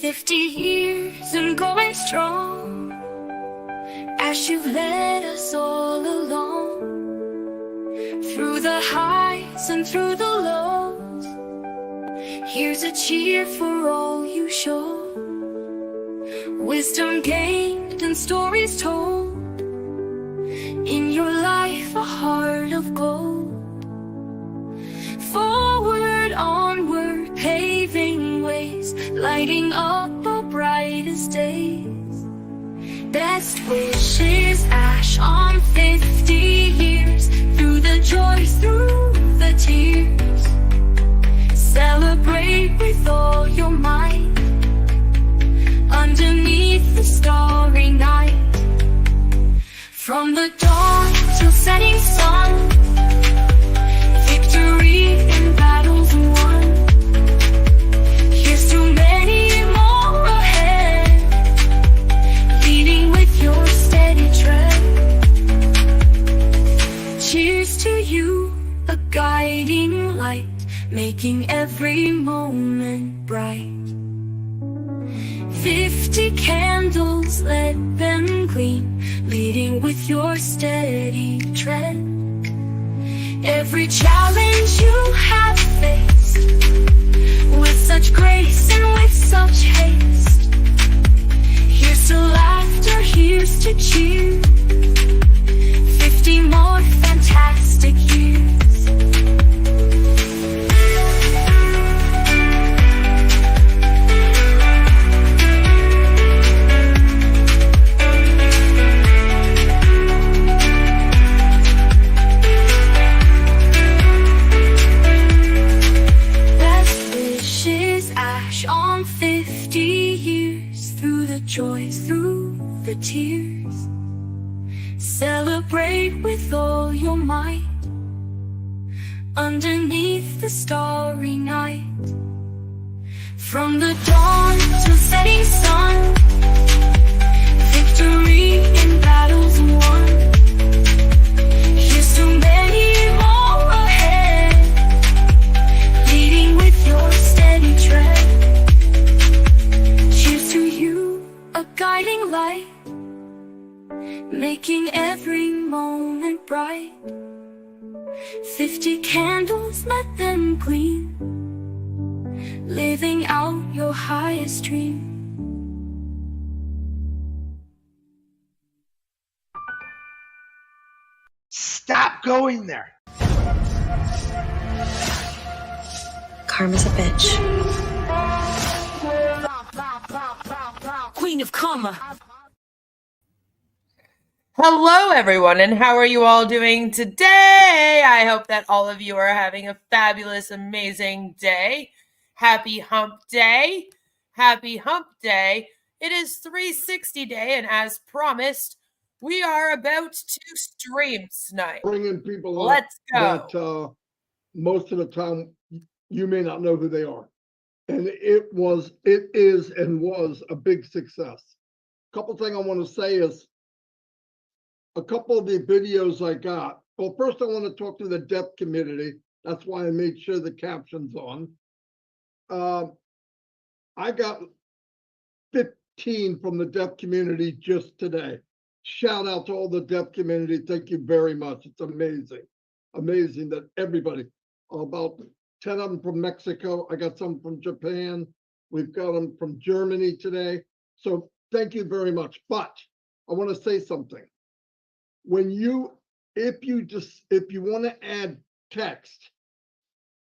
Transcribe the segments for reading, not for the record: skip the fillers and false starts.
50 years and going strong, as you've led us all along, through the highs and through the lows. Here's a cheer for all you show, wisdom gained and stories told, in your life a heart of gold. Forward, onward, paving ways, lighting up our brightest days. Best wishes, ash on 50 years, through the joys, through the tears. Celebrate with all your might, underneath the starry night. From the dawn till setting sun, victory in battles won. Here's to many more ahead, leading with your steady tread. Cheers to you, a guiding light, making every moment bright. 50 candles, let them gleam, leading with your steady tread. Every challenge you have faced, with such grace and with such haste. Here's to laughter, here's to cheer, 50 more fantastic years. On 50 years, through the joys, through the tears. Celebrate with all your might, underneath the starry night. From the dawn till setting sun, victory in battles won. Here's to many more ahead, leading with your steady tread. A guiding light, making every moment bright. 50 candles, let them gleam, living out your highest dream. Stop going there. Karma's a bitch. Queen of Karma. Hello, everyone, and how are you all doing today? I hope that all of you are having a fabulous, amazing day. Happy Hump Day. Happy Hump Day. It is 360 Day, and as promised, we are about to stream tonight. Bringing people up. Let's go. That most of the time you may not know who they are. And it is and was a big success. A couple things I want to say is a couple of the videos I got. Well, first I want to talk to the deaf community. That's why I made sure the caption's on. I got 15 from the deaf community just today. Shout out to all the deaf community. Thank you very much. It's amazing. Amazing that everybody, about 10 of them from Mexico. I got some from Japan. We've got them from Germany today. So thank you very much. But I want to say something. If you want to add text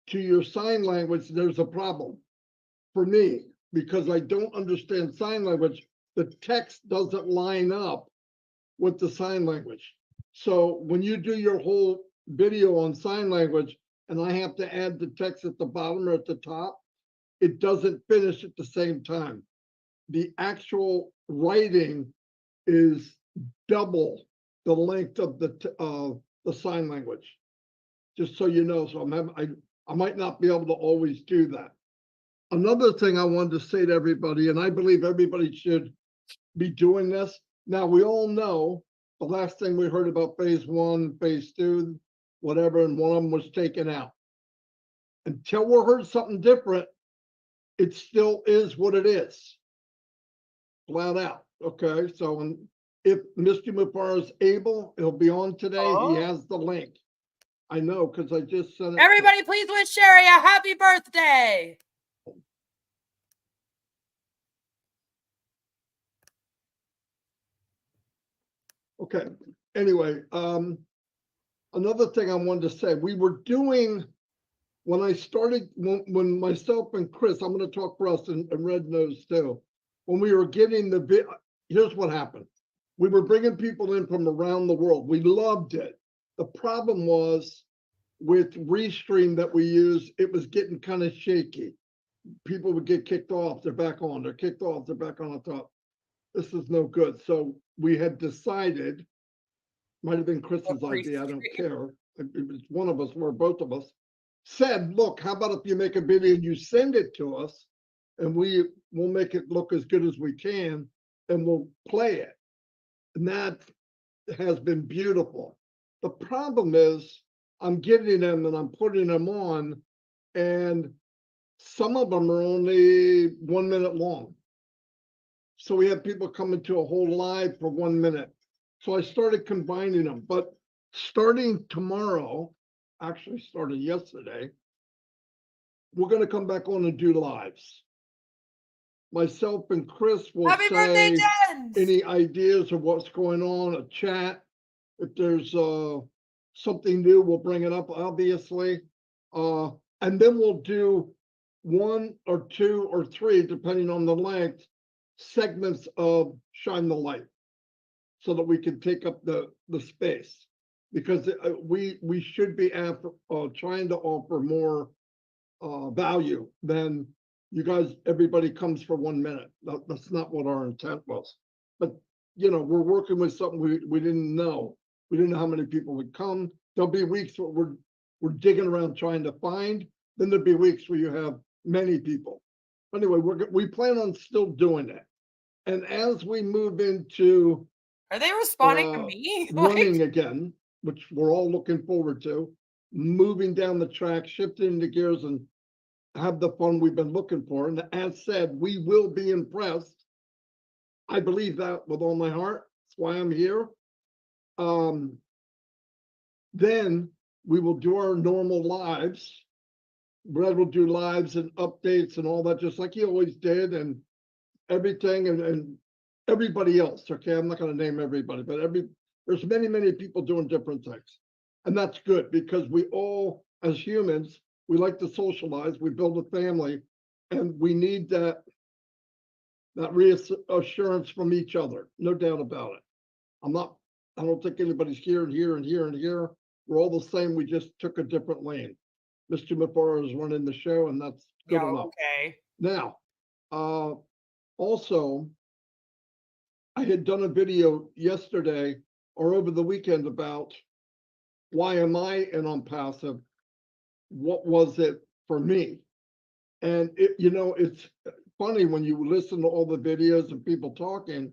to your sign language, there's a problem for me because I don't understand sign language. The text doesn't line up with the sign language. So when you do your whole video on sign language, and I have to add the text at the bottom or at the top, it doesn't finish at the same time. The actual writing is double the length of the sign language. Just so you know, so I might not be able to always do that. Another thing I wanted to say to everybody, and I believe everybody should be doing this. Now we all know the last thing we heard about phase 1, phase 2, whatever, and one of them was taken out. Until we heard something different, it still is what it is. flat out. Okay, so if Mr. Mufareh is able, he'll be on today. He has the link. I know because I just sent it. Everybody, please wish Sherry a happy birthday. Okay. Anyway, another thing I wanted to say, we were doing, when I started, when myself and Chris, I'm going to talk for us and Red Nose too. When we were getting here's what happened. We were bringing people in from around the world. We loved it. The problem was with Restream that we use, it was getting kind of shaky. People would get kicked off, they're back on, they're kicked off, they're back on the top. This is no good. So we had decided, might have been Chris's idea, I don't care. It was one of us, or both of us, said, look, how about if you make a video and you send it to us and we'll make it look as good as we can and we'll play it. And that has been beautiful. The problem is I'm getting them and I'm putting them on, and some of them are only 1 minute long. So we have people coming to a whole live for 1 minute. So I started combining them, but starting tomorrow, actually started yesterday, we're going to come back on and do lives. Myself and Chris will Happy birthday, say Jens! any ideas of what's going on, a chat. If there's something new, we'll bring it up, obviously. And then we'll do 1 or 2 or 3, depending on the length, segments of Shine the Light so that we can take up the space. Because we should be trying to offer more value than you guys, everybody comes for 1 minute. That's not what our intent was. But, we're working with something we didn't know. We didn't know how many people would come. There'll be weeks where we're digging around trying to find. Then there'll be weeks where you have many people. Anyway, we plan on still doing it. And as we move into Are they responding to me? running again, which we're all looking forward to, moving down the track, shifting the gears and have the fun we've been looking for. And as said, we will be impressed. I believe that with all my heart. That's why I'm here. Then we will do our normal lives. Brad will do lives and updates and all that, just like he always did, and everything, and everybody else. Okay, I'm not going to name everybody, but there's many people doing different things, and that's good because we all, as humans, we like to socialize. We build a family, and we need that reassurance from each other. No doubt about it. I don't think anybody's here and here and here and here. We're all the same. We just took a different lane. Mr. Mufareh is running the show, and that's good enough. Okay. Now, also, I had done a video yesterday or over the weekend about why am I an Onpassive? What was it for me? And it's funny when you listen to all the videos and people talking,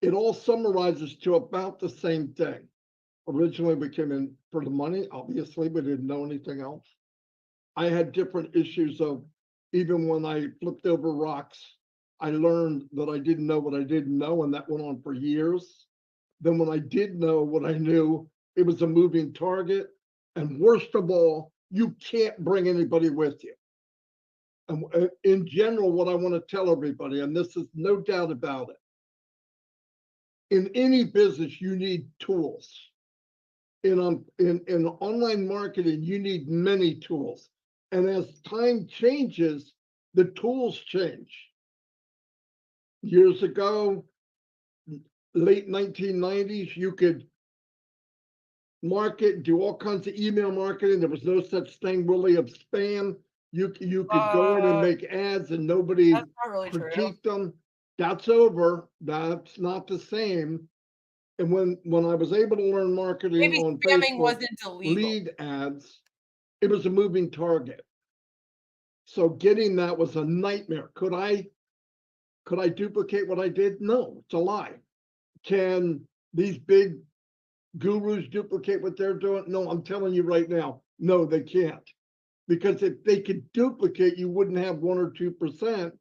it all summarizes to about the same thing. Originally, we came in for the money. Obviously, we didn't know anything else. I had different issues of, even when I flipped over rocks, I learned that I didn't know what I didn't know, and that went on for years. Then when I did know what I knew, it was a moving target. And worst of all, you can't bring anybody with you. And in general, what I want to tell everybody, and this is no doubt about it, in any business, you need tools. In online marketing, you need many tools. And as time changes, the tools change. Years ago, late 1990s, you could market, do all kinds of email marketing. There was no such thing really of spam. You could go in and make ads and nobody That's not really critique true. them. That's over. That's not the same. And when I was able to learn marketing Maybe on spamming Facebook, wasn't illegal. lead ads, it was a moving target. So getting that was a nightmare. Could I duplicate what I did? No, it's a lie. Can these big gurus duplicate what they're doing? No, I'm telling you right now, no, they can't. Because if they could duplicate, you wouldn't have 1 or 2%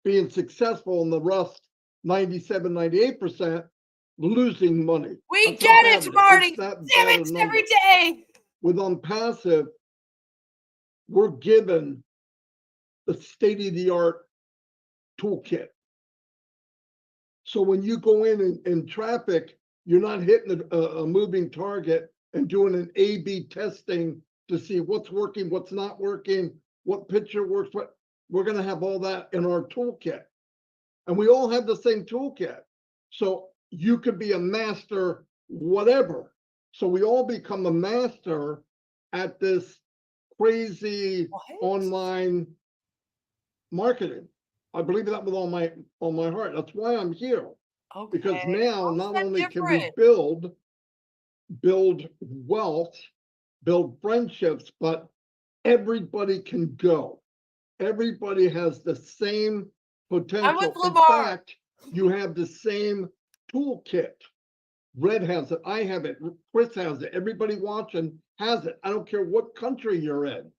being successful, and the rest 97, 98% losing money. We That's how get bad it, is. Marty. It's that Damn bad a it, number. every day. With Onpassive, we're given the state-of-the-art toolkit. So when you go in traffic, you're not hitting a moving target and doing an A/B testing to see what's working, what's not working, what picture works. What we're going to have all that in our toolkit, and we all have the same toolkit. So you could be a master, whatever. So we all become a master at this crazy online marketing. I believe that with all my heart. That's why I'm here. Okay. Because now How's not that only can we different? build wealth, build friendships, but everybody can go. Everybody has the same potential. In Lamar. fact, you have the same toolkit. Red has it, I have it, Chris has it, everybody watching has it. I don't care what country you're in.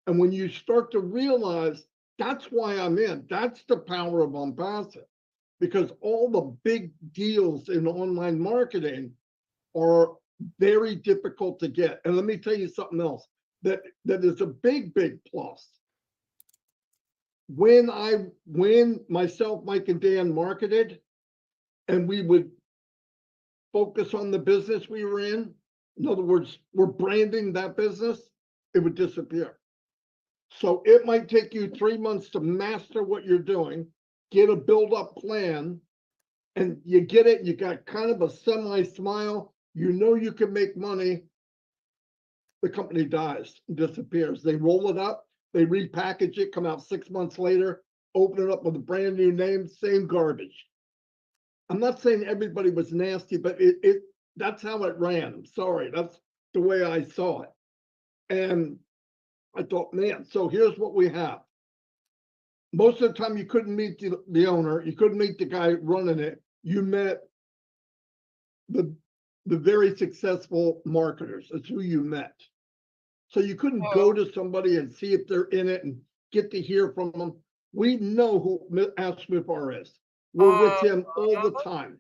And when you start to realize that's why I'm in, that's the power of Onpassive, because all the big deals in online marketing are very difficult to get. And let me tell you something else that is a big plus. When myself, Mike, and Dan marketed, and we would focus on the business we were in other words, we're branding that business, it would disappear. So it might take you 3 months to master what you're doing, get a build-up plan, and you get it, you got kind of a semi-smile, you know you can make money, the company dies, disappears. They roll it up, they repackage it, come out 6 months later, open it up with a brand new name, same garbage. I'm not saying everybody was nasty, but that's how it ran. I'm sorry, that's the way I saw it. And I thought, man, so here's what we have. Most of the time you couldn't meet the owner, you couldn't meet the guy running it. You met the very successful marketers. That's who you met. So you couldn't go to somebody and see if they're in it and get to hear from them. We know who Ash Mufareh is. We're with him all the time.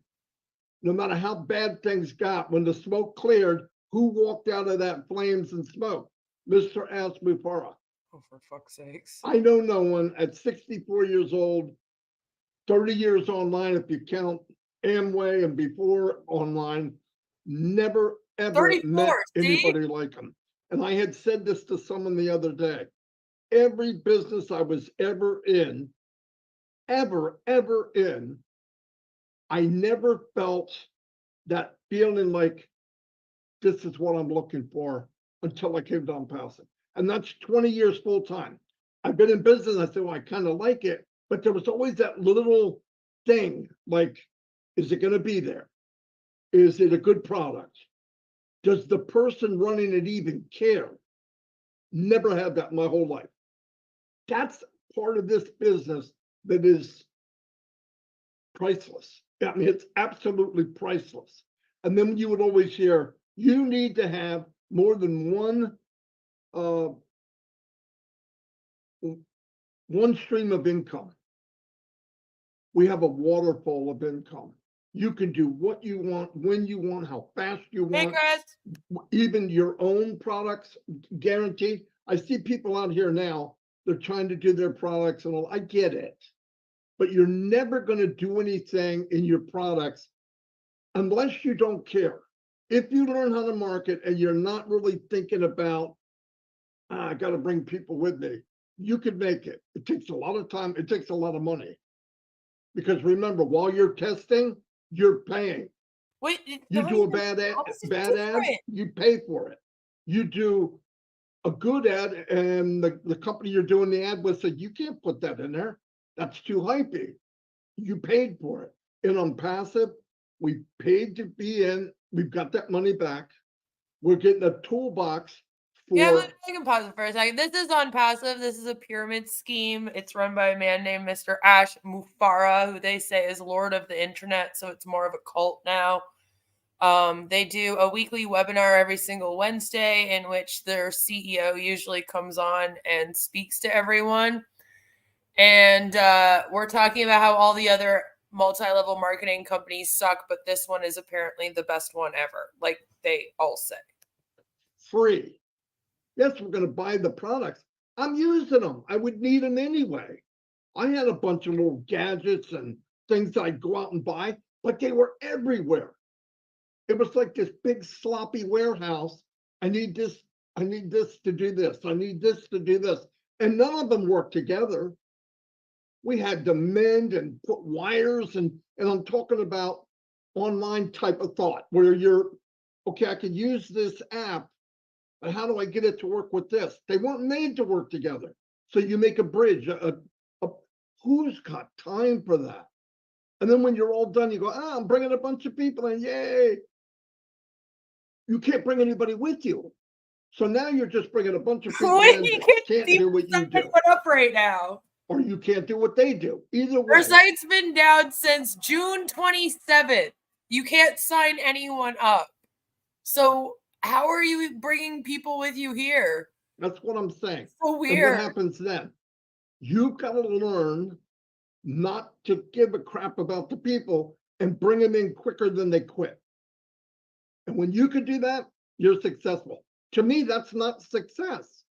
No matter how bad things got, when the smoke cleared, who walked out of that flames and smoke? Mr. Ash Mufareh. Oh, for fuck's sakes. I know no one at 64 years old, 30 years online, if you count Amway and before online, never ever met anybody like him. And I had said this to someone the other day. Every business I was ever in, I never felt that feeling like this is what I'm looking for until I came to Onpassive. And that's 20 years full time. I've been in business. I said, well, I kind of like it, but there was always that little thing like, is it going to be there? Is it a good product? Does the person running it even care? Never had that my whole life. That's part of this business that is priceless. I mean, it's absolutely priceless. And then you would always hear, you need to have more than one stream of income. We have a waterfall of income. You can do what you want, when you want, how fast you want. Even your own products, guaranteed. I see people out here now, they're trying to do their products and all. I get it. But you're never going to do anything in your products unless you don't care. If you learn how to market and you're not really thinking about, I got to bring people with me, you can make it. It takes a lot of time. It takes a lot of money. Because remember, while you're testing, you're paying. Wait, you do a bad ad, you pay for it. You do a good ad, and the company you're doing the ad with said, you can't put that in there. That's too hypey. You paid for it. In Onpassive, we paid to be in. We've got that money back. We're getting a toolbox for. Yeah, but I can pause it for a second. This is Onpassive. This is a pyramid scheme. It's run by a man named Mr. Ash Mufareh, who they say is Lord of the Internet. So it's more of a cult now. They do a weekly webinar every single Wednesday in which their CEO usually comes on and speaks to everyone. And we're talking about how all the other multi-level marketing companies suck, but this one is apparently the best one ever, like they all say. Free. Yes, we're going to buy the products. I'm using them. I would need them anyway. I had a bunch of little gadgets and things I'd go out and buy, but they were everywhere. It was like this big sloppy warehouse. I need this to do this. I need this to do this. And none of them work together. We had to mend and put wires, and I'm talking about online type of thought where you're, okay, I could use this app, but how do I get it to work with this? They weren't made to work together. So you make a bridge. Who's got time for that? And then when you're all done, you go, I'm bringing a bunch of people in, yay. You can't bring anybody with you. So now you're just bringing a bunch of people in that can't do what you do. Put up right now. Or you can't do what they do. Either way. Our site's been down since June 27th. You can't sign anyone up. So how are you bringing people with you here? That's what I'm saying. So weird. And what happens then? You've got to learn not to give a crap about the people and bring them in quicker than they quit. And when you can do that, you're successful. To me, that's not success.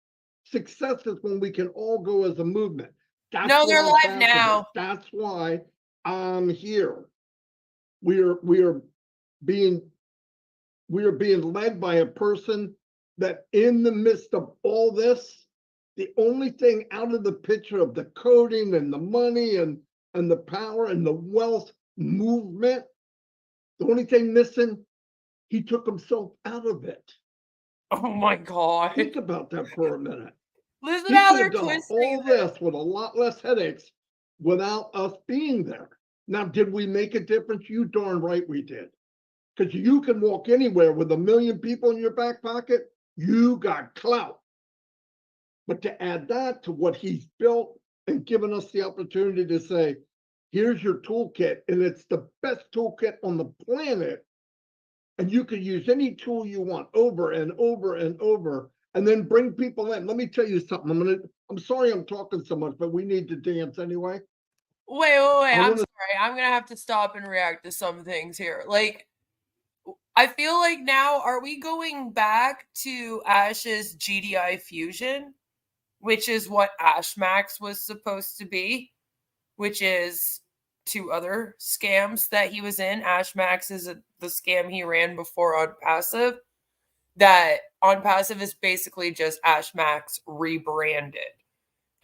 Success is when we can all go as a movement. No, they're live now. That's why I'm here. We are being led by a person that in the midst of all this, the only thing out of the picture of the coding and the money and the power and the wealth movement, the only thing missing, he took himself out of it. Oh my God. Think about that for a minute. Listen how they're done twisting all this with a lot less headaches without us being there. Now, did we make a difference? You darn right we did. Because you can walk anywhere with 1 million people in your back pocket, you got clout. But to add that to what he's built and given us the opportunity to say, here's your toolkit, and it's the best toolkit on the planet. And you can use any tool you want over and over and over, and then bring people in. Let me tell you something. I'm sorry I'm talking so much, but we need to dance anyway. Wait. I'm sorry. I'm going to have to stop and react to some things here. Like, I feel like now, are we going back to Ash's GDI Fusion, which is what AshMax was supposed to be, which is 2 other scams that he was in. AshMax is the scam he ran before Onpassive. That Onpassive is basically just AshMax rebranded.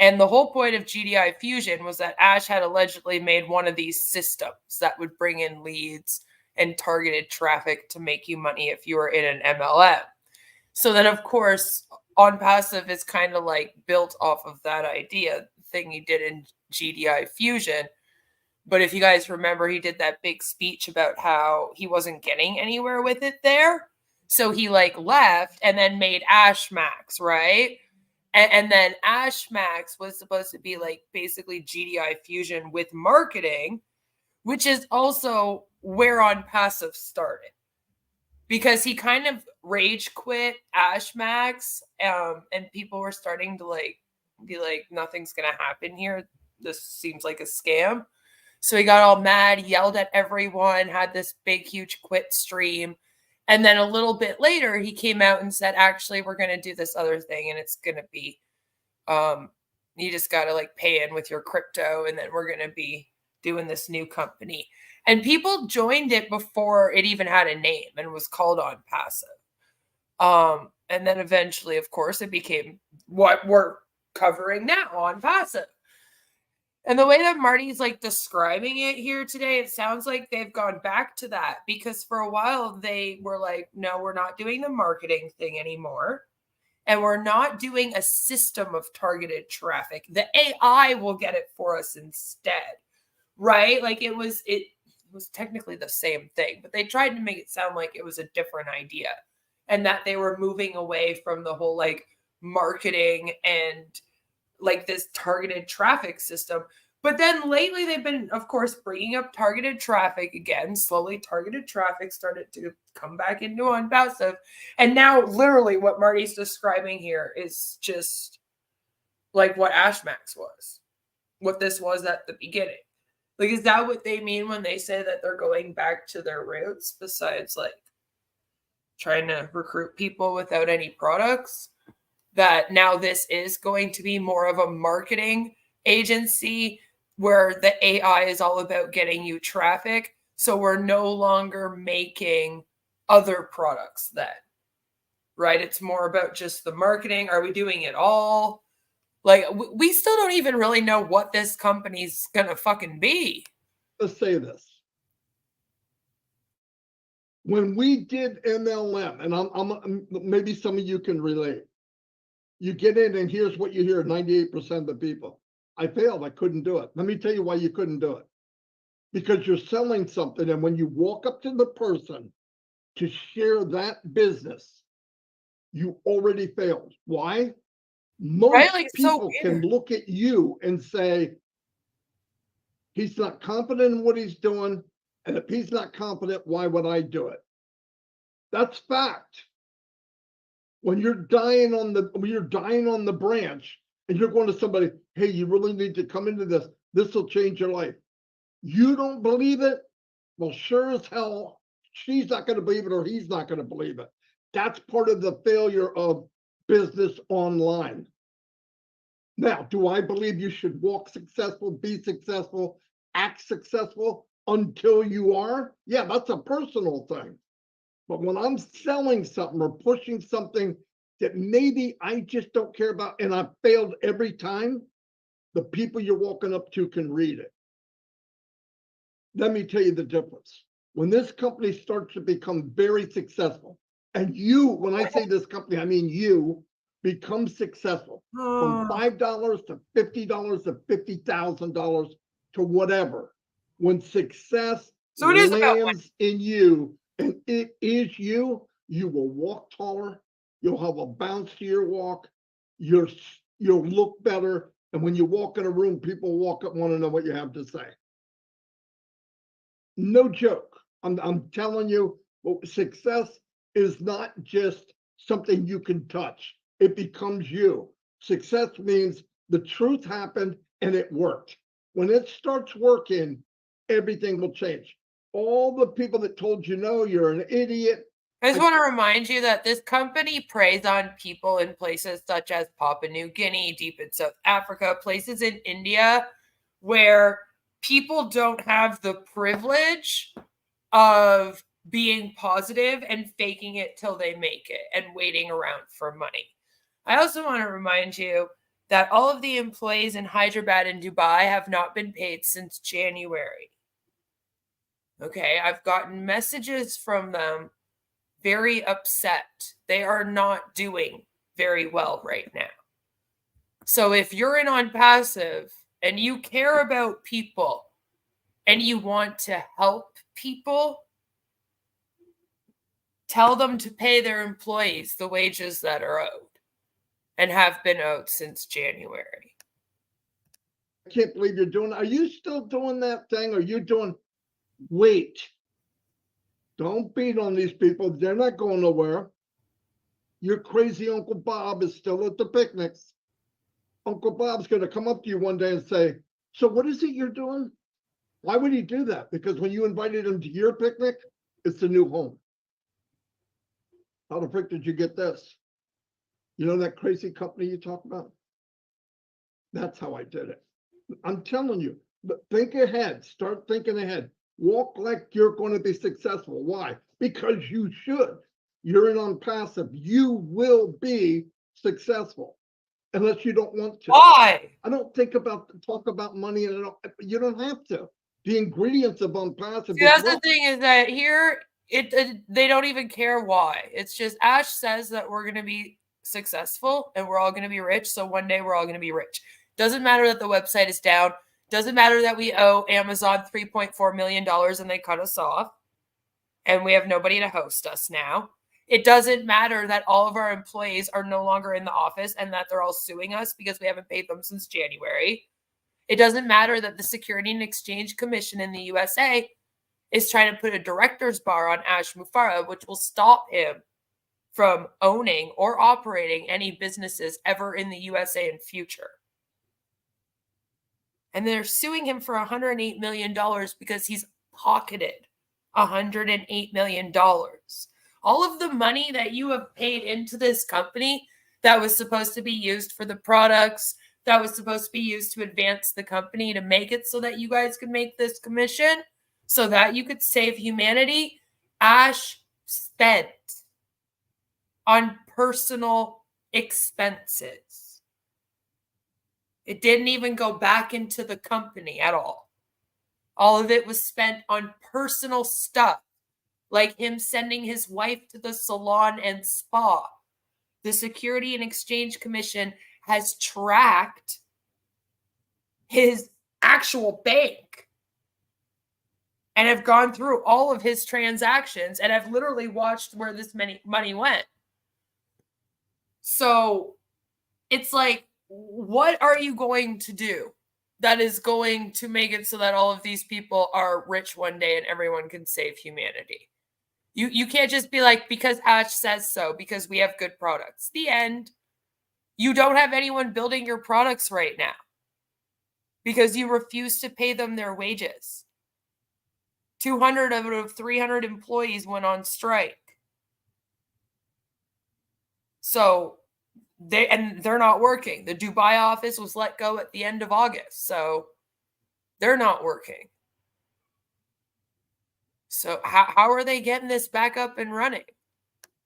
And the whole point of GDI Fusion was that Ash had allegedly made one of these systems that would bring in leads and targeted traffic to make you money if you were in an MLM. So then, of course, Onpassive is kind of like built off of that idea, thing he did in GDI Fusion. But if you guys remember, he did that big speech about how he wasn't getting anywhere with it there. So he like left and then made AshMax, right? And then AshMax was supposed to be like basically GDI Fusion with marketing, which is also where Onpassive started. Because he kind of rage quit AshMax, and people were starting to like be like, nothing's gonna happen here. This seems like a scam. So he got all mad, yelled at everyone, had this big, huge quit stream. And then a little bit later, he came out and said, actually, we're going to do this other thing. And it's going to be, you just got to like pay in with your crypto. And then we're going to be doing this new company. And people joined it before it even had a name and was called Onpassive. And then eventually, of course, it became what we're covering now, Onpassive. And the way that Marty's like describing it here today, it sounds like they've gone back to that, because for a while they were like, no, we're not doing the marketing thing anymore. And we're not doing a system of targeted traffic. The AI will get it for us instead, right? Like it was technically the same thing, but they tried to make it sound like it was a different idea and that they were moving away from the whole like marketing and like this targeted traffic system. But then lately they've been, of course, bringing up targeted traffic again. Slowly targeted traffic started to come back into Onpassive. And now literally what Marty's describing here is just like what AshMax was, what this was at the beginning. Like, is that what they mean when they say that they're going back to their roots, besides like trying to recruit people without any products? That now this is going to be more of a marketing agency where the AI is all about getting you traffic. So we're no longer making other products then, right? It's more about just the marketing. Are we doing it all? Like, we still don't even really know what this company's gonna fucking be. Let's say this. When we did MLM, and I'm maybe some of you can relate. You get in and here's what you hear, 98% of the people. I failed, I couldn't do it. Let me tell you why you couldn't do it. Because you're selling something, and when you walk up to the person to share that business, you already failed. Why? Most Right? Like, so people can weird. look at you and say, he's not confident in what he's doing, and if he's not confident, why would I do it? That's fact. When you're dying on the branch and you're going to somebody, hey, you really need to come into this. This will change your life. You don't believe it? Well, sure as hell, she's not going to believe it or he's not going to believe it. That's part of the failure of business online. Now, do I believe you should walk successful, be successful, act successful until you are? Yeah, that's a personal thing. But when I'm selling something or pushing something that maybe I just don't care about and I've failed every time, the people you're walking up to can read it. Let me tell you the difference. When this company starts to become very successful, and you, when I say this company, I mean you, become successful from $5 to $50 to $50,000 to whatever. When success So it is about lands in you, and it is you, you will walk taller. You'll have a bounce to your walk. You'll look better. And when you walk in a room, people walk up and want to know what you have to say. No joke. I'm telling you, success is not just something you can touch. It becomes you. Success means the truth happened and it worked. When it starts working, everything will change. All the people that told you no, you're an idiot. I just want to remind you that this company preys on people in places such as Papua New Guinea, deep in South Africa, places in India where people don't have the privilege of being positive and faking it till they make it and waiting around for money. I also want to remind you that all of the employees in Hyderabad and Dubai have not been paid since January. Okay, I've gotten messages from them very upset. They are not doing very well right now. So if you're in Onpassive and you care about people and you want to help people, tell them to pay their employees the wages that are owed and have been owed since January. I can't believe you're doing. Are you still doing that thing? Are you doing? Wait. Don't beat on these people. They're not going nowhere. Your crazy Uncle Bob is still at the picnics. Uncle Bob's going to come up to you one day and say, so what is it you're doing? Why would he do that? Because when you invited him to your picnic, it's a new home. How the frick did you get this? You know that crazy company you talk about? That's how I did it. I'm telling you, but think ahead. Start thinking ahead. Walk like you're going to be successful. Why? Because you should. You're in Onpassive. You will be successful unless you don't want to. Why? I don't talk about money, and you don't have to. The ingredients of Onpassive. See, that's the thing is that here they don't even care why. It's just Ash says that we're going to be successful and we're all going to be rich. So one day we're all going to be rich. Doesn't matter that the website is down. Doesn't matter that we owe Amazon $3.4 million and they cut us off and we have nobody to host us now. It doesn't matter that all of our employees are no longer in the office and that they're all suing us because we haven't paid them since January. It doesn't matter that the Security and Exchange Commission in the USA is trying to put a director's bar on Ash Mufareh, which will stop him from owning or operating any businesses ever in the USA in future. And they're suing him for $108 million because he's pocketed $108 million. All of the money that you have paid into this company that was supposed to be used for the products, that was supposed to be used to advance the company, to make it so that you guys could make this commission, so that you could save humanity, Ash spent on personal expenses. It didn't even go back into the company at all. All of it was spent on personal stuff, like him sending his wife to the salon and spa. The Security and Exchange Commission has tracked his actual bank and have gone through all of his transactions and have literally watched where this money went. So it's like, what are you going to do that is going to make it so that all of these people are rich one day and everyone can save humanity? You can't just be like, because Ash says so, because we have good products. The end. You don't have anyone building your products right now because you refuse to pay them their wages. 200 out of 300 employees went on strike. So they're not working. The Dubai office was let go at the end of August, so they're not working. So how are they getting this back up and running?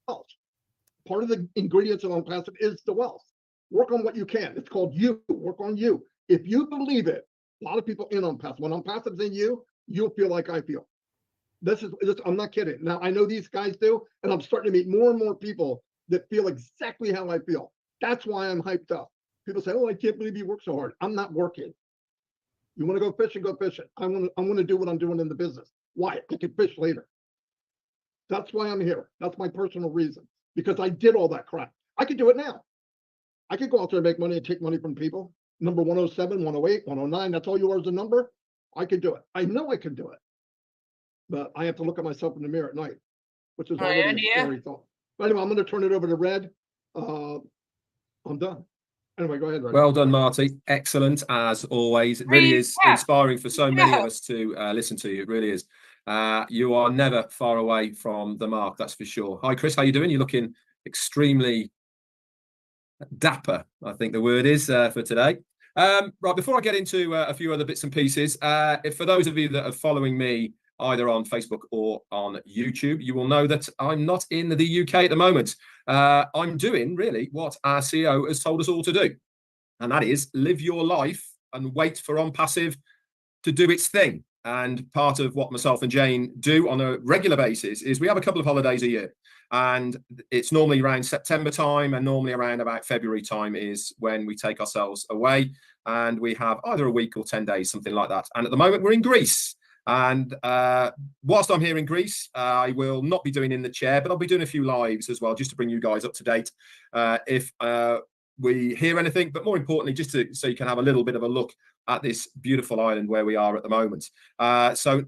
Part of the ingredients of Onpassive is the wealth. Work on what you can. It's called you. Work on you. If you believe it, a lot of people in Onpassive. When Onpassive's in you, you'll feel like I feel. This, I'm not kidding. Now, I know these guys do, and I'm starting to meet more and more people that feel exactly how I feel. That's why I'm hyped up. People say, oh, I can't believe you work so hard. I'm not working. You want to go fishing, go fishing. I'm going to do what I'm doing in the business. Why? I can fish later. That's why I'm here. That's my personal reason, because I did all that crap. I could do it now. I could go out there and make money and take money from people. Number 107, 108, 109, that's all you are as a number. I could do it. I know I could do it. But I have to look at myself in the mirror at night, which is already a scary thought. But anyway, I'm going to turn it over to Red. I'm done. Anyway, go ahead, Red. Well done, Marty. Excellent, as always. It really is inspiring for so many of us to listen to you. It really is. You are never far away from the mark, that's for sure. Hi, Chris. How you doing? You're looking extremely dapper, I think the word is, for today. Right, before I get into a few other bits and pieces, for those of you that are following me either on Facebook or on YouTube, you will know that I'm not in the UK at the moment. I'm doing really what our CEO has told us all to do, and that is live your life and wait for Onpassive to do its thing. And part of what myself and Jane do on a regular basis is we have a couple of holidays a year, and it's normally around September time, and normally around about February time is when we take ourselves away, and we have either a week or 10 days, something like that. And at the moment we're in Greece. And whilst I'm here in Greece, I will not be doing In the Chair, but I'll be doing a few lives as well, just to bring you guys up to date if we hear anything, but more importantly, just so you can have a little bit of a look at this beautiful island where we are at the moment. So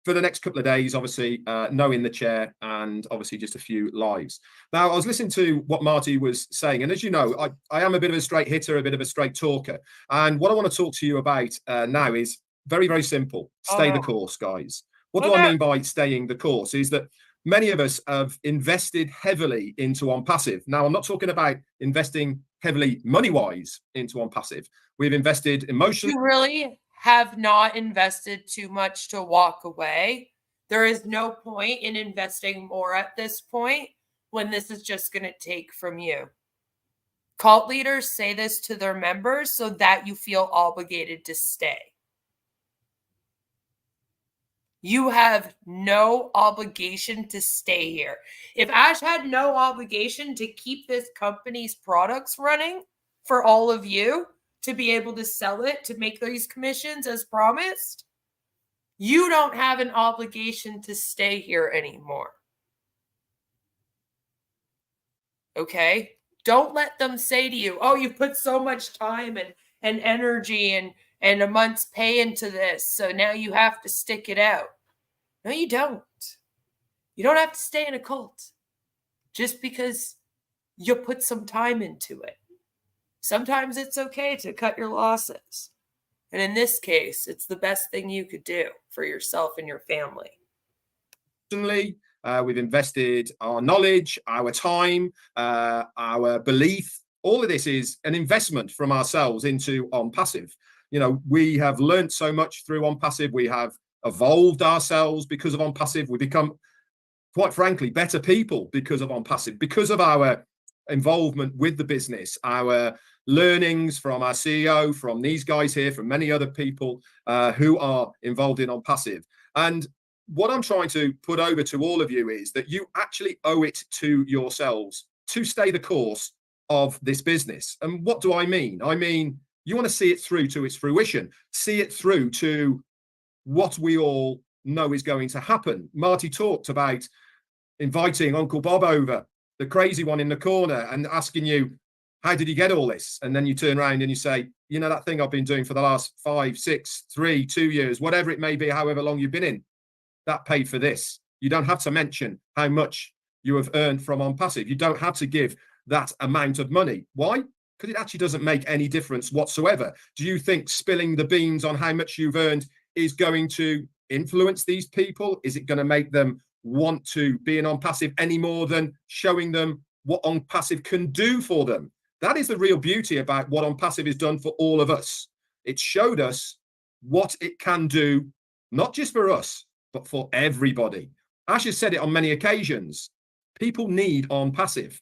for the next couple of days, obviously, no In the Chair, and obviously just a few lives. Now, I was listening to what Marty was saying, and as you know, I am a bit of a straight hitter, a bit of a straight talker. And what I want to talk to you about now is very, very simple. Stay the course, guys. What do I mean by staying the course is that many of us have invested heavily into Onpassive. Now, I'm not talking about investing heavily money-wise into Onpassive. We've invested emotionally. You really have not invested too much to walk away. There is no point in investing more at this point when this is just going to take from you. Cult leaders say this to their members so that you feel obligated to stay. You have no obligation to stay here. If Ash had no obligation to keep this company's products running for all of you, to be able to sell it, to make these commissions as promised, you don't have an obligation to stay here anymore. Okay? Don't let them say to you, oh, you put so much time and energy and a month's pay into this, so now you have to stick it out. No, you don't. You don't have to stay in a cult just because you put some time into it. Sometimes it's okay to cut your losses. And in this case, it's the best thing you could do for yourself and your family. Personally, we've invested our knowledge, our time, our belief. All of this is an investment from ourselves into Onpassive. You know, we have learned so much through Onpassive. We have evolved ourselves because of Onpassive. We become, quite frankly, better people because of Onpassive, because of our involvement with the business, our learnings from our CEO, from these guys here, from many other people who are involved in Onpassive. And what I'm trying to put over to all of you is that you actually owe it to yourselves to stay the course of this business. And what do I mean? I mean, you want to see it through to its fruition, see it through to what we all know is going to happen. Marty talked about inviting Uncle Bob over, the crazy one in the corner, and asking you, how did you get all this? And then you turn around and you say, you know, that thing I've been doing for the last 5, 6, 3, 2 years, whatever it may be, however long you've been in, that paid for this. You don't have to mention how much you have earned from Onpassive. You don't have to give that amount of money. Why? Because it actually doesn't make any difference whatsoever. Do you think spilling the beans on how much you've earned is going to influence these people? Is it going to make them want to be in Onpassive any more than showing them what Onpassive can do for them? That is the real beauty about what Onpassive has done for all of us. It showed us what it can do, not just for us, but for everybody. Ash has said it on many occasions. People need Onpassive.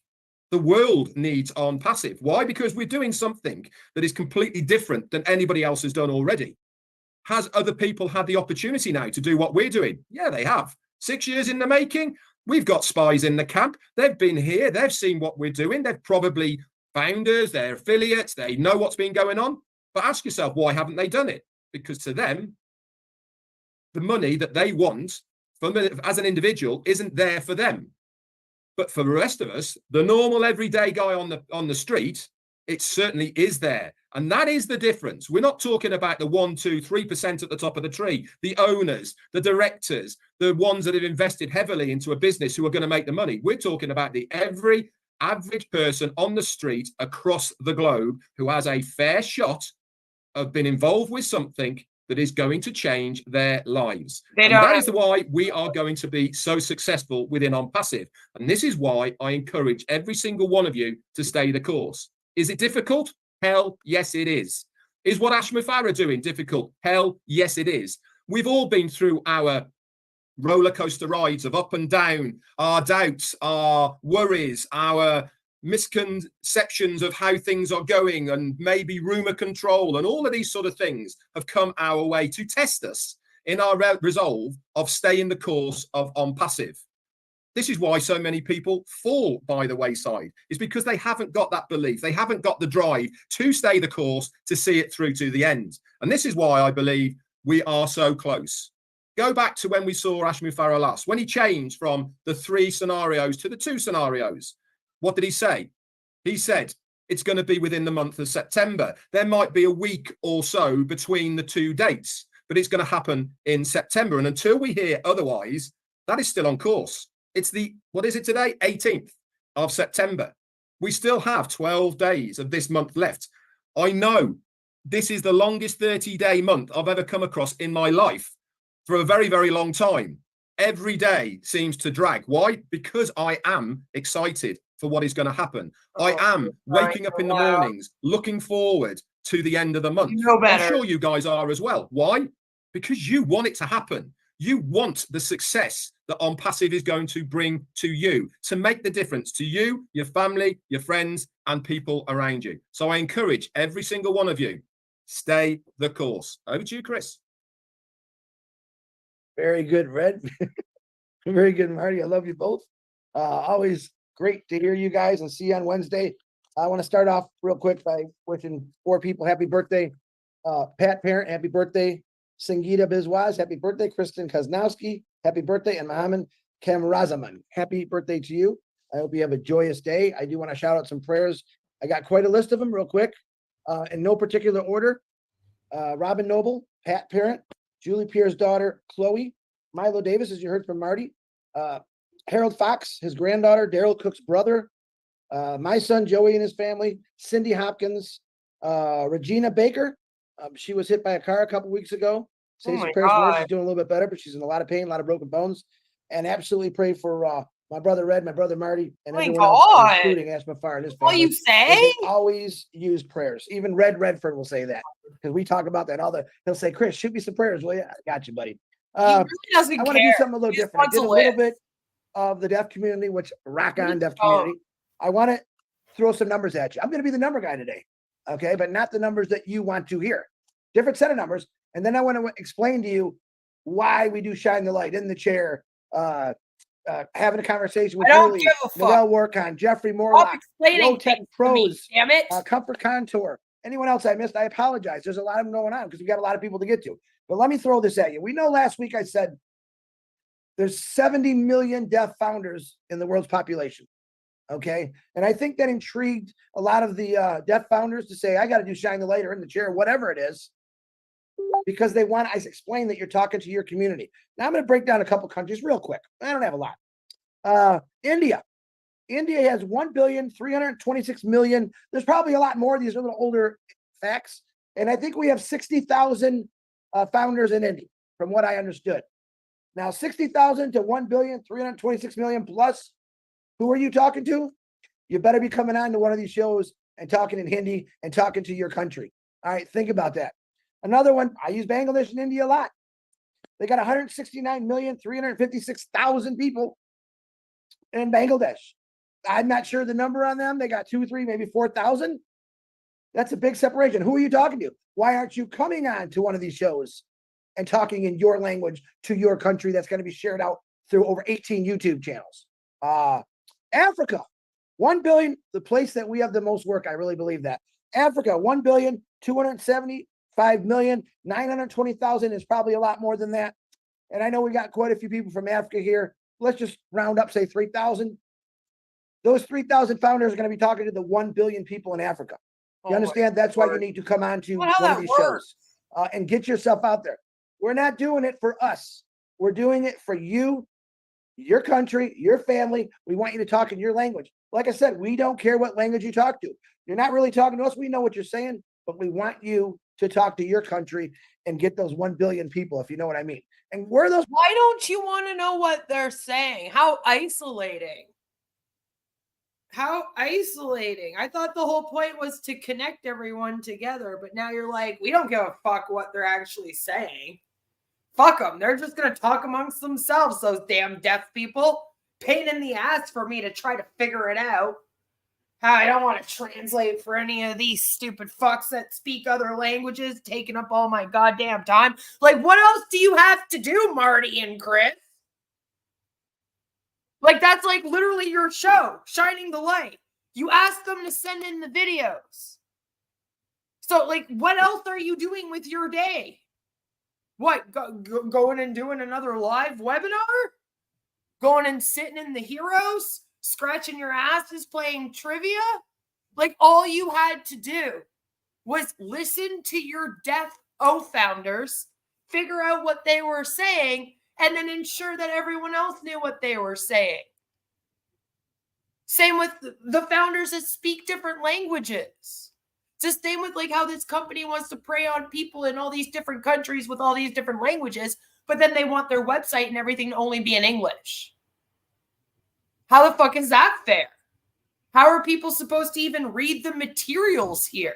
The world needs Onpassive. Why? Because we're doing something that is completely different than anybody else has done already. Has other people had the opportunity now to do what we're doing? Yeah, they have. 6 years in the making. We've got spies in the camp. They've been here. They've seen what we're doing. They're probably founders. They're affiliates. They know what's been going on. But ask yourself, why haven't they done it? Because to them, the money that they want from as an individual isn't there for them. But for the rest of us, the normal everyday guy on the street, it certainly is there. And that is the difference. We're not talking about the 1%, 2%, 3% at the top of the tree, the owners, the directors, the ones that have invested heavily into a business who are going to make the money. We're talking about the every average person on the street across the globe who has a fair shot of being involved with something that is going to change their lives. And that is why we are going to be so successful within Onpassive. And this is why I encourage every single one of you to stay the course. Is it difficult? Hell, yes, it is. Is what Ash Mufareh doing difficult? Hell, yes, it is. We've all been through our roller coaster rides of up and down, our doubts, our worries, our misconceptions of how things are going, and maybe rumor control, and all of these sort of things have come our way to test us in our resolve of staying the course of Onpassive. This is why so many people fall by the wayside, is because they haven't got that belief. They haven't got the drive to stay the course, to see it through to the end. And this is why I believe we are so close. Go back to when we saw Ash Mufareh last, when he changed from the 3 scenarios to the 2 scenarios. What did he say? He said, it's going to be within the month of September. There might be a week or so between the 2 dates, but it's going to happen in September. And until we hear otherwise, that is still on course. It's the, what is it today? 18th of September. We still have 12 days of this month left. I know this is the longest 30-day month I've ever come across in my life for a very, very long time. Every day seems to drag. Why? Because I am excited for what is going to happen. I am waking up in the mornings, looking forward to the end of the month. I'm sure you guys are as well. Why? Because you want it to happen. You want the success that Onpassive is going to bring to you, to make the difference to you, your family, your friends, and people around you. So I encourage every single one of you, stay the course. Over to you, Chris. Very good, Red. Very good, Marty. I love you both. Always great to hear you guys and see you on Wednesday. I want to start off real quick by wishing 4 people happy birthday. Pat Parent, happy birthday. Sangeeta Bizwaz, happy birthday. Kristen Koznowski, happy birthday. And Mohammed Kamrazaman, happy birthday to you. I hope you have a joyous day. I do want to shout out some prayers. I got quite a list of them real quick, in no particular order. Robin Noble, Pat Parent, Julie Pierre's daughter, Chloe, Milo Davis, as you heard from Marty, Harold Fox, his granddaughter, Daryl Cook's brother, my son, Joey and his family, Cindy Hopkins, Regina Baker, She was hit by a car a couple weeks ago. Say Oh some my prayers for her. God. She's doing a little bit better, but she's in a lot of pain, a lot of broken bones. And absolutely pray for my brother Red, my brother Marty, and Oh my everyone else, God. including Mufareh and his All family. you They say? can always use prayers. Even Redford will say that because we talk about that. He'll say, "Chris, shoot me some prayers, will you?" I got you, buddy. He really doesn't I want to do care. something a little He just different. I wants did to a little live. bit of the deaf community, which rock on deaf Oh. community. I want to throw some numbers at you. I'm going to be the number guy today, okay? But not the numbers that you want to hear. Different set of numbers. And then I want to explain to you why we do shine the light in the chair, having a conversation with I don't Julie, give a fuck. Noel Warcon, Jeffrey Stop Morlock, explaining Tech things to me, Pros, damn it. Comfort Contour. Anyone else I missed, I apologize. There's a lot of them going on because we got a lot of people to get to. But let me throw this at you. We know last week I said there's 70 million deaf founders in the world's population. Okay. And I think that intrigued a lot of the deaf founders to say, I got to do shine the light or in the chair, whatever it is, because they want, I explain that you're talking to your community. Now I'm going to break down a couple countries real quick. I don't have a lot. India has 1,326,000,000. There's probably a lot more. These are a little older facts. And I think we have 60,000 founders in India, from what I understood. Now, 60,000 to 1,326,000,000 plus. Who are you talking to? You better be coming on to one of these shows and talking in Hindi and talking to your country. All right, think about that. Another one, I use Bangladesh and India a lot. They got 169,356,000 people in Bangladesh. I'm not sure the number on them. They got 2, 3, maybe 4,000. That's a big separation. Who are you talking to? Why aren't you coming on to one of these shows and talking in your language to your country that's going to be shared out through over 18 YouTube channels? Africa, 1 billion, the place that we have the most work. I really believe that. Africa, 1,275,920,000 is probably a lot more than that. And I know we got quite a few people from Africa here. Let's just round up, say 3,000. Those 3,000 founders are going to be talking to the 1 billion people in Africa. You understand? That's why you need to come on to one of these shows and get yourself out there. We're not doing it for us. We're doing it for you, your country, your family. We want you to talk in your language. Like I said, we don't care what language you talk to. You're not really talking to us. We know what you're saying, but we want you to talk to your country and get those 1 billion people, if you know what I mean. And where are those? Why don't you want to know what they're saying? How isolating. How isolating. I thought the whole point was to connect everyone together, but now you're like, we don't give a fuck what they're actually saying. Fuck them. They're just going to talk amongst themselves, those damn deaf people. Pain in the ass for me to try to figure it out. How I don't want to translate for any of these stupid fucks that speak other languages, taking up all my goddamn time. Like, what else do you have to do, Marty and Chris? Like, that's like literally your show, shining the light. You ask them to send in the videos. So, like, what else are you doing with your day? What, going and doing another live webinar? Going and sitting in the heroes? Scratching your asses playing trivia? Like, all you had to do was listen to your deaf founders, figure out what they were saying, and then ensure that everyone else knew what they were saying. Same with the founders that speak different languages. It's the same with like how this company wants to prey on people in all these different countries with all these different languages, but then they want their website and everything to only be in English. How the fuck is that fair? How are people supposed to even read the materials here?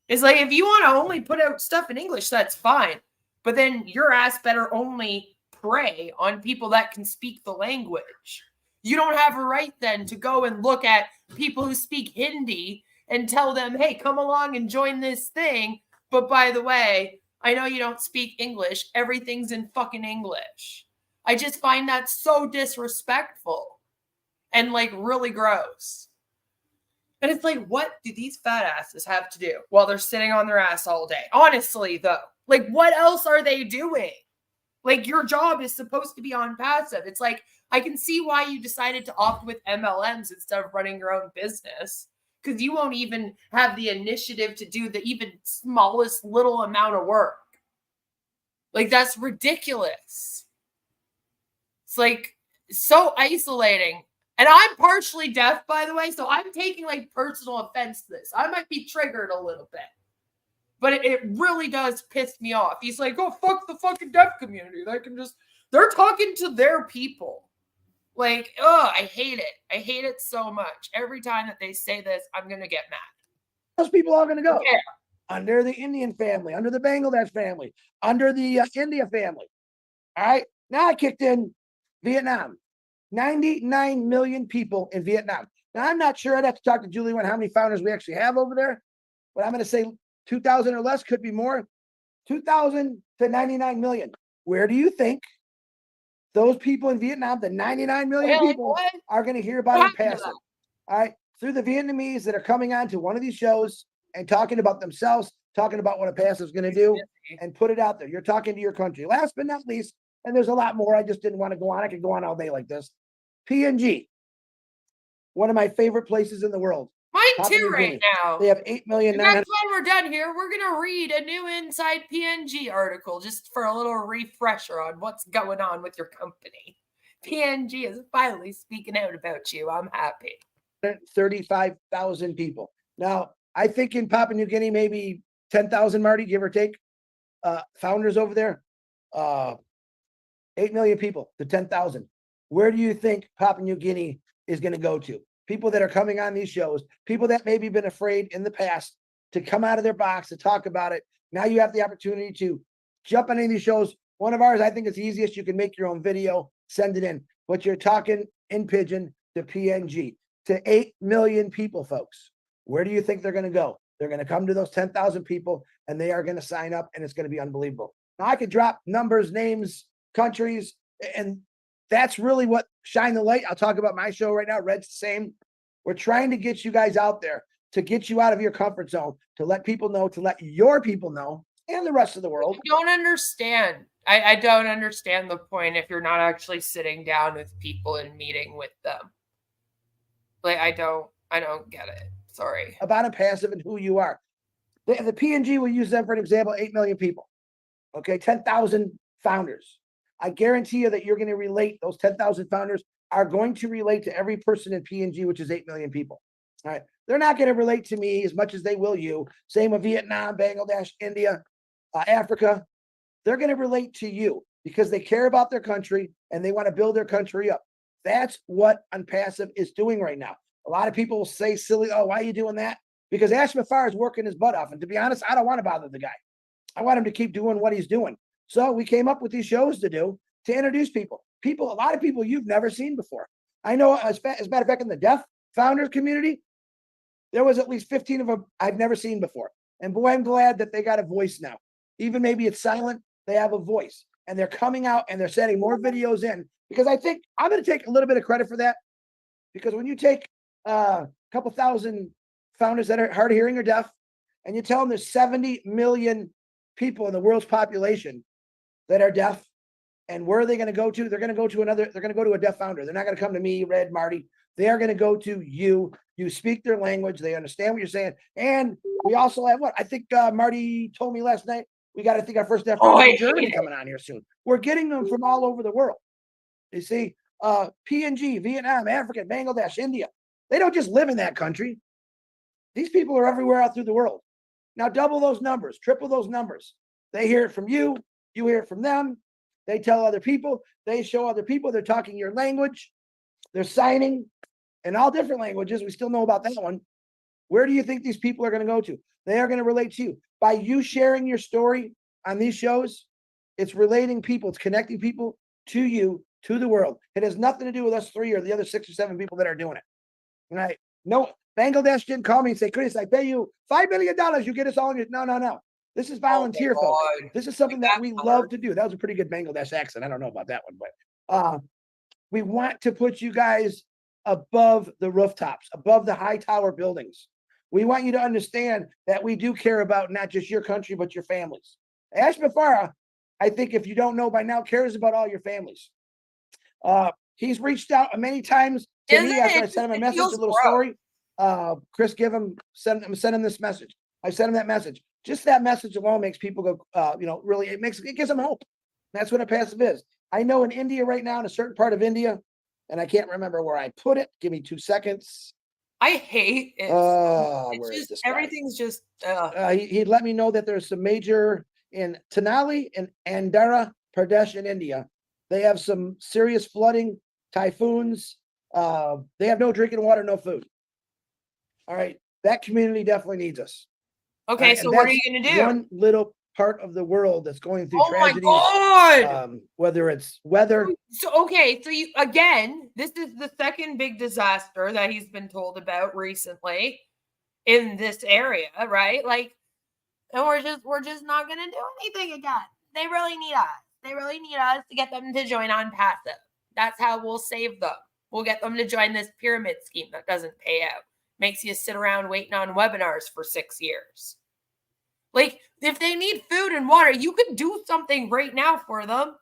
It's like, if you want to only put out stuff in English, that's fine. But then your ass better only prey on people that can speak the language. You don't have a right then to go and look at people who speak Hindi and tell them, hey, come along and join this thing. But by the way, I know you don't speak English. Everything's in fucking English. I just find that so disrespectful and like really gross. And it's like, what do these fat asses have to do while they're sitting on their ass all day? Honestly, though, like, what else are they doing? Like, your job is supposed to be Onpassive. It's like, I can see why you decided to opt with MLMs instead of running your own business, because you won't even have the initiative to do the even smallest little amount of work. Like, that's ridiculous. It's like so isolating. And I'm partially deaf, by the way, so I'm taking like personal offense to this. I might be triggered a little bit. but it really does piss me off. He's like, oh, fuck the fucking deaf community. They're talking to their people. Like, oh, I hate it. I hate it so much. Every time that they say this, I'm going to get mad. Those people are going to go Yeah. under the Indian family, under the Bangladesh family, under the India family. All right. Now I kicked in Vietnam. 99 million people in Vietnam. Now, I'm not sure. I'd have to talk to Julie on how many founders we actually have over there, but I'm going to say 2,000 or less, could be more. 2,000 to 99 million. Where do you think those people in Vietnam, the 99 million people, are going to hear about Onpassive? All right. Through the Vietnamese that are coming on to one of these shows and talking about themselves, talking about what Onpassive is going to do, and put it out there. You're talking to your country. Last but not least, and there's a lot more. I just didn't want to go on. I could go on all day like this. PNG, one of my favorite places in the world. Mine too, right now. They have 8 million. That's when we're done here. We're going to read a new Inside PNG article just for a little refresher on what's going on with your company. PNG is finally speaking out about you. I'm happy. 35,000 people. Now, I think in Papua New Guinea, maybe 10,000, Marty, give or take, founders over there. 8 million people to 10,000. Where do you think Papua New Guinea is going to go to? People that are coming on these shows, people that maybe been afraid in the past to come out of their box, to talk about it. Now you have the opportunity to jump on any of these shows. One of ours, I think it's easiest. You can make your own video, send it in. But you're talking in Pidgin to PNG, to 8 million people, folks. Where do you think they're going to go? They're going to come to those 10,000 people, and they are going to sign up, and it's going to be unbelievable. Now, I could drop numbers, names, countries, and that's really what shine the light. I'll talk about my show right now. Red's the same. We're trying to get you guys out there, to get you out of your comfort zone, to let people know, to let your people know, and the rest of the world. I don't understand. I don't understand the point if you're not actually sitting down with people and meeting with them. Like, I don't get it. Sorry. About Onpassive and who you are. The PNG, will use them for an example, 8 million people. Okay, 10,000 founders. I guarantee you that you're going to relate. Those 10,000 founders are going to relate to every person in PNG, which is 8 million people. All right. They're not going to relate to me as much as they will you. Same with Vietnam, Bangladesh, India, Africa. They're going to relate to you because they care about their country and they want to build their country up. That's what Onpassive is doing right now. A lot of people will say silly, oh, why are you doing that? Because Ash Mufareh is working his butt off. And to be honest, I don't want to bother the guy. I want him to keep doing what he's doing. So we came up with these shows to do, to introduce people. A lot of people you've never seen before. I know, as a matter of fact, in the deaf founders community, there was at least 15 of them I've never seen before. And boy, I'm glad that they got a voice now. Even maybe it's silent, they have a voice. And they're coming out and they're sending more videos in. Because I think I'm going to take a little bit of credit for that. Because when you take a couple thousand founders that are hard of hearing or deaf, and you tell them there's 70 million people in the world's population that are deaf, and where are they going to go to? They're going to go to a deaf founder. They're not going to come to me, Red, Marty. They are going to go to you. You speak their language. They understand what you're saying. And we also have I think Marty told me last night, we got to think our first deaf from Germany coming on here soon. We're getting them from all over the world. You see, PNG, Vietnam, Africa, Bangladesh, India. They don't just live in that country. These people are everywhere out through the world. Now double those numbers, triple those numbers. They hear it from you. You hear it from them. They tell other people. They show other people. They're talking your language. They're signing in all different languages. We still know about that one. Where do you think these people are going to go to? They are going to relate to you. By you sharing your story on these shows, it's relating people. It's connecting people to you, to the world. It has nothing to do with us three or the other 6 or 7 people that are doing it. Right? No, Bangladesh didn't call me and say, Chris, I pay you $5 million. You get us all. No. This is volunteer, folks. This is something that we love to do. That was a pretty good Bangladesh accent. I don't know about that one, but we want to put you guys above the rooftops, above the high tower buildings. We want you to understand that we do care about not just your country, but your families. Ash Mufareh, I think if you don't know by now, cares about all your families. He's reached out many times to me after I sent him a message, a little story. Chris, send him this message. I sent him that message. Just that message alone makes people go, really, it gives them hope. That's what Onpassive is. I know in India right now, in a certain part of India, and I can't remember where I put it. Give me 2 seconds. I hate it. Oh, It's where is just this guy? everything's just He let me know that there's some major in Tenali and Andhra Pradesh in India. They have some serious flooding, typhoons. They have no drinking water, no food. All right, that community definitely needs us. okay. So what are you gonna do? One little part of the world that's going through Oh my tragedies. God! Whether it's weather. So okay, so you again, this is the second big disaster that he's been told about recently in this area, right? Like, and we're just not gonna do anything again. They really need us. They really need us to get them to join Onpassive. That's how we'll save them. We'll get them to join this pyramid scheme that doesn't pay out. Makes you sit around waiting on webinars for 6 years. Like, if they need food and water, you could do something right now for them.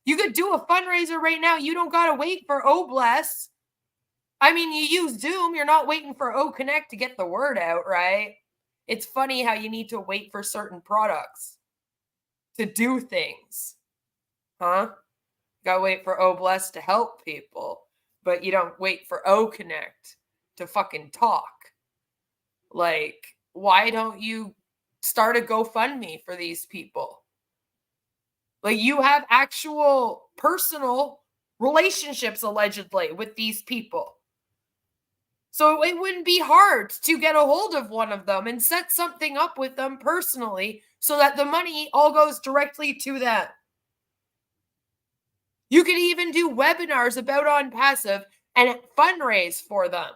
You could do a fundraiser right now. You don't got to wait for Bless. I mean, you use Zoom. You're not waiting for Connect to get the word out, right? It's funny how you need to wait for certain products to do things. Huh? Got to wait for Bless to help people, but you don't wait for Connect to fucking talk. Like, why don't you start a GoFundMe for these people? Like, you have actual personal relationships allegedly with these people. So it wouldn't be hard to get a hold of one of them and set something up with them personally so that the money all goes directly to them. You could even do webinars about Onpassive and fundraise for them.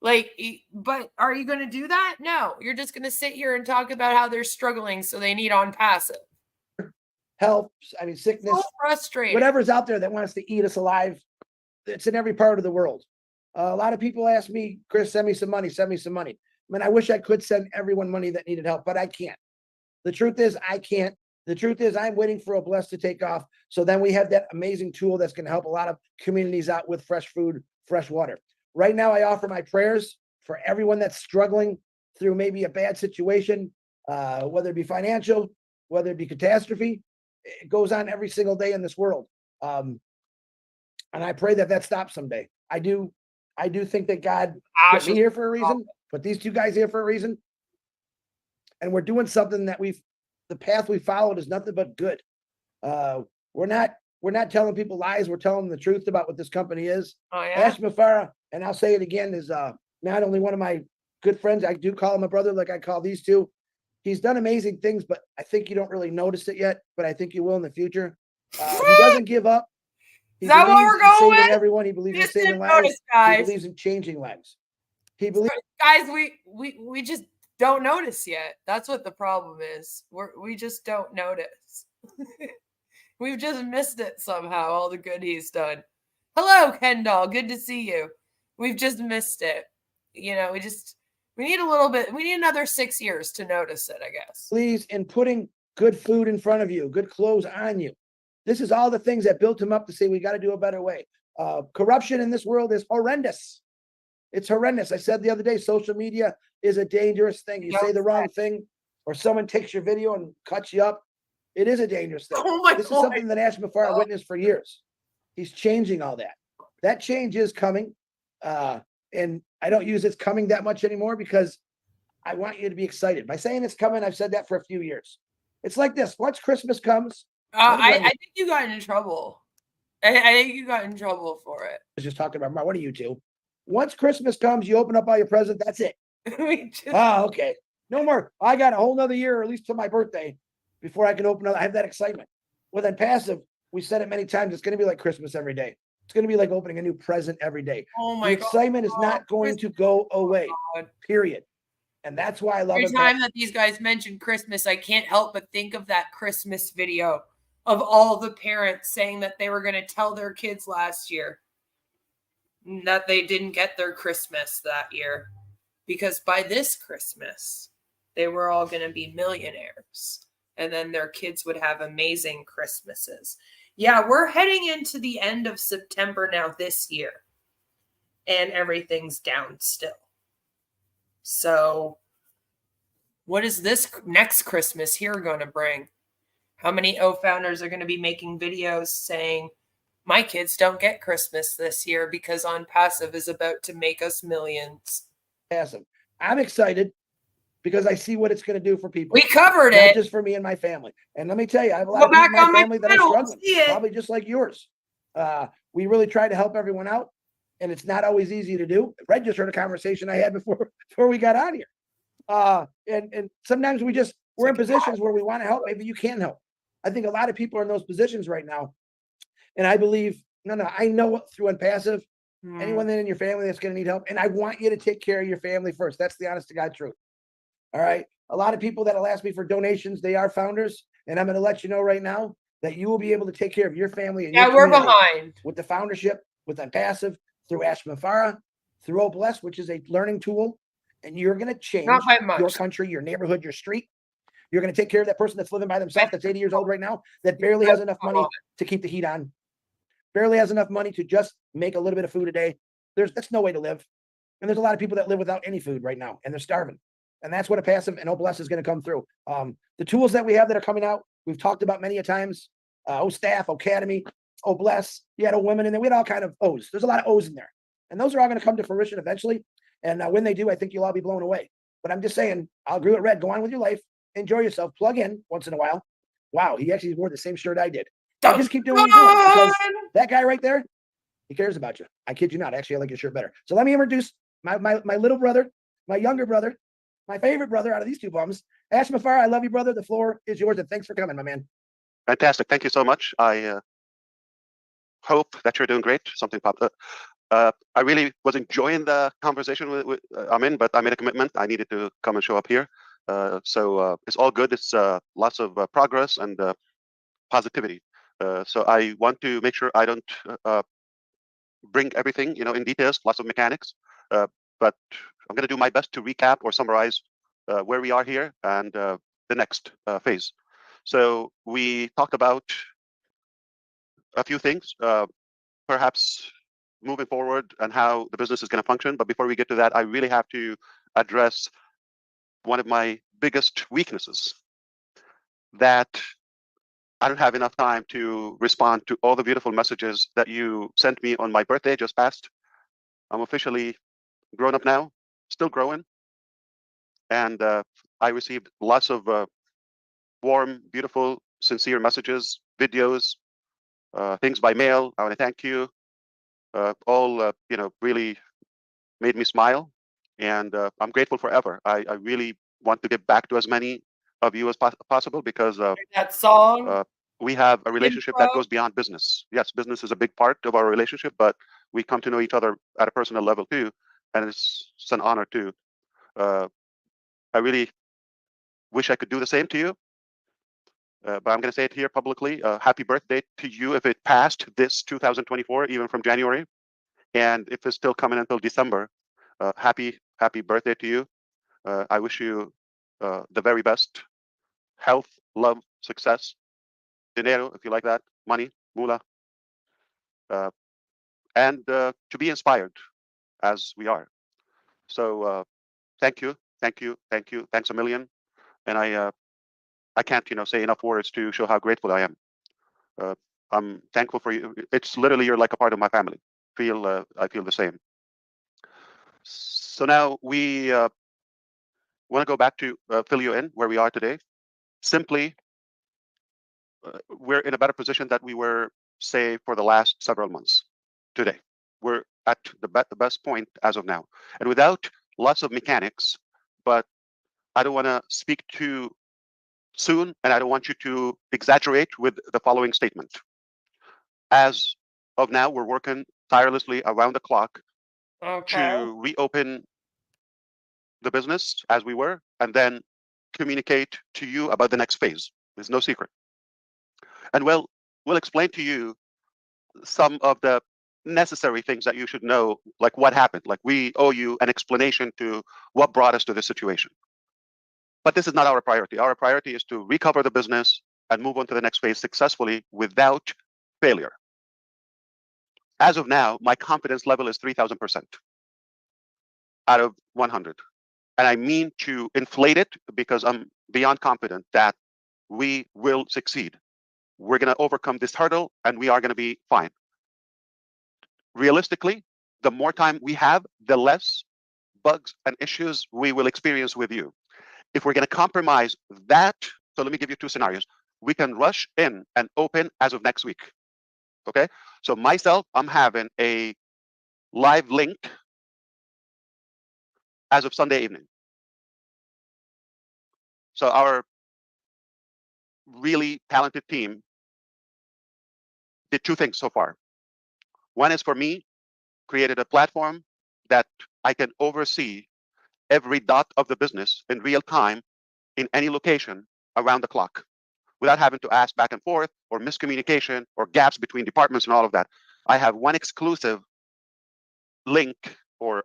Like, but are you going to do that? No, you're just going to sit here and talk about how they're struggling, so they need Onpassive. Help, I mean, sickness, So frustrating. Whatever's out there that wants to eat us alive, it's in every part of the world. A lot of people ask me, Chris, send me some money, send me some money. I mean, I wish I could send everyone money that needed help, but I can't. The truth is, I can't. The truth is, I'm waiting for Bless to take off. So then we have that amazing tool that's going to help a lot of communities out with fresh food, fresh water. Right now, I offer my prayers for everyone that's struggling through maybe a bad situation, whether it be financial, whether it be catastrophe. It goes on every single day in this world. And I pray that that stops someday. I do think that God put me here for a reason, put these two guys here for a reason. And we're doing something that the path we followed is nothing but good. We're not telling people lies. We're telling them the truth about what this company is. Oh, yeah? Ash Mufareh, and I'll say it again, is not only one of my good friends. I do call him a brother, like I call these two. He's done amazing things, but I think you don't really notice it yet. But I think you will in the future. He doesn't give up. He Is that what we're going saving with? everyone. He believes in Just saving didn't lives. notice, guys. He believes in changing lives. He believes. Guys, we just don't notice yet. That's what the problem is. We just don't notice. We've just missed it somehow, all the good he's done. Hello, Kendall. Good to see you. We've just missed it. You know, we need a little bit, we need another 6 years to notice it, I guess. Please, in putting good food in front of you, good clothes on you. This is all the things that built him up to say we got to do a better way. Corruption in this world is horrendous. It's horrendous. I said the other day, social media is a dangerous thing. You say the wrong thing, or someone takes your video and cuts you up. It is a dangerous thing. Oh my This God. is something that Ash Mufareh witnessed for years. He's changing all that. That change is coming. And I don't use it's coming that much anymore because I want you to be excited. By saying it's coming, I've said that for a few years. It's like this. Once Christmas comes. I think you got in trouble. I think you got in trouble for it. I was just talking about, what are you two? Once Christmas comes, you open up all your presents. That's it. Okay. No more. I got a whole nother year, or at least till my birthday, before I can open up. I have that excitement. With Onpassive, we said it many times. It's going to be like Christmas every day. It's going to be like opening a new present every day. Oh my God. The excitement is not going to go away. Period. And that's why I love it. Every time that these guys mention Christmas, I can't help but think of that Christmas video of all the parents saying that they were going to tell their kids last year that they didn't get their Christmas that year because by this Christmas, they were all going to be millionaires and then their kids would have amazing Christmases. Yeah, we're heading into the end of September now this year and everything's down still. So what is this next Christmas here going to bring? How many founders are going to be making videos saying My kids don't get Christmas this year because Onpassive is about to make us millions. Passive. I'm excited because I see what it's going to do for people. We covered not it. just for me and my family. And let me tell you, I have a lot Go of people back in my on my family that are channel, struggling, see it. probably just like yours. We really try to help everyone out, and it's not always easy to do. Red just heard a conversation I had before we got on here. And sometimes we're in positions where we want to help. Maybe you can help. I think a lot of people are in those positions right now. And I believe, I know through Onpassive, anyone in your family that's going to need help. And I want you to take care of your family first. That's the honest to God truth. All right. A lot of people that'll ask me for donations, they are founders. And I'm going to let you know right now that you will be able to take care of your family and your we're community behind with the foundership, with Onpassive, through Mufareh, through Obless, which is a learning tool. And you're going to change Not by much. your country, your neighborhood, your street. You're going to take care of that person that's living by themselves, that's 80 years old right now, that barely has enough money to keep the heat on, barely has enough money to just make a little bit of food a day. That's no way to live. And there's a lot of people that live without any food right now, and they're starving. And that's what Onpassive and Obless is going to come through. The tools that we have that are coming out, we've talked about many a times. Staff, Academy, Obless. You had a women in there. We had all kind of O's. There's a lot of O's in there. And those are all going to come to fruition eventually. And when they do, I think you'll all be blown away. But I'm just saying, I'll agree with Red. Go on with your life. Enjoy yourself. Plug in once in a while. Wow, he actually wore the same shirt I did. And just keep doing what you're doing, because that guy right there, he cares about you. I kid you not. Actually, I like your shirt better. So let me introduce my little brother, my younger brother, my favorite brother out of these two bums. Mufareh, I love you, brother. The floor is yours, and thanks for coming, my man. Fantastic. Thank you so much. I hope that you're doing great. Something popped up. I really was enjoying the conversation with Amin, but I made a commitment. I needed to come and show up here. So it's all good. It's lots of progress and positivity. So I want to make sure I don't bring everything, in details, lots of mechanics. But I'm going to do my best to recap or summarize where we are here and the next phase. So we talked about a few things, perhaps moving forward and how the business is going to function. But before we get to that, I really have to address one of my biggest weaknesses, that I don't have enough time to respond to all the beautiful messages that you sent me on my birthday just passed. I'm officially grown up now, still growing. And I received lots of warm, beautiful, sincere messages, videos, things by mail. I want to thank you. All really made me smile, and I'm grateful forever. I really want to give back to as many of you as possible, because that song. We have a relationship that goes beyond business. Yes, business is a big part of our relationship, but we come to know each other at a personal level too, and it's an honor too. I really wish I could do the same to you, but I'm going to say it here publicly. Happy birthday to you if it passed this 2024, even from January. And if it's still coming until December, happy birthday to you. I wish you the very best. Health, love, success, dinero, if you like that, money, moolah, and to be inspired as we are. So thank you, thanks a million. And I can't say enough words to show how grateful I am. I'm thankful for you. It's literally, you're like a part of my family. I feel the same. So now we want to go back to fill you in where we are today. Simply, we're in a better position that we were, say, for the last several months. Today, we're at the best point as of now, and without lots of mechanics. But I don't want to speak too soon, and I don't want you to exaggerate with the following statement. As of now, we're working tirelessly around the clock to reopen the business as we were, and then communicate to you about the next phase. There's no secret. And we'll explain to you some of the necessary things that you should know, like what happened. Like, we owe you an explanation to what brought us to this situation. But this is not our priority. Our priority is to recover the business and move on to the next phase successfully without failure. As of now, my confidence level is 3,000% out of 100. And I mean to inflate it, because I'm beyond confident that we will succeed. We're going to overcome this hurdle, and we are going to be fine. realistically, the more time we have, the less bugs and issues we will experience with you. If we're going to compromise that, so let me give you two scenarios. We can rush in and open as of next week. Okay, so myself, I'm having a live link as of Sunday evening. So our really talented team did two things so far. One is for me, created a platform that I can oversee every dot of the business in real time in any location around the clock without having to ask back and forth or miscommunication or gaps between departments and all of that. I have one exclusive link or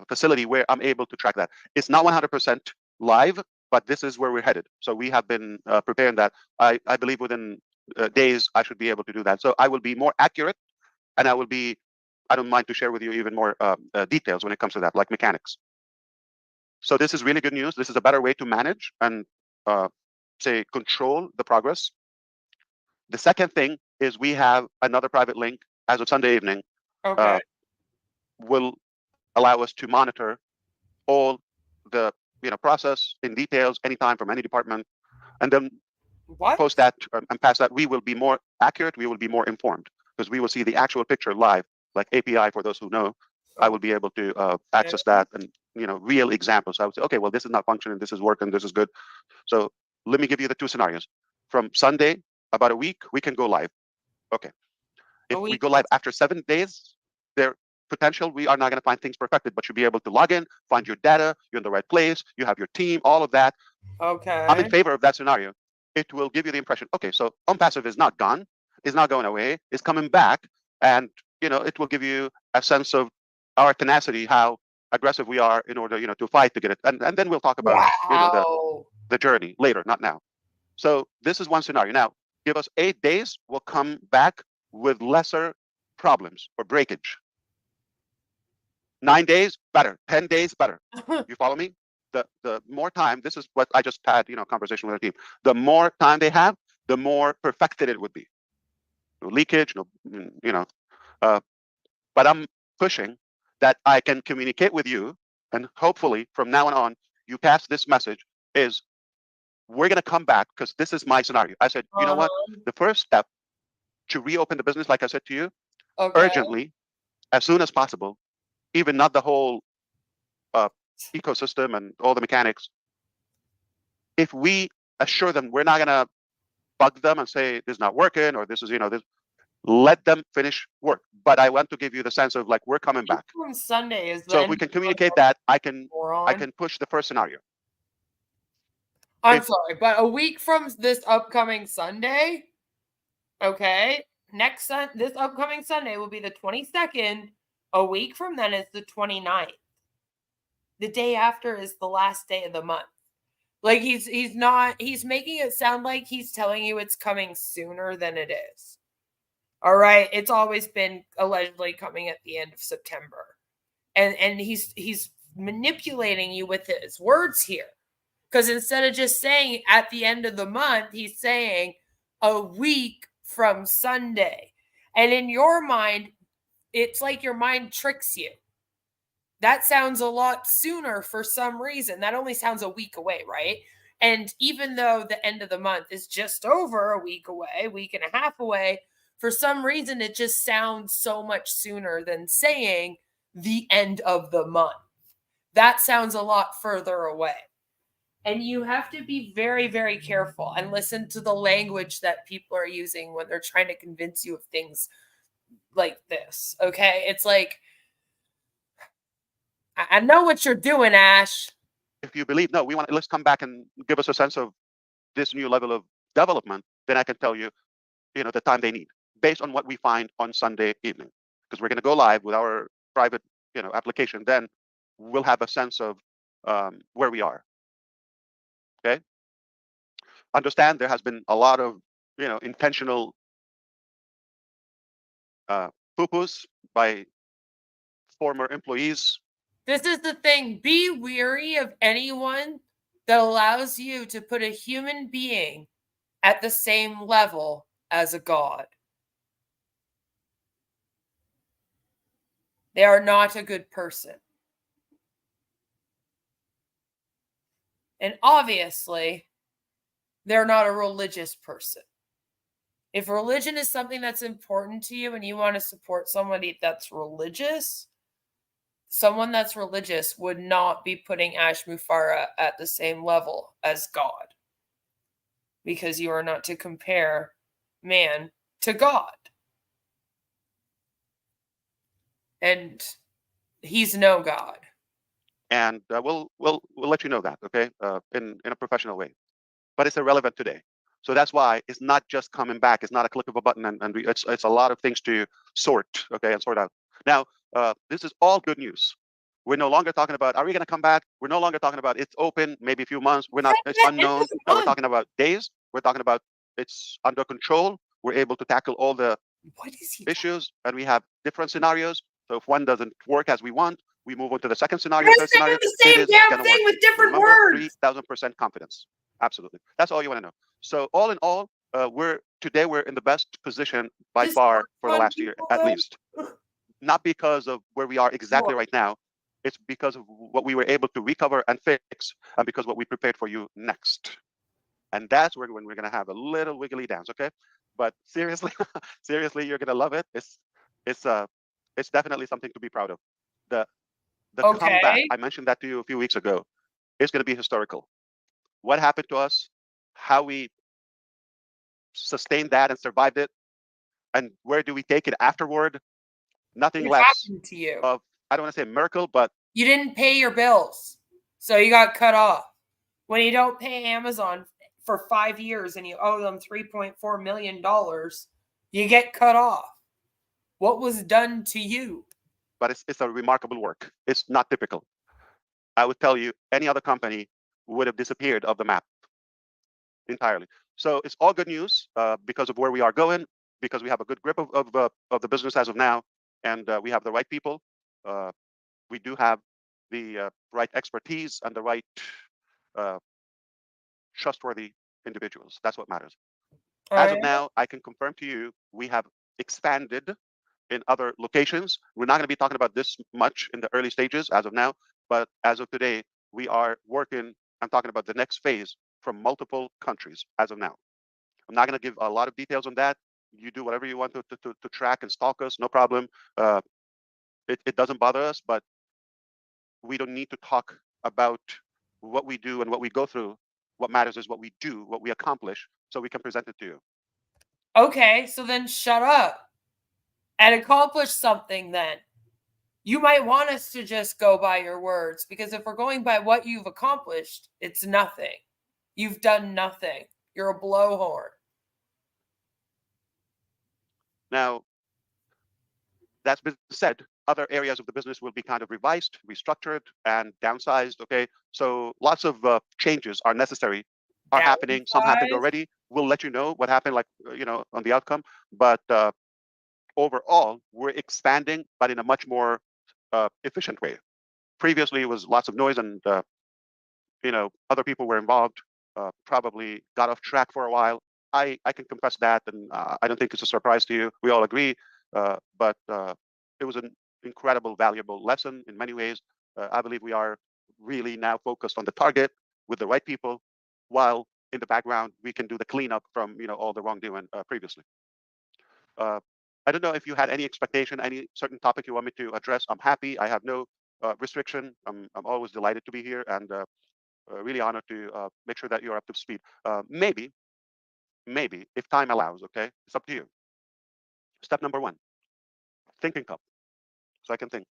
facility where I'm able to track that. It's not 100% live, but this is where we're headed. So we have been preparing that. I believe within days, I should be able to do that. So I will be more accurate, and I don't mind to share with you even more details when it comes to that, like mechanics. So this is really good news. This is a better way to manage and say control the progress. The second thing is we have another private link as of Sunday evening. Okay. Will allow us to monitor all the process in details anytime from any department, and then post that and pass that. We will be more accurate. We will be more informed because we will see the actual picture live, like API for those who know. I will be able to access that and real examples. I would say, okay, well, this is not functioning. This is working. This is good. So let me give you the two scenarios. From Sunday, about a week, we can go live. Okay. If we go live after 7 days, there potential we are not going to find things perfected, but you'll be able to log in, find your data, you're in the right place, you have your team, all of that. Okay. I'm in favor of that scenario. It will give you the impression, okay, so Onpassive is not gone, is not going away, is coming back, and it will give you a sense of our tenacity, how aggressive we are in order to fight to get it, and then we'll talk about the journey later, not now. So this is one scenario. Now give us 8 days, we'll come back with lesser problems or breakage. 9 days, better. 10 days, better. You follow me? The more time, this is what I just had, conversation with our team. The more time they have, the more perfected it would be. No leakage, but I'm pushing that I can communicate with you, and hopefully from now on, you pass this message is we're going to come back because this is my scenario. I said, you know what? The first step to reopen the business, like I said to you, urgently, as soon as possible, even not the whole ecosystem and all the mechanics. If we assure them we're not going to bug them and say this is not working or this is, this, let them finish work. But I want to give you the sense of like we're coming back. From Sunday is so if we can communicate that, I can push the first scenario. I'm sorry, but a week from this upcoming Sunday, okay, this upcoming Sunday will be the 22nd. A week from then is the 29th. The day after is the last day of the month. Like he's making it sound like he's telling you it's coming sooner than it is. All right. It's always been allegedly coming at the end of September. And he's manipulating you with his words here. Because instead of just saying at the end of the month, he's saying a week from Sunday. And in your mind, it's like your mind tricks you. That sounds a lot sooner for some reason. That only sounds a week away, right? And even though the end of the month is just over a week away, week and a half away, for some reason, it just sounds so much sooner than saying the end of the month. That sounds a lot further away. And you have to be very, very careful and listen to the language that people are using when they're trying to convince you of things like this. Okay? It's like, I know what you're doing, Ash. If you believe, no, let's come back and give us a sense of this new level of development, then I can tell you, the time they need based on what we find on Sunday evening. Because we're going to go live with our private, application. Then we'll have a sense of where we are. Okay. Understand there has been a lot of, intentional poo-poos by former employees. This is the thing. Be weary of anyone that allows you to put a human being at the same level as a god. They are not a good person. And obviously, they're not a religious person. If religion is something that's important to you and you want to support somebody that's religious, someone that's religious would not be putting Ash Mufareh at the same level as God. Because you are not to compare man to God. And he's no God. And we'll let you know that, okay, in a professional way. But it's irrelevant today. So that's why it's not just coming back. It's not a click of a button, and it's a lot of things to sort, okay, and sort out. Now, this is all good news. We're no longer talking about, are we going to come back? We're no longer talking about it's open, maybe a few months. We're not, it's unknown. No, we're talking about days. We're talking about it's under control. We're able to tackle all the issues, and we have different scenarios. So if one doesn't work as we want, we move on to the second scenario, third scenario. The same damn thing with different words. 3,000% confidence. Absolutely. That's all you want to know. So all in all, we're in the best position by far for the last year, at least. Not because of where we are exactly right now. It's because of what we were able to recover and fix, and because what we prepared for you next. And that's when we're going to have a little wiggly dance, okay? But seriously, seriously, you're going to love it. It's definitely something to be proud of. The comeback, I mentioned that to you a few weeks ago, is going to be historical. What happened to us, how we sustained that and survived it, and where do we take it afterward? Nothing less to you. Of, I don't want to say a miracle, but you didn't pay your bills, so you got cut off. When you don't pay Amazon for 5 years and you owe them $3.4 million, you get cut off. What was done to you? But it's a remarkable work. It's not typical. I would tell you any other company would have disappeared off the map entirely. So it's all good news because of where we are going, because we have a good grip of the business as of now, and we have the right people. We do have the right expertise and the right trustworthy individuals. That's what matters. As of now, I can confirm to you, we have expanded in other locations. We're not going to be talking about this much in the early stages as of now, but as of today, we are working. I'm talking about the next phase from multiple countries as of now. I'm not going to give a lot of details on that. You do whatever you want to track and stalk us, no problem. It doesn't bother us, but we don't need to talk about what we do and what we go through. What matters is what we do, what we accomplish, so we can present it to you. Okay, so then shut up and accomplish something then. You might want us to just go by your words, because if we're going by what you've accomplished, it's nothing. You've done nothing. You're a blowhorn. Now, that's been said, other areas of the business will be kind of revised, restructured, and downsized, okay? So lots of changes are necessary, are happening. Some happened already. We'll let you know what happened, like, on the outcome. But overall, we're expanding, but in a much more efficient way. Previously, it was lots of noise, and other people were involved, probably got off track for a while. I can confess that, and I don't think it's a surprise to you. We all agree, but it was an incredible, valuable lesson in many ways. I believe we are really now focused on the target with the right people, while in the background we can do the cleanup from all the wrongdoing previously. I don't know if you had any expectation, any certain topic you want me to address. I'm happy. I have no restriction. I'm always delighted to be here, and really honored to make sure that you're up to speed. Maybe, if time allows, okay? It's up to you. Step number 1, thinking cup, so I can think.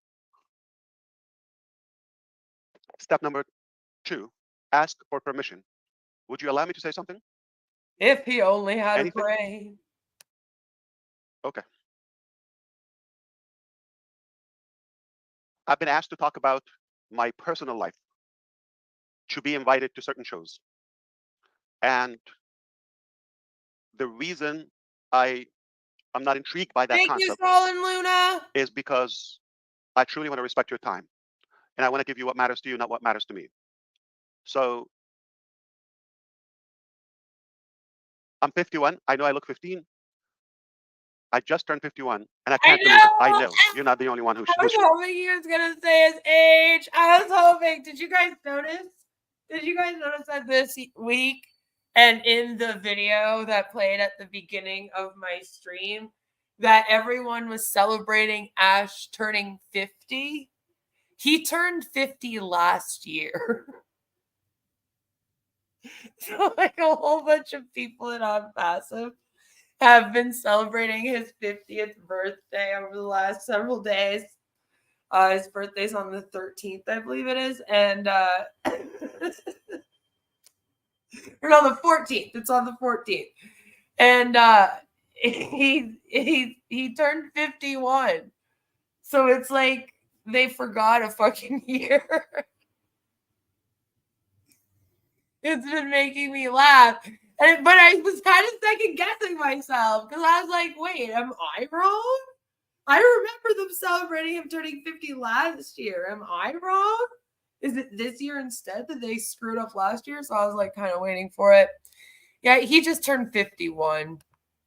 Step number 2, ask for permission. Would you allow me to say something? If he only had Anything? a brain. Okay. I've been asked to talk about my personal life, to be invited to certain shows. And the reason I'm not intrigued by that Thank concept you, Sol and Luna. is because I truly want to respect your time. And I want to give you what matters to you, not what matters to me. So I'm 51. I know I look 15. I just turned 51, and I can't believe it. I know you're not the only one who. I was hoping he was gonna say his age. I was hoping. Did you guys notice? Did you guys notice that this week and in the video that played at the beginning of my stream that everyone was celebrating Ash turning 50? He turned 50 last year. So like a whole bunch of people in Onpassive have been celebrating his 50th birthday over the last several days. His birthday's on the 13th, I believe it is, and or no, the 14th. It's on the 14th, and he turned 51. So it's like they forgot a fucking year. It's been making me laugh. But I was kind of second guessing myself because I was like, wait, am I wrong? I remember them celebrating him turning 50 last year. Am I wrong? Is it this year instead that they screwed up last year? So I was like kind of waiting for it. Yeah, he just turned 51.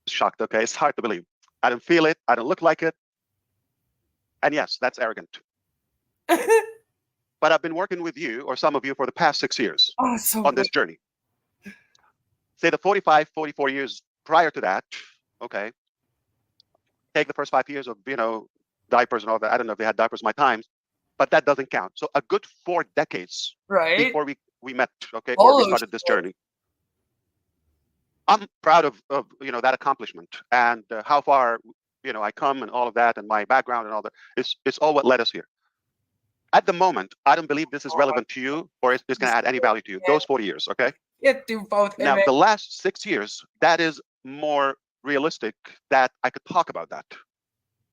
Shocked, okay? It's hard to believe. I don't feel it. I don't look like it. And yes, that's arrogant. But I've been working with you, or some of you, for the past 6 years on this journey. Say the 45, 44 years prior to that, okay? Take the first 5 years of, diapers and all that. I don't know if they had diapers my times, but that doesn't count. So a good 4 decades before we met, okay, or we started this journey. I'm proud of that accomplishment and how far, I come and all of that and my background and all that. It's all what led us here. At the moment, I don't believe this is relevant to you or it's going to add any value to you. Those 40 years, okay? Do both. Now, the last 6 years, that is more realistic that I could talk about that.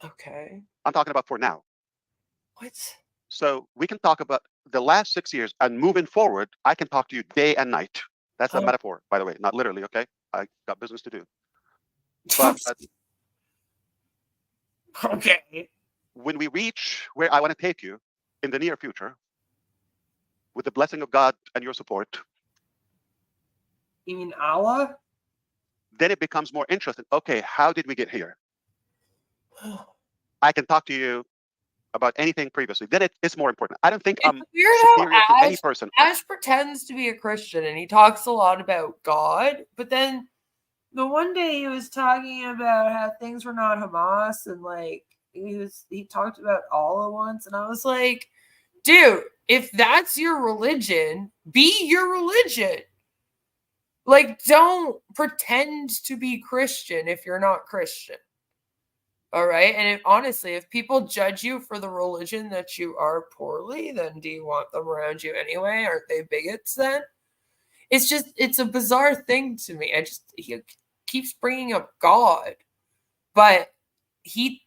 Okay. I'm talking about for now. What? So we can talk about the last 6 years and moving forward, I can talk to you day and night. That's a metaphor, by the way, not literally, okay? I got business to do. But okay. When we reach where I want to take you in the near future, with the blessing of God and your support. You mean Allah? Then it becomes more interesting. Okay, how did we get here? I can talk to you about anything previously. Then it's more important. I don't think I'm superior to any person. Ash pretends to be a Christian and he talks a lot about God, but then the one day he was talking about how things were not Hamas and like he talked about Allah once, and I was like, dude, if that's your religion, be your religion. Like, don't pretend to be Christian if you're not Christian. All right. And honestly, if people judge you for the religion that you are poorly, then do you want them around you anyway? Aren't they bigots then? It's a bizarre thing to me. He keeps bringing up God, but he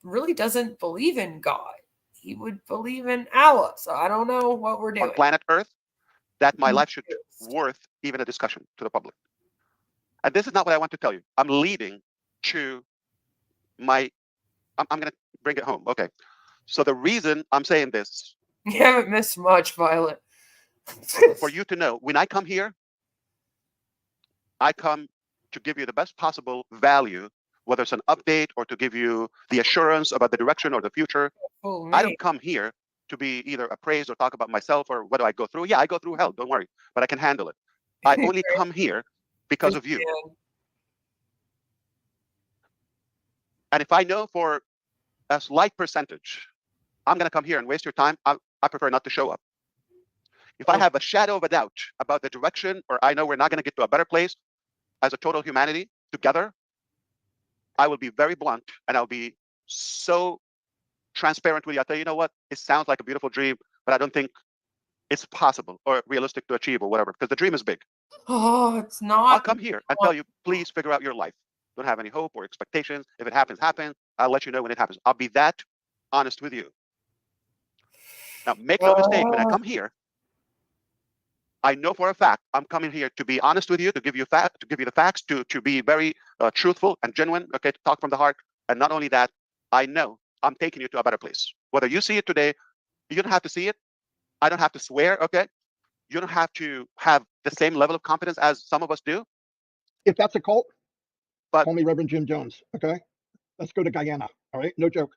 really doesn't believe in God. He would believe in Allah. So I don't know what we're doing. On planet Earth, that my life should be worth even a discussion to the public. And this is not what I want to tell you. I'm leading to I'm going to bring it home. Okay. So the reason I'm saying this. You haven't missed much, Violet. For you to know, when I come here, I come to give you the best possible value, whether it's an update or to give you the assurance about the direction or the future. I don't come here to be either appraised or talk about myself or what do I go through. Yeah, I go through hell, don't worry, but I can handle it. I only come here because of you. And if I know for a slight percentage, I'm going to come here and waste your time, I prefer not to show up. If I have a shadow of a doubt about the direction, or I know we're not going to get to a better place as a total humanity together, I will be very blunt and I'll be so transparent with you. I'll tell you, you know what? It sounds like a beautiful dream, but I don't think it's possible or realistic to achieve or whatever, because the dream is big. Oh, it's not. I'll come here and tell you, please figure out your life. Don't have any hope or expectations. If it happens, happens. I'll let you know when it happens. I'll be that honest with you. Now, make no mistake, when I come here, I know for a fact I'm coming here to be honest with you, to give you the facts, to be very truthful and genuine, okay, to talk from the heart. And not only that, I know I'm taking you to a better place. Whether you see it today, you don't have to see it. I don't have to swear, okay? You don't have to have the same level of confidence as some of us do. If that's a cult, but call me Reverend Jim Jones, okay? Let's go to Guyana. All right, no joke.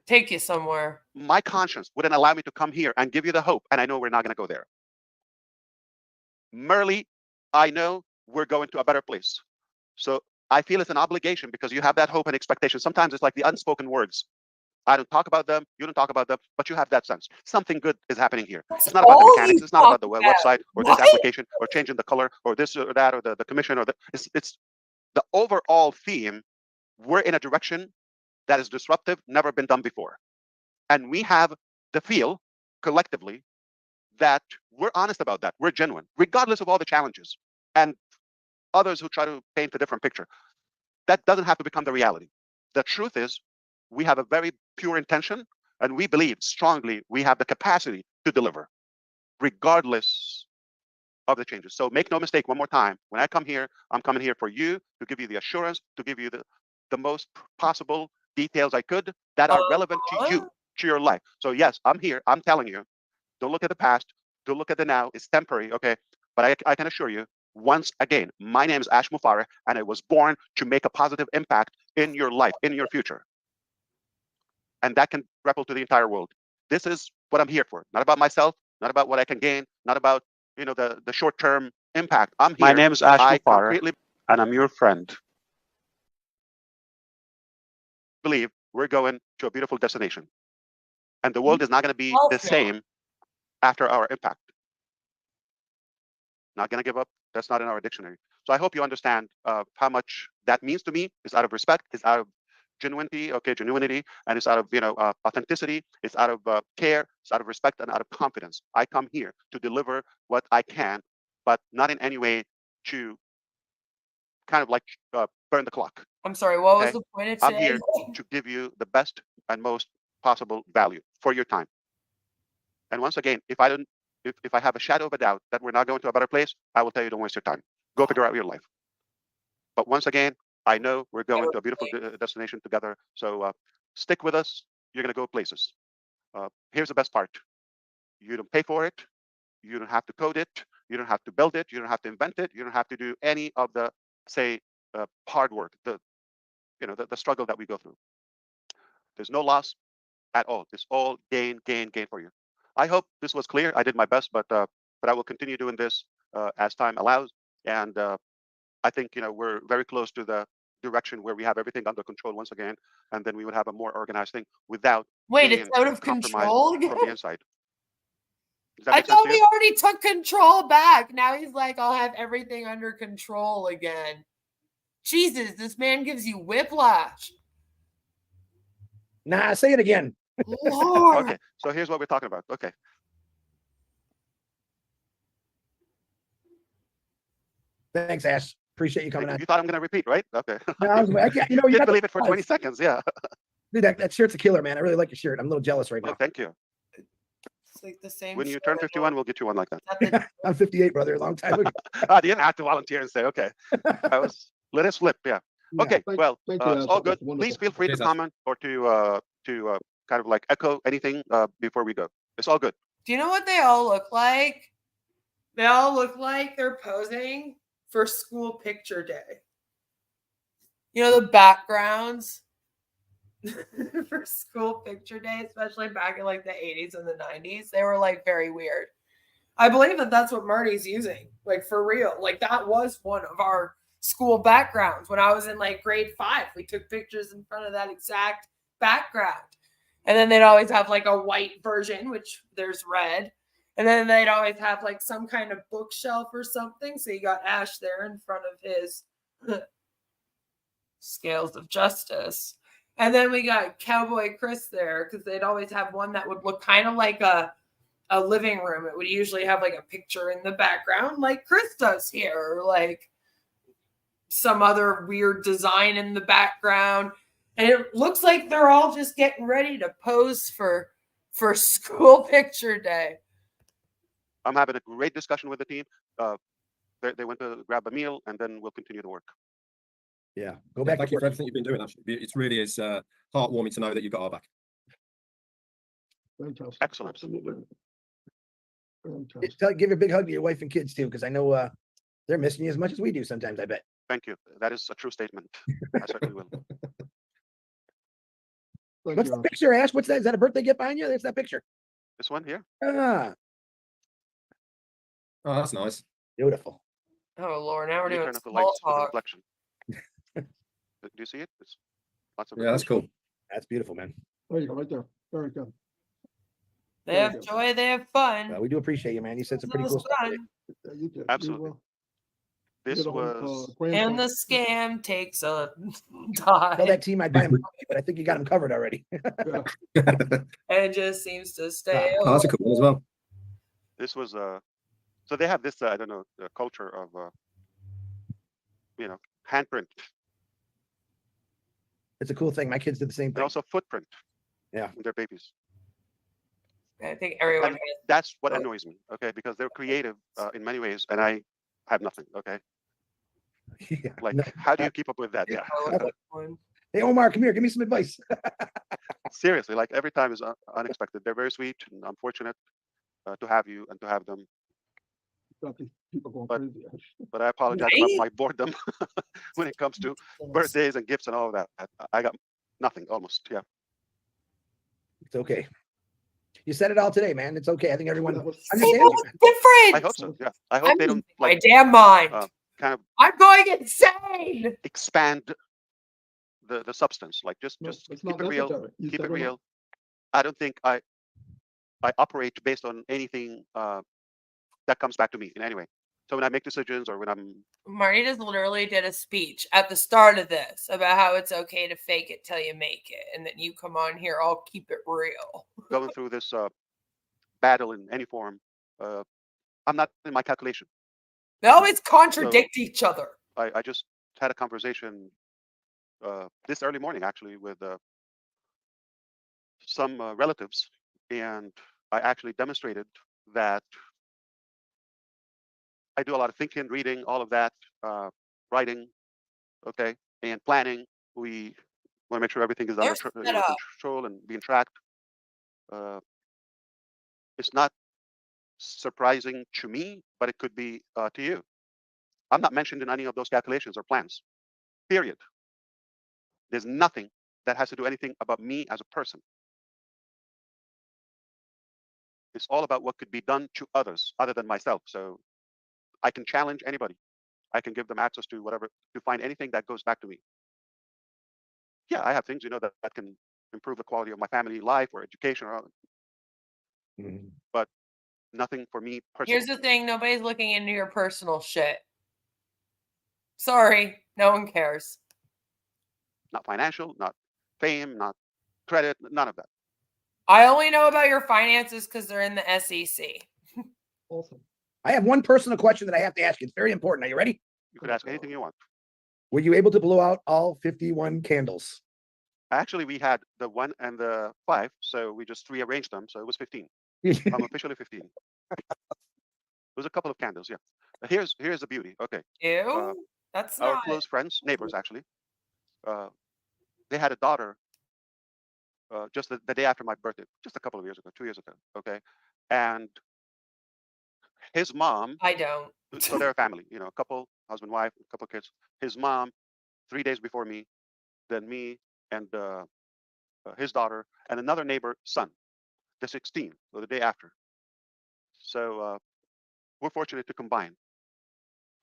Take you somewhere. My conscience wouldn't allow me to come here and give you the hope, and I know we're not going to go there. Merely, I know we're going to a better place. So I feel it's an obligation because you have that hope and expectation. Sometimes it's like the unspoken words. I don't talk about them, you don't talk about them, but you have that sense. Something good is happening here. It's not about the mechanics, it's not about the website or this application or changing the color or this or that or the commission or it's the overall theme. We're in a direction that is disruptive, never been done before. And we have the feel collectively that we're honest about that. We're genuine, regardless of all the challenges and others who try to paint a different picture. That doesn't have to become the reality. The truth is, we have a very pure intention, and we believe strongly we have the capacity to deliver, regardless of the changes. So make no mistake, one more time, when I come here, I'm coming here for you, to give you the assurance, to give you the most possible details I could that are relevant to you, to your life. So yes, I'm here, I'm telling you, don't look at the past, don't look at the now, it's temporary, okay? But I can assure you, once again, my name is Ash Mufareh, and I was born to make a positive impact in your life, in your future. And that can ripple to the entire world. This is what I'm here for. Not about myself, not about what I can gain, not about the short-term impact. I'm here. My name is Ash Mufareh, and I'm your friend. Believe we're going to a beautiful destination, and the world is not going to be the same after our impact. Not going to give up. That's not in our dictionary. So I hope you understand how much that means to me. It's out of respect. It's out of genuinity, and it's out of authenticity. It's out of care. It's out of respect and out of confidence. I come here to deliver what I can, but not in any way to kind of like burn the clock. I'm sorry. What was the point of today? I'm here to give you the best and most possible value for your time. And once again, if I have a shadow of a doubt that we're not going to a better place, I will tell you, don't waste your time. Go figure out your life. But once again, I know we're going to a beautiful destination together. So stick with us. You're going to go places. Here's the best part. You don't pay for it. You don't have to code it. You don't have to build it. You don't have to invent it. You don't have to do any of the, say, hard work, the struggle that we go through. There's no loss at all. It's all gain, gain, gain for you. I hope this was clear. I did my best, but I will continue doing this as time allows. And I think we're very close to the direction where we have everything under control once again, and then we would have a more organized thing without it's out of control again? From the inside. I thought we already took control back. Now he's like, I'll have everything under control again. Jesus, this man gives you whiplash. Nah, say it again. Lord. Okay, so here's what we're talking about. Okay. Thanks, Ash. Appreciate you coming on. You thought I'm going to repeat, right? Okay. No, I can't, you didn't believe it for 20 seconds. Yeah. Dude, that shirt's a killer, man. I really like your shirt. I'm a little jealous right now. Oh, thank you. It's like the same. When you turn 51, we'll get you one like that. I'm 58, brother. A long time ago. I didn't have to volunteer and say, okay. Let us flip. Yeah. Okay. Well, it's all good. Please feel free to comment or to kind of like echo anything before we go. It's all good. Do you know what they all look like? They all look like they're posing for school picture day. You know, the backgrounds for school picture day, especially back in like the 80s and the 90s, they were like very weird. I believe that that's what Marty's using, like for real. Like that was one of our school backgrounds. When I was in like grade 5, we took pictures in front of that exact background. And then they'd always have like a white version, which there's red. And then they'd always have like some kind of bookshelf or something. So you got Ash there in front of his Scales of Justice. And then we got Cowboy Chris there because they'd always have one that would look kind of like a living room. It would usually have like a picture in the background like Chris does here, or like some other weird design in the background. And it looks like they're all just getting ready to pose for school picture day. I'm having a great discussion with the team. They went to grab a meal, and then we'll continue to work. Yeah, go back. Thank you for everything you've been doing. Actually, it really is heartwarming to know that you've got our back. Fantastic. Excellent. Absolutely. Fantastic. Give a big hug to your wife and kids too, because I know they're missing you as much as we do sometimes. I bet. Thank you. That is a true statement. I certainly will. Thank What's you, the Ash. picture, Ash? What's that? Is that a birthday gift behind you? There's that picture. This one here. Ah, Oh, that's nice. beautiful. Oh Lord, now we're You doing turn up the small lights for the talk. reflection. Do you see it? It's lots of Yeah, that's reflection. cool. That's beautiful, man. There you go, right there. Very good. They Very have good. joy, they have fun. We do appreciate you, man. You said some pretty The cool stuff today. sun. Yeah, you did. Absolutely. You This did a whole, was And the grandson. scam takes a Tell dive that team I'd buy them, but I think you got them covered already. Yeah. and just seems to stay. Ah, Oh, that's a cool one as well. this was so they have this I don't know, the culture of handprint It's a cool thing. My kids did the same and thing. also footprint. Yeah. in their babies. I think everyone And has. that's what Oh. annoys me. Okay, because they're creative in many ways, and I have nothing. Okay, Yeah. like No. how do you keep up with that? Yeah, One. Hey, Omar, come here. Give me some advice. seriously, like every time is unexpected. They're very sweet, and I'm fortunate to have you and to have them. Got these people going But- crazy, Ash. But I apologize Right? about my boredom when it comes to birthdays and gifts and all of that. I got nothing almost. Yeah, It's okay. You said it all today, man. It's okay. I think everyone That was- See, understands you, that's man. different. I hope so. Yeah, I hope I'm they don't losing my like damn mind. kind of I'm going insane. expand the substance. Like just No, just it's keep not it real. necessary. You Keep said it real. I don't think I operate based on anything that comes back to me in any way. So when I make decisions or when I'm Marty just literally did a speech at the start of this about how it's okay to fake it till you make it, and then you come on here, I'll keep it real. going through this battle in any form, I'm not in my calculation. They always contradict each other. I just had a conversation this early morning actually with some relatives, and I actually demonstrated that I do a lot of thinking, reading, all of that, writing, okay, and planning. We want to make sure everything is under They're set up. control and being tracked. It's not surprising to me, but it could be to you. I'm not mentioned in any of those calculations or plans. Period. There's nothing that has to do anything about me as a person. It's all about what could be done to others other than myself. So I can challenge anybody. I can give them access to whatever, to find anything that goes back to me. Yeah, I have things, that can improve the quality of my family life or education or Mhm. nothing for me personally. Here's the thing, nobody's looking into your personal shit. Sorry, no one cares. Not financial, not fame, not credit, none of that. I only know about your finances because they're in the SEC. Awesome. I have one personal question that I have to ask you. It's very important. Are you ready? You could ask anything you want. Were you able to blow out all 51 candles? Actually, we had the 1 and the 5, so we just rearranged them, so it was 15. I'm officially 15. There's a couple of candles, yeah. Here's the beauty. Okay, Ew, that's our not. close friends, neighbors, actually, they had a daughter just the day after my birthday, just a couple of years ago, 2 years ago. Okay, and his mom. I don't. So they're a family, a couple, husband, wife, a couple of kids. His mom, 3 days before me, then me and his daughter and another neighbor son, the 16th, or the day after. So we're fortunate to combine.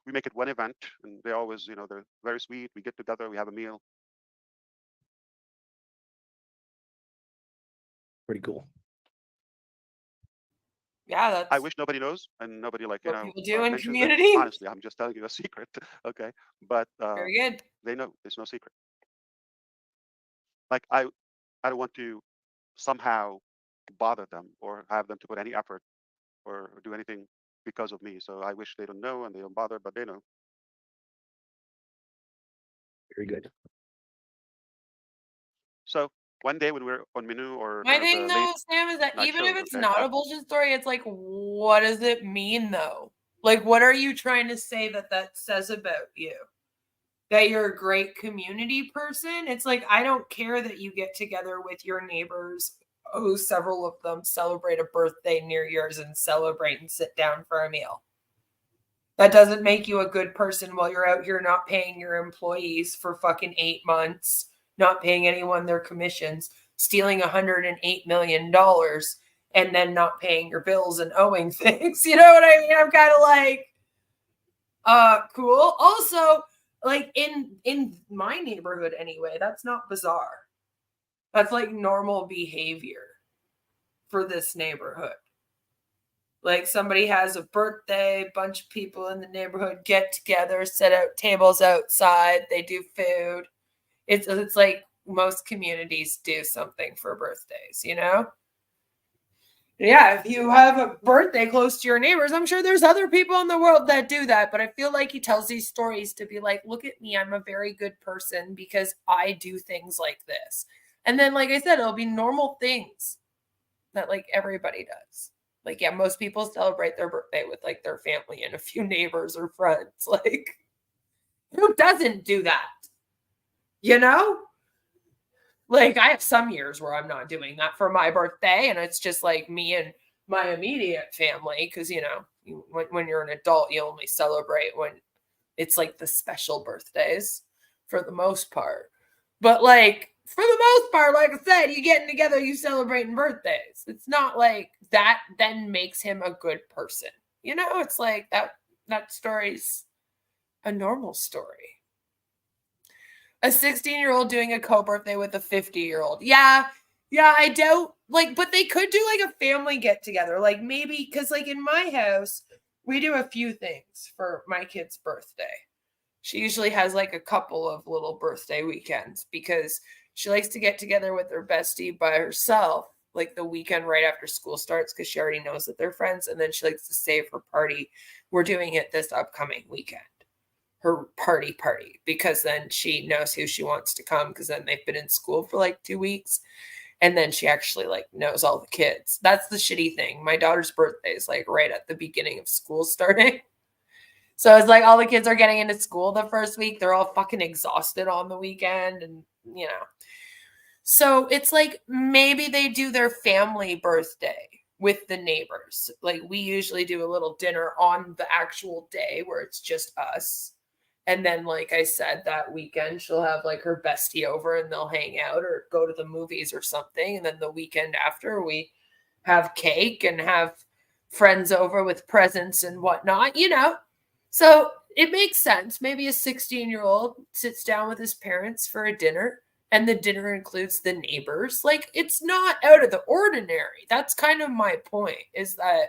We make it one event, and they always, they're very sweet. We get together, we have a meal. Pretty cool. Yeah, that's I wish nobody knows and nobody what people do in mentions it. community. Honestly, I'm just telling you a secret, okay? But Very good. they know it's no secret. Like I don't want to somehow bother them or have them to put any effort or do anything because of me. So I wish they don't know and they don't bother, but they know. Very good. So one day when we're on menu or My the thing though, late Sam, is that night even shows, if it's okay, not a bullshit story, it's like, what does it mean though? Like, what are you trying to say that says about you? That you're a great community person? It's like, I don't care that you get together with your neighbors, who several of them celebrate a birthday near yours and celebrate and sit down for a meal. That doesn't make you a good person while you're out here not paying your employees for fucking 8 months, not paying anyone their commissions, stealing $108 million, and then not paying your bills and owing things. You know what I mean? I'm kind of like, cool. Also, like in my neighborhood anyway, that's not bizarre. That's like normal behavior for this neighborhood. Like somebody has a birthday, a bunch of people in the neighborhood get together, set out tables outside, they do food. It's like most communities do something for birthdays, you know? Yeah, if you have a birthday close to your neighbors, I'm sure there's other people in the world that do that. But I feel like he tells these stories to be like, look at me, I'm a very good person because I do things like this. And then, like I said, it'll be normal things that like everybody does. Like, yeah, most people celebrate their birthday with like their family and a few neighbors or friends. Like, who doesn't do that? You know? Like, I have some years where I'm not doing that for my birthday, and it's just like me and my immediate family. Because, you know, when you're an adult, you only celebrate when it's like the special birthdays for the most part. But like, for the most part, like I said, you getting together, you celebrating birthdays. It's not like that then makes him a good person. You know, it's like that story's a normal story. A 16-year-old doing a co-birthday with a 50-year-old. Yeah, I doubt, like, but they could do like a family get together. Like maybe, because like in my house, we do a few things for my kid's birthday. She usually has like a couple of little birthday weekends because she likes to get together with her bestie by herself, like the weekend right after school starts, because she already knows that they're friends. And then she likes to save her party. We're doing it this upcoming weekend, her party, because then she knows who she wants to come, because then they've been in school for like 2 weeks. And then she actually like knows all the kids. That's the shitty thing. My daughter's birthday is like right at the beginning of school starting. So it's like all the kids are getting into school the first week. They're all fucking exhausted on the weekend. And, you know, so it's like maybe they do their family birthday with the neighbors. Like we usually do a little dinner on the actual day where it's just us. And then, like I said, that weekend she'll have like her bestie over and they'll hang out or go to the movies or something. And then the weekend after, we have cake and have friends over with presents and whatnot, you know. So it makes sense. Maybe a 16-year-old sits down with his parents for a dinner, and the dinner includes the neighbors. Like, it's not out of the ordinary. That's kind of my point, is that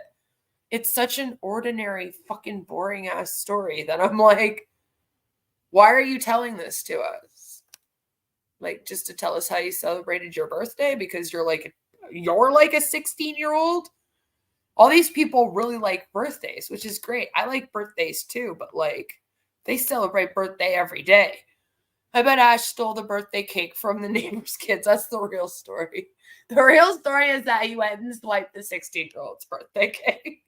it's such an ordinary, fucking boring ass story that I'm like, why are you telling this to us? Like, just to tell us how you celebrated your birthday because you're like a 16-year-old? All these people really like birthdays, which is great. I like birthdays too, but like they celebrate birthday every day. I bet Ash stole the birthday cake from the neighbor's kids. That's the real story. The real story is that he went and swiped the 16-year-old's birthday cake.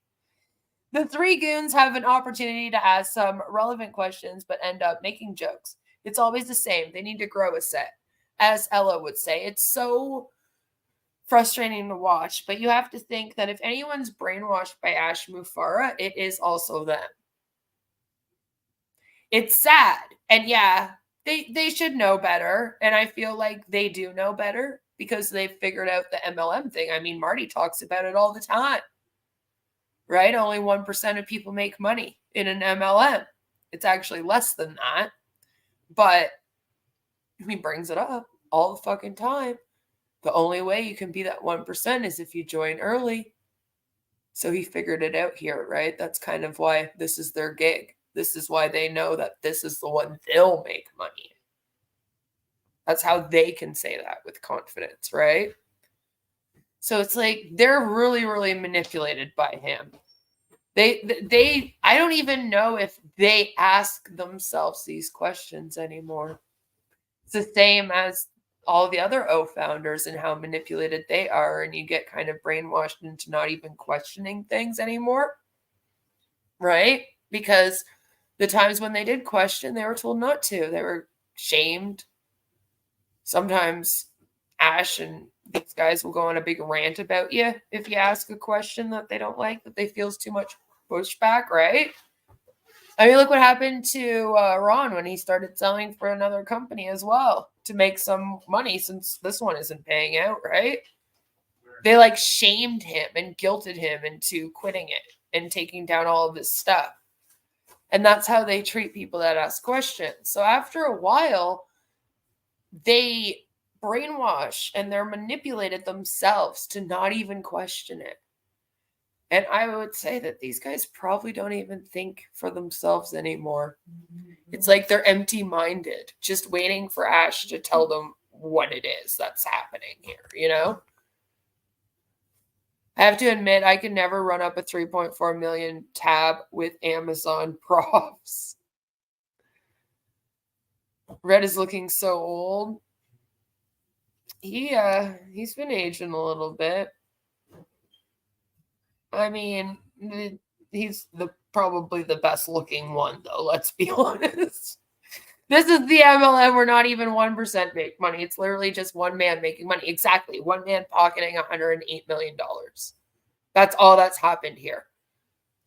The three goons have an opportunity to ask some relevant questions, but end up making jokes. It's always the same. They need to grow a set. As Ella would say, it's so frustrating to watch, but you have to think that if anyone's brainwashed by Ash Mufareh, it is also them. It's sad. And yeah, they should know better. And I feel like they do know better because they've figured out the MLM thing. I mean, Marty talks about it all the time, right? Only 1% of people make money in an MLM. It's actually less than that. But he brings it up all the fucking time. The only way you can be that 1% is if you join early. So he figured it out here, right? That's kind of why this is their gig. This is why they know that this is the one they'll make money. That's how they can say that with confidence, right? So it's like they're really, really manipulated by him. They I don't even know if they ask themselves these questions anymore. It's the same as all the other O founders and how manipulated they are, and you get kind of brainwashed into not even questioning things anymore, right? Because the times when they did question, they were told not to. They were shamed. Sometimes Ash and these guys will go on a big rant about you if you ask a question that they don't like, that they feel is too much pushback, right? I mean, look what happened to Ron when he started selling for another company as well to make some money since this one isn't paying out, right? They like shamed him and guilted him into quitting it and taking down all of his stuff. And that's how they treat people that ask questions. So after a while, they brainwash and they're manipulated themselves to not even question it. And I would say that these guys probably don't even think for themselves anymore. It's like they're empty-minded, just waiting for Ash to tell them what it is that's happening here, you know? I have to admit, I can never run up a 3.4 million tab with Amazon props. Red is looking so old. He's been aging a little bit. I mean, he's probably the best looking one, though, let's be honest. This is the MLM. We're not even 1% make money. It's literally just one man making money. Exactly. One man pocketing $108 million. That's all that's happened here.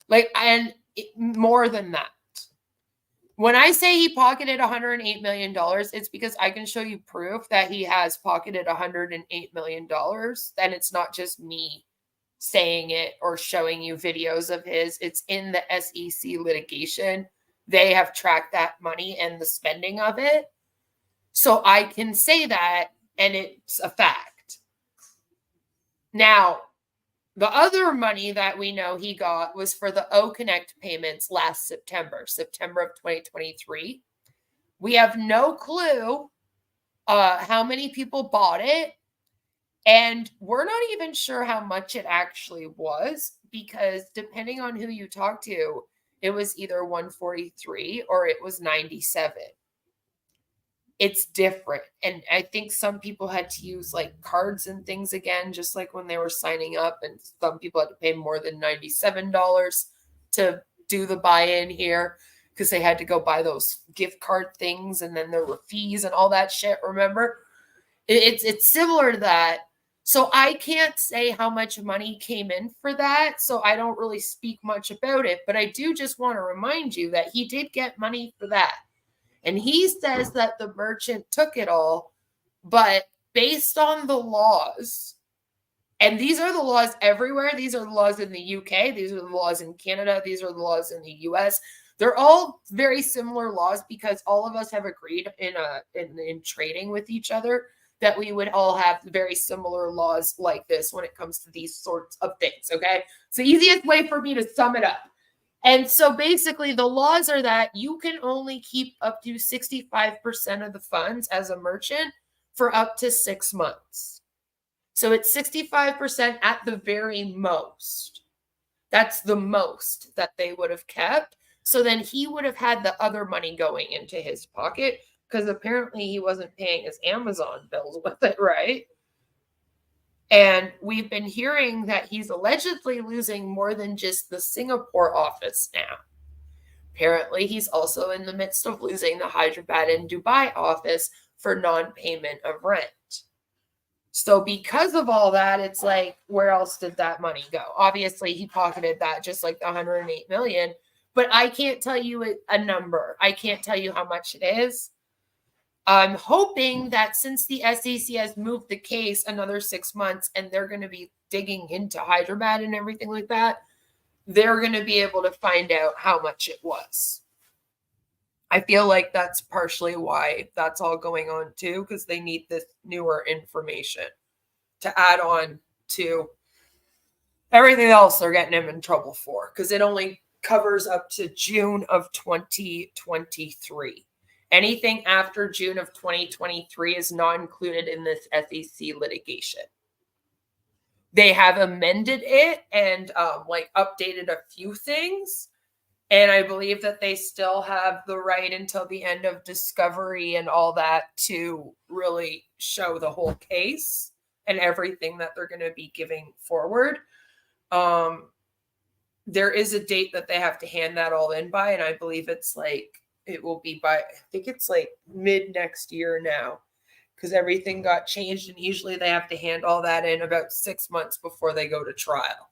Like, and more than that. When I say he pocketed $108 million, it's because I can show you proof that he has pocketed $108 million. And it's not just me saying it or showing you videos of his. It's in the SEC litigation. They have tracked that money and the spending of it. So I can say that, and it's a fact. Now, the other money that we know he got was for the O-Connect payments last September of 2023. We have no clue how many people bought it. And we're not even sure how much it actually was, because depending on who you talk to, it was either 143 or it was 97. It's different. And I think some people had to use like cards and things again, just like when they were signing up. And some people had to pay more than $97 to do the buy-in here because they had to go buy those gift card things. And then there were fees and all that shit. Remember? It's similar to that. So I can't say how much money came in for that. So I don't really speak much about it. But I do just want to remind you that he did get money for that. And he says that the merchant took it all. But based on the laws, and these are the laws everywhere. These are the laws in the UK. These are the laws in Canada. These are the laws in the US. They're all very similar laws because all of us have agreed in trading with each other that we would all have very similar laws like this when it comes to these sorts of things, okay? It's the easiest way for me to sum it up. And so basically the laws are that you can only keep up to 65% of the funds as a merchant for up to 6 months. So it's 65% at the very most. That's the most that they would have kept. So then he would have had the other money going into his pocket, because apparently he wasn't paying his Amazon bills with it, right? And we've been hearing that he's allegedly losing more than just the Singapore office now. Apparently, he's also in the midst of losing the Hyderabad and Dubai office for non-payment of rent. So because of all that, it's like, where else did that money go? Obviously, he pocketed that just like the $108 million, but I can't tell you a number. I can't tell you how much it is. I'm hoping that since the SEC has moved the case another 6 months and they're going to be digging into Hyderabad and everything like that, they're going to be able to find out how much it was. I feel like that's partially why that's all going on too, because they need this newer information to add on to everything else they're getting him in trouble for, because it only covers up to June of 2023. Anything after June of 2023 is not included in this SEC litigation. They have amended it and updated a few things. And I believe that they still have the right until the end of discovery and all that to really show the whole case and everything that they're going to be giving forward. There is a date that they have to hand that all in by, and I believe it will be by, I think it's like mid next year now, because everything got changed, and usually they have to hand all that in about 6 months before they go to trial.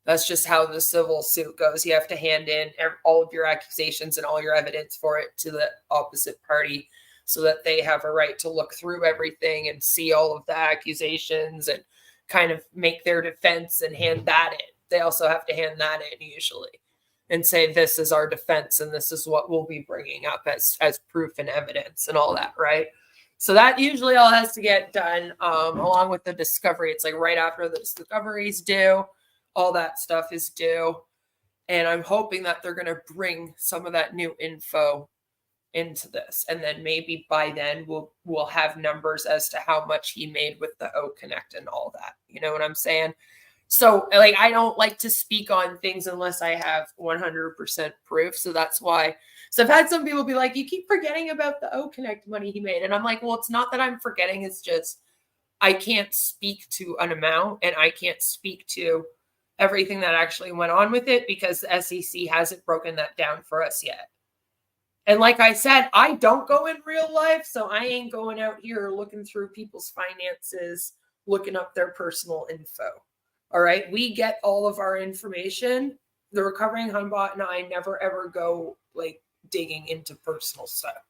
That's just how the civil suit goes. You have to hand in all of your accusations and all your evidence for it to the opposite party so that they have a right to look through everything and see all of the accusations and kind of make their defense and hand that in. They also have to hand that in usually and say, this is our defense and this is what we'll be bringing up as proof and evidence and all that, right? So that usually all has to get done along with the discovery. It's like right after the discovery is due, all that stuff is due. And I'm hoping that they're going to bring some of that new info into this. And then maybe by then we'll have numbers as to how much he made with the O Connect and all that. You know what I'm saying? So like, I don't like to speak on things unless I have 100% proof. So that's why. So I've had some people be like, you keep forgetting about the O Connect money he made. And I'm like, well, it's not that I'm forgetting. It's just, I can't speak to an amount and I can't speak to everything that actually went on with it because the SEC hasn't broken that down for us yet. And like I said, I don't go in real life. So I ain't going out here looking through people's finances, looking up their personal info. All right. We get all of our information. The Recovering Hunbot and I never, ever go like digging into personal stuff.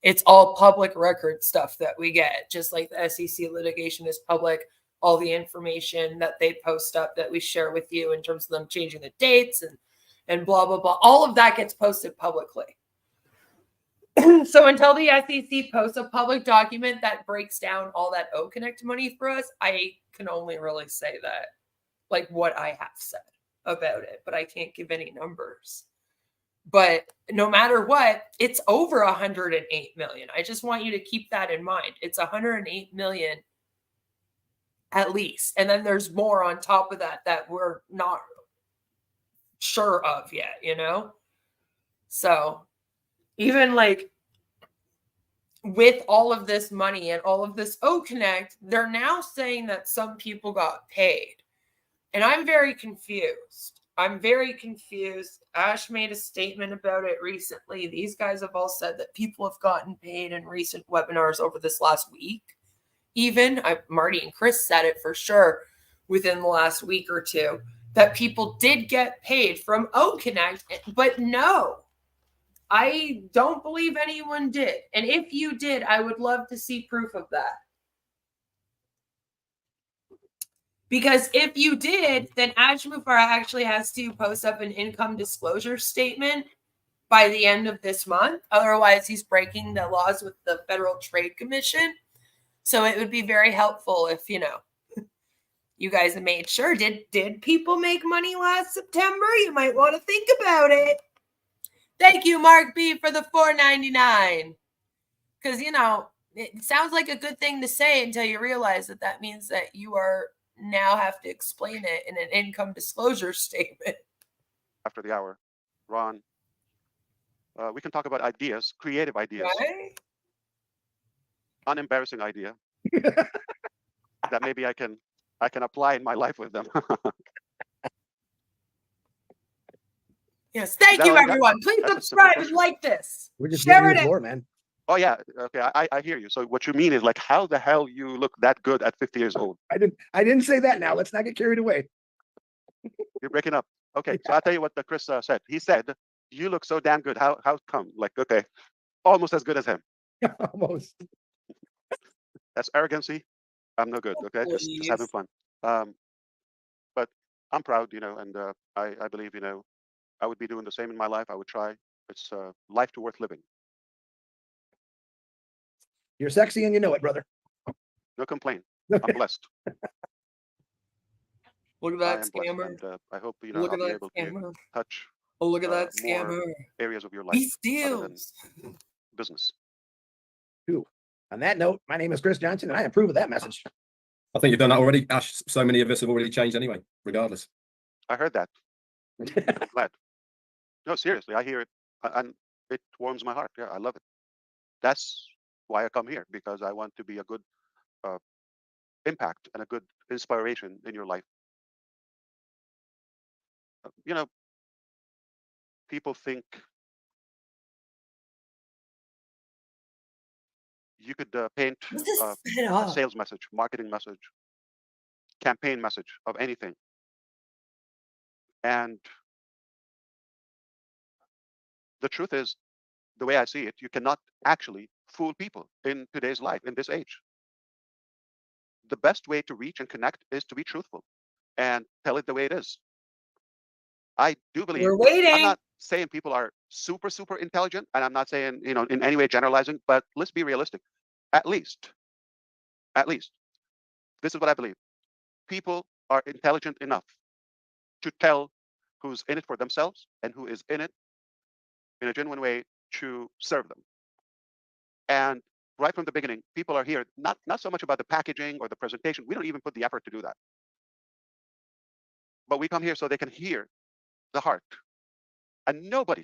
It's all public record stuff that we get, just like the SEC litigation is public. All the information that they post up that we share with you in terms of them changing the dates and blah, blah, blah. All of that gets posted publicly. So until the SEC posts a public document that breaks down all that O Connect money for us, I can only really say that, like what I have said about it, but I can't give any numbers. But no matter what, it's over 108 million. I just want you to keep that in mind. It's 108 million at least. And then there's more on top of that we're not sure of yet, you know? So even like with all of this money and all of this O Connect, they're now saying that some people got paid. And I'm very confused. Ash made a statement about it recently. These guys have all said that people have gotten paid in recent webinars over this last week. Even Marty and Chris said it for sure within the last week or two that people did get paid from O Connect, but no, I don't believe anyone did. And if you did, I would love to see proof of that. Because if you did, then Mufareh actually has to post up an income disclosure statement by the end of this month. Otherwise, he's breaking the laws with the Federal Trade Commission. So it would be very helpful if, you know, you guys have made sure. Did people make money last September? You might want to think about it. Thank you, Mark B, for the $4.99. Because, you know, it sounds like a good thing to say until you realize that means that you are now have to explain it in an income disclosure statement. After the hour, Ron, we can talk about ideas, creative ideas, right? Unembarrassing idea that maybe I can apply in my life with them. Yes, thank you, everyone. Please subscribe and like this. We're just share giving it. you the floor, man. Oh yeah, okay, I hear you. So what you mean is like, how the hell you look that good at 50 years old? I didn't say that. Now let's not get carried away. You're breaking up. Okay, so I'll tell you what the Chris said. He said, "You look so damn good. How come?" Like, okay, almost as good as him. Almost. That's arrogancy. I'm no good. Okay, just having fun. But I'm proud, you know, and I believe, you know, I would be doing the same in my life. I would try. It's life to worth living. You're sexy and you know it, brother. No complaint. I'm blessed. Look at that scammer. And, I hope, you know, Look I'll at be that able scammer. to touch. Oh, look at that more scammer. Areas of your life. He steals. Business. On that note, my name is Chris Johnson, and I approve of that message. I think you've done that already, Ash. So many of us have already changed anyway, regardless. I heard that. I'm glad. No, seriously, I hear it, and it warms my heart. Yeah, I love it. That's why I come here, because I want to be a good impact and a good inspiration in your life. You know, people think you could paint a sales message, marketing message, campaign message of anything And the truth is, the way I see it, you cannot actually fool people in today's life, in this age. The best way to reach and connect is to be truthful and tell it the way it is. I do believe, We're waiting. I'm not saying people are super, super intelligent, and I'm not saying, in any way generalizing, but let's be realistic. At least, this is what I believe. People are intelligent enough to tell who's in it for themselves and who is in it in a genuine way to serve them. And right from the beginning, people are here, not so much about the packaging or the presentation. We don't even put the effort to do that. But we come here so they can hear the heart. And nobody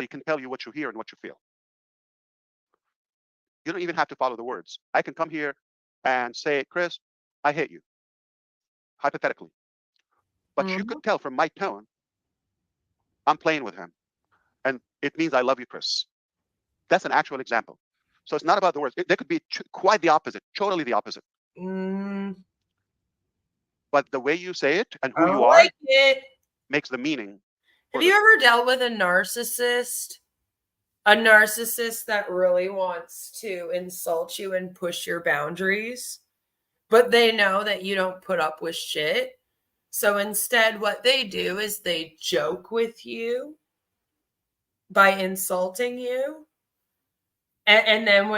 can tell you what you hear and what you feel. You don't even have to follow the words. I can come here and say, Chris, I hate you, hypothetically. But you could tell from my tone, I'm playing with him. And it means I love you, Chris. That's an actual example. So it's not about the words. They could be quite the opposite, totally the opposite. But the way you say it and who you are makes the meaning. Have you ever dealt with a narcissist? A narcissist that really wants to insult you and push your boundaries, but they know that you don't put up with shit. So instead, what they do is they joke with you by insulting you. And then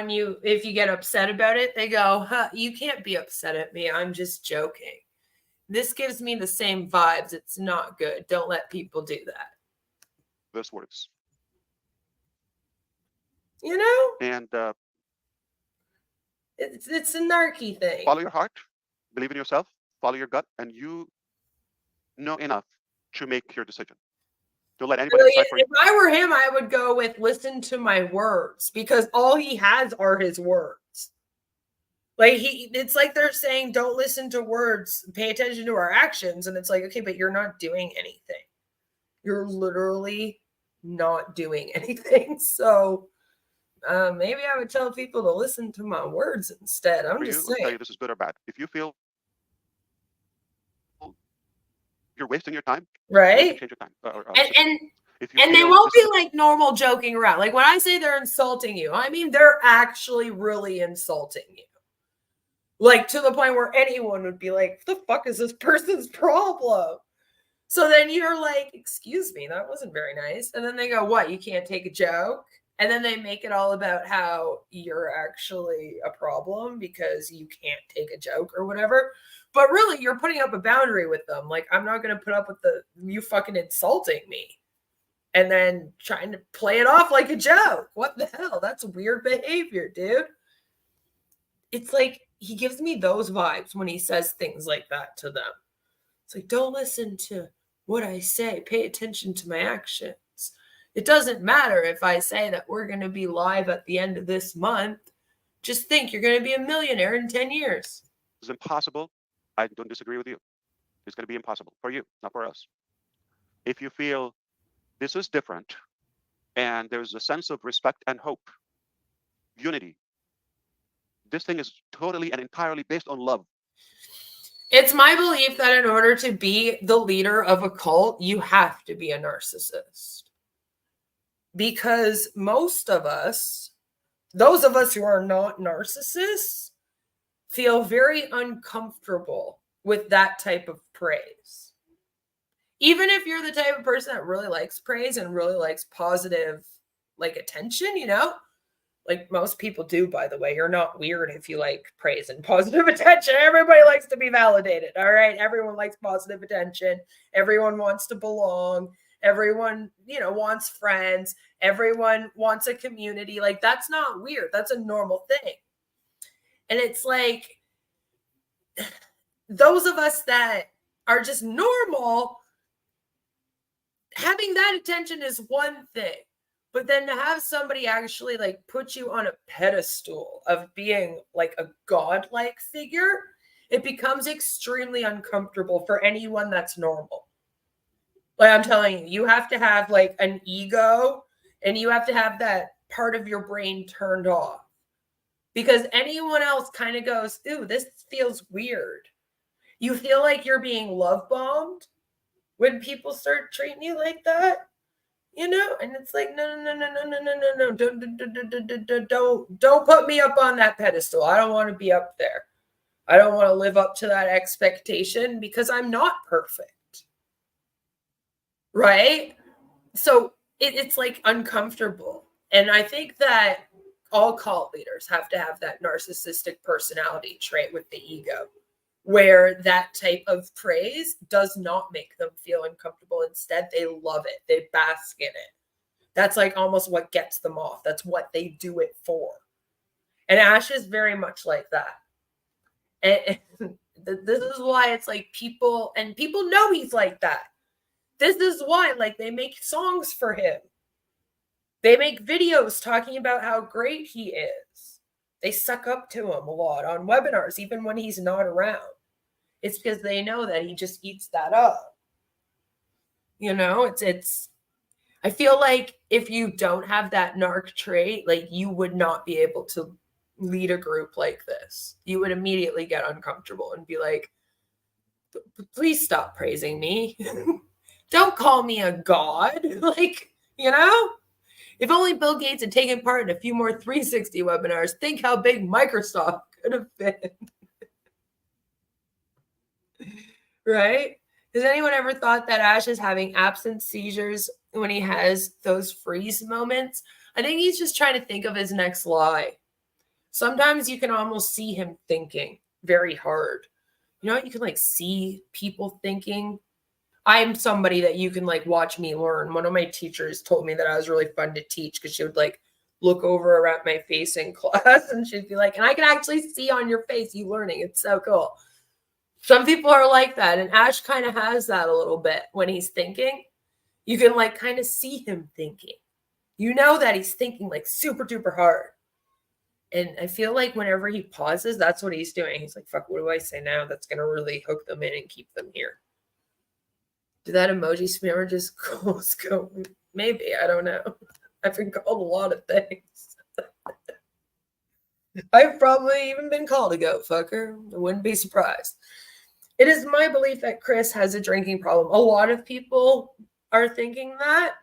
if you get upset about it, they go, you can't be upset at me. I'm just joking. This gives me the same vibes. It's not good. Don't let people do that. This works. And And it's a narky thing. Follow your heart, believe in yourself, follow your gut, and you know enough to make your decision. Don't let anybody decide for you. If I were him, I would go with listen to my words, because all he has are his words. Like it's like they're saying, don't listen to words, pay attention to our actions. And it's like, okay, but you're not doing anything. You're literally not doing anything. So maybe I would tell people to listen to my words instead. I'm just saying. I'll tell you, this is good or bad. If you feel you're wasting your time, right? Change your time. And they won't be like normal joking around. Like when I say they're insulting you, I mean they're actually really insulting you. Like to the point where anyone would be like, the fuck is this person's problem? So then you're like, excuse me, that wasn't very nice. And then they go, what, you can't take a joke? And then they make it all about how you're actually a problem because you can't take a joke or whatever. But really, you're putting up a boundary with them. Like, I'm not going to put up with you fucking insulting me and then trying to play it off like a joke. What the hell? That's weird behavior, dude. It's like he gives me those vibes when he says things like that to them. It's like, don't listen to what I say. Pay attention to my actions. It doesn't matter if I say that we're going to be live at the end of this month. Just think you're going to be a millionaire in 10 years. It's impossible. I don't disagree with you. It's going to be impossible for you, not for us. If you feel this is different and there's a sense of respect and hope, unity, this thing is totally and entirely based on love. It's my belief that in order to be the leader of a cult, you have to be a narcissist. Because most of us, those of us who are not narcissists, feel very uncomfortable with that type of praise. Even if you're the type of person that really likes praise and really likes positive, like, attention, you know, like most people do, by the way. You're not weird if you like praise and positive attention. Everybody likes to be validated. All right. Everyone likes positive attention. Everyone wants to belong. Everyone, you know, wants friends. Everyone wants a community. Like, that's not weird. That's a normal thing. And it's like, those of us that are just normal, having that attention is one thing. But then to have somebody actually like put you on a pedestal of being like a godlike figure, it becomes extremely uncomfortable for anyone that's normal. Like, I'm telling you, you have to have like an ego and you have to have that part of your brain turned off. Because anyone else kind of goes, ooh, this feels weird. You feel like you're being love bombed. when people start treating you like that, you know, and it's like, no, don't put me up on that pedestal. I don't want to be up there. I don't want to live up to that expectation because I'm not perfect. Right? So it's like uncomfortable. And I think that all cult leaders have to have that narcissistic personality trait with the ego, where that type of praise does not make them feel uncomfortable. Instead, they love it. They bask in it. That's like almost what gets them off. That's what they do it for. And Ash is very much like that. And this is why it's like people know he's like that. This is why, like, they make songs for him. They make videos talking about how great he is. They suck up to him a lot on webinars, even when he's not around. It's because they know that he just eats that up. You know, it's I feel like if you don't have that narc trait, like, you would not be able to lead a group like this. You would immediately get uncomfortable and be like, please stop praising me. Don't call me a god. Like, you know, if only Bill Gates had taken part in a few more 360 webinars, think how big Microsoft could have been. Right? Has anyone ever thought that Ash is having absence seizures when he has those freeze moments? I think he's just trying to think of his next lie. Sometimes you can almost see him thinking very hard. You know, you can like see people thinking. I'm somebody that you can like watch me learn. One of my teachers told me that I was really fun to teach because she would like look over at my face in class and she'd be like, and I can actually see on your face you learning. It's so cool. Some people are like that, and Ash kind of has that a little bit when he's thinking. You can like kind of see him thinking. You know that he's thinking like super duper hard. And I feel like whenever he pauses, that's what he's doing. He's like, fuck, what do I say now that's going to really hook them in and keep them here? Did that emoji spammer just go? Maybe, I don't know. I've been called a lot of things. I've probably even been called a goat fucker. I wouldn't be surprised. It is my belief that Chris has a drinking problem. A lot of people are thinking that.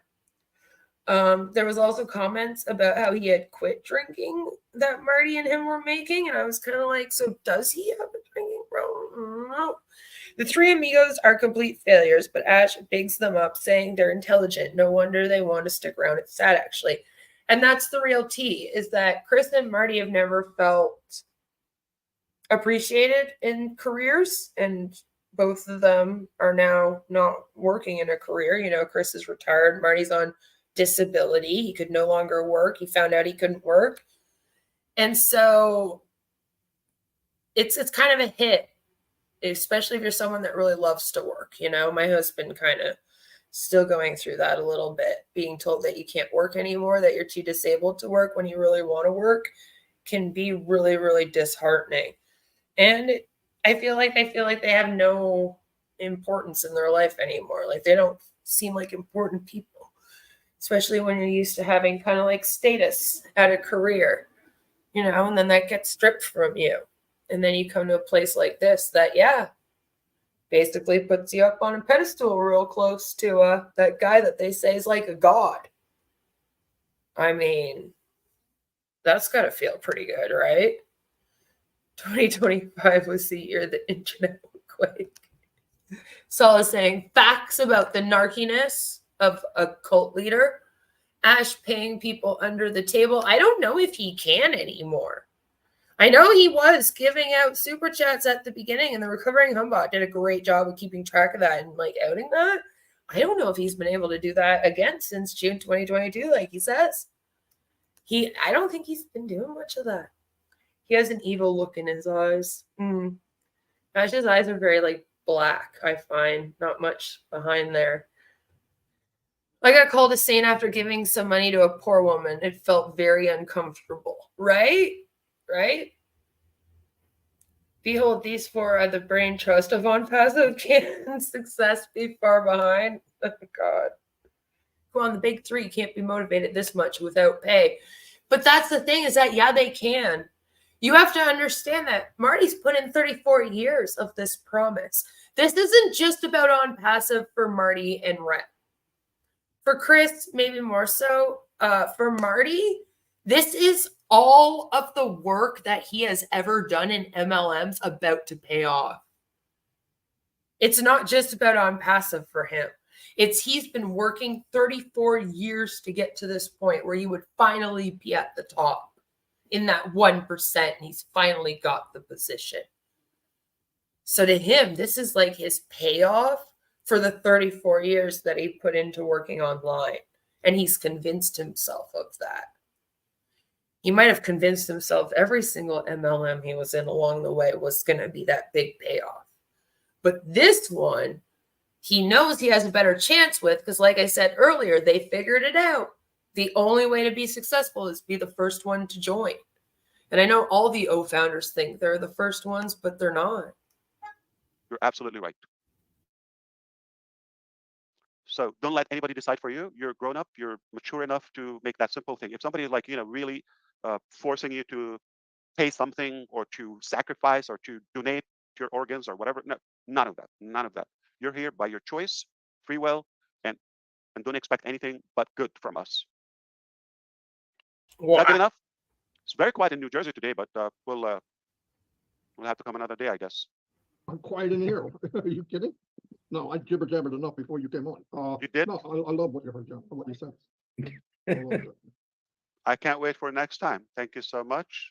There was also comments about how he had quit drinking that Marty and him were making. And I was kind of like, so does he have a drinking problem? No. The three amigos are complete failures, but Ash bigs them up, saying they're intelligent. No wonder they want to stick around. It's sad, actually. And that's the real tea, is that Chris and Marty have never felt appreciated in careers, and both of them are now not working in a career. You know, Chris is retired. Marty's on disability. He could no longer work. He found out he couldn't work. And so it's kind of a hit, especially if you're someone that really loves to work. You know, my husband kind of still going through that a little bit, being told that you can't work anymore, that you're too disabled to work when you really want to work, can be really, really disheartening. And I feel like they have no importance in their life anymore. Like, they don't seem like important people, especially when you're used to having kind of like status at a career, you know, and then that gets stripped from you. And then you come to a place like this that, yeah, basically puts you up on a pedestal real close to that guy that they say is like a god. I mean, that's got to feel pretty good, right? 2025 was the year the internet would quake. Saul is saying facts about the narkiness of a cult leader. Ash paying people under the table. I don't know if he can anymore. I know he was giving out super chats at the beginning, and the Recovering Humbot did a great job of keeping track of that and like outing that. I don't know if he's been able to do that again since June 2022, like he says. I don't think he's been doing much of that. He has an evil look in his eyes. Ash's eyes are very like black, I find. Not much behind there. I got called a saint after giving some money to a poor woman. It felt very uncomfortable. Right? Right? Behold, these four are the brain trust of Onpassive. Can success be far behind? Oh, God. Come on, the big three can't be motivated this much without pay. But that's the thing, is that, yeah, they can. You have to understand that Marty's put in 34 years of this promise. This isn't just about Onpassive for Marty and Rhett. For Chris, maybe more so. For Marty, this is all of the work that he has ever done in MLMs about to pay off. It's not just about Onpassive for him. He's been working 34 years to get to this point where he would finally be at the top in that 1%, and he's finally got the position. So to him, this is like his payoff for the 34 years that he put into working online. And he's convinced himself of that. He might have convinced himself every single MLM he was in along the way was going to be that big payoff. But this one, he knows he has a better chance with, because like I said earlier, they figured it out. The only way to be successful is be the first one to join. And I know all the O founders think they're the first ones, but they're not. You're absolutely right. So don't let anybody decide for you. You're grown up. You're mature enough to make that simple thing. If somebody is like, really forcing you to pay something or to sacrifice or to donate your organs or whatever, no, none of that. None of that. You're here by your choice, free will, and don't expect anything but good from us. Wow. Is that good enough? It's very quiet in New Jersey today, but we'll have to come another day, I guess. I'm quiet in here. Are you kidding? No, I jibber jabbered enough before you came on. You did? No, I love what you heard, John, what you said. I loved it. I can't wait for next time. Thank you so much.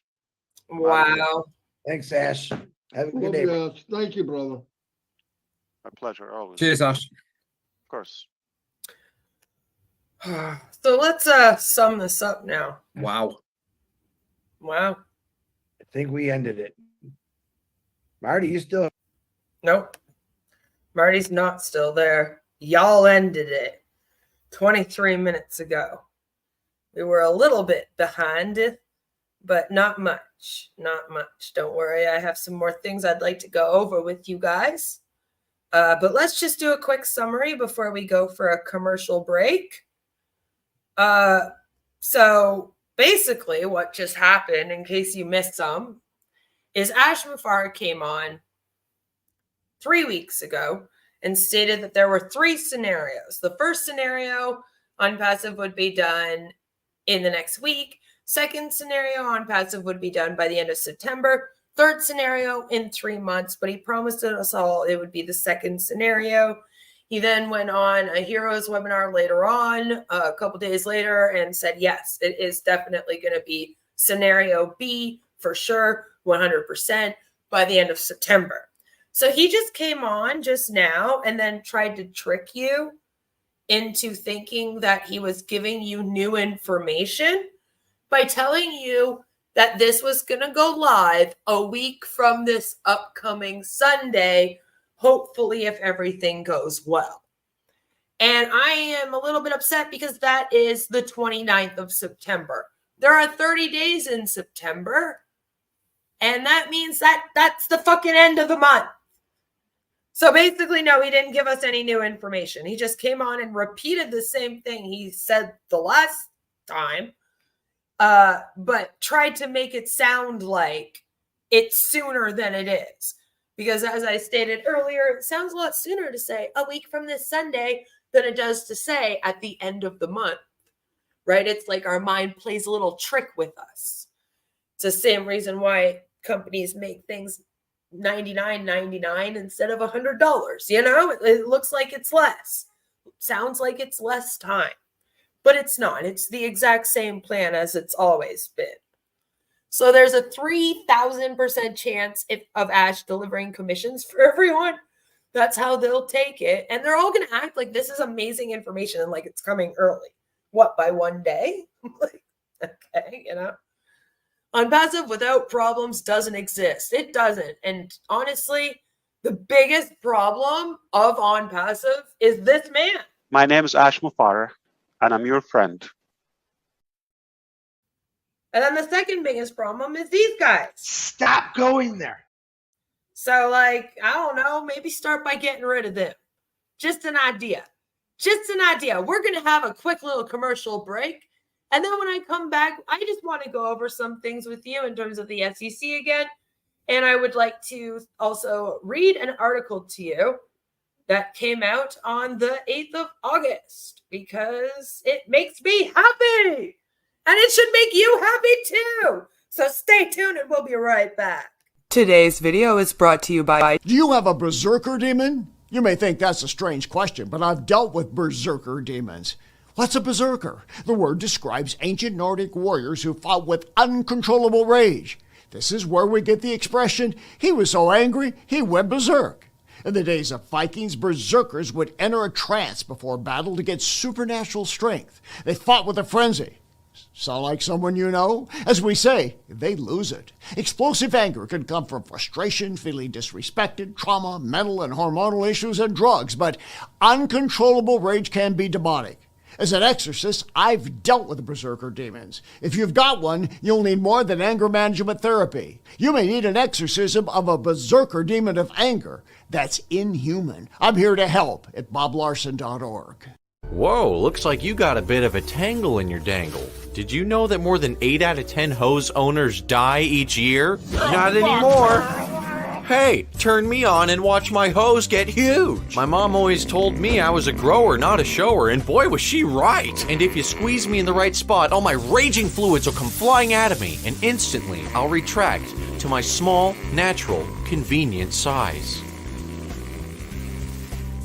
Wow. Thanks, Ash. Have a good Love day. you, Ash. Thank you, brother. My pleasure, always. Cheers, Ash. Of course. So let's sum this up now. Wow. Wow. I think we ended it. Marty, you still? Nope. Marty's not still there. Y'all ended it 23 minutes ago. We were a little bit behind, but not much. Not much. Don't worry. I have some more things I'd like to go over with you guys. But let's just do a quick summary before we go for a commercial break. So basically what just happened, in case you missed some, is Ash Mufareh came on 3 weeks ago and stated that there were 3 scenarios. The first scenario, Onpassive would be done in the next week. Second scenario, Onpassive would be done by the end of September. Third scenario, in 3 months. But he promised us all it would be the second scenario. He then went on a Heroes webinar later on, a couple days later, and said, yes, it is definitely going to be scenario B for sure, 100% by the end of September. So he just came on just now and then tried to trick you into thinking that he was giving you new information by telling you that this was going to go live a week from this upcoming Sunday, hopefully if everything goes well. And I am a little bit upset because that is the 29th of September. There are 30 days in September, and that means that that's the fucking end of the month. So basically, no, he didn't give us any new information. He just came on and repeated the same thing he said the last time, but tried to make it sound like it's sooner than it is. Because as I stated earlier, it sounds a lot sooner to say a week from this Sunday than it does to say at the end of the month, right? It's like our mind plays a little trick with us. It's the same reason why companies make things $99.99 instead of $100. You know, it looks like it's less. Sounds like it's less time, but it's not. It's the exact same plan as it's always been. So there's a 3,000% chance of Ash delivering commissions for everyone. That's how they'll take it. And they're all going to act like this is amazing information and like it's coming early. What, by one day? Okay, you know. Onpassive without problems doesn't exist. It doesn't. And honestly, the biggest problem of Onpassive is this man. My name is Ash Mufareh, and I'm your friend. And then the second biggest problem is these guys. Stop going there. So, like, I don't know, maybe start by getting rid of them. Just an idea. Just an idea. We're going to have a quick little commercial break. And then when I come back, I just want to go over some things with you in terms of the SEC again. And I would like to also read an article to you that came out on the 8th of August because it makes me happy. And it should make you happy too. So stay tuned and we'll be right back. Today's video is brought to you by... Do you have a berserker demon? You may think that's a strange question, but I've dealt with berserker demons. What's a berserker? The word describes ancient Nordic warriors who fought with uncontrollable rage. This is where we get the expression, he was so angry, he went berserk. In the days of Vikings, berserkers would enter a trance before battle to get supernatural strength. They fought with a frenzy. Sound like someone you know? As we say, they lose it. Explosive anger can come from frustration, feeling disrespected, trauma, mental and hormonal issues, and drugs, but uncontrollable rage can be demonic. As an exorcist, I've dealt with berserker demons. If you've got one, you'll need more than anger management therapy. You may need an exorcism of a berserker demon of anger. That's inhuman. I'm here to help at boblarson.org. Whoa, looks like you got a bit of a tangle in your dangle. Did you know that more than 8 out of 10 hose owners die each year? Not anymore. Hey, turn me on and watch my hose get huge. My mom always told me I was a grower, not a shower, and boy was she right. And if you squeeze me in the right spot, all my raging fluids will come flying out of me, and instantly I'll retract to my small, natural, convenient size.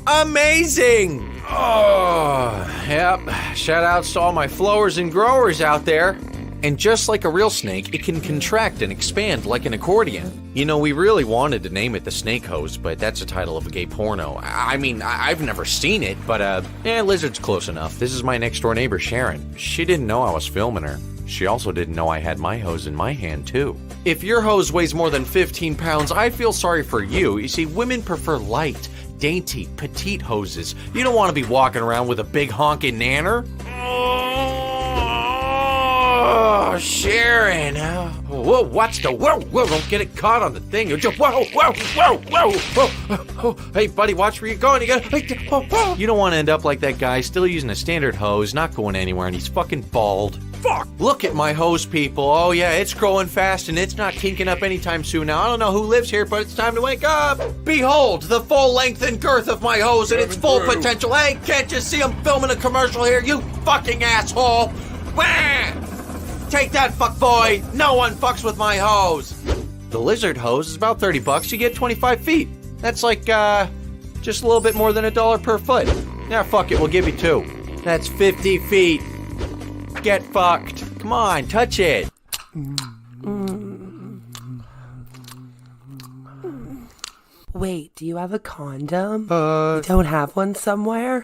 Amazing! Oh, yep. Shout outs to all my flowers and growers out there. And just like a real snake, it can contract and expand like an accordion. You know, we really wanted to name it the Snake Hose, but that's the title of a gay porno. I mean, I've never seen it, but lizard's close enough. This is my next door neighbor, Sharon. She didn't know I was filming her. She also didn't know I had my hose in my hand, too. If your hose weighs more than 15 pounds, I feel sorry for you. You see, women prefer light, dainty, petite hoses. You don't want to be walking around with a big honking nanner. Oh, Sharon. Whoa, watch the whoa, don't get it caught on the thing. Whoa. Hey, buddy, watch where you're going. You don't want to end up like that guy, still using a standard hose, not going anywhere, and he's fucking bald. Fuck! Look at my hose, people. Oh, yeah, it's growing fast, and it's not kinking up anytime soon. Now, I don't know who lives here, but it's time to wake up. Behold, the full length and girth of my hose and its full potential. Hey, can't you see I'm filming a commercial here, you fucking asshole? Wah! Take that, fuckboy. No one fucks with my hose. The lizard hose is about $30. You get 25 feet. That's like, just a little bit more than $1 per foot. Now, fuck it, we'll give you 2. That's 50 feet. Get fucked. Come on, touch it. Wait, do you have a condom? You don't have one somewhere?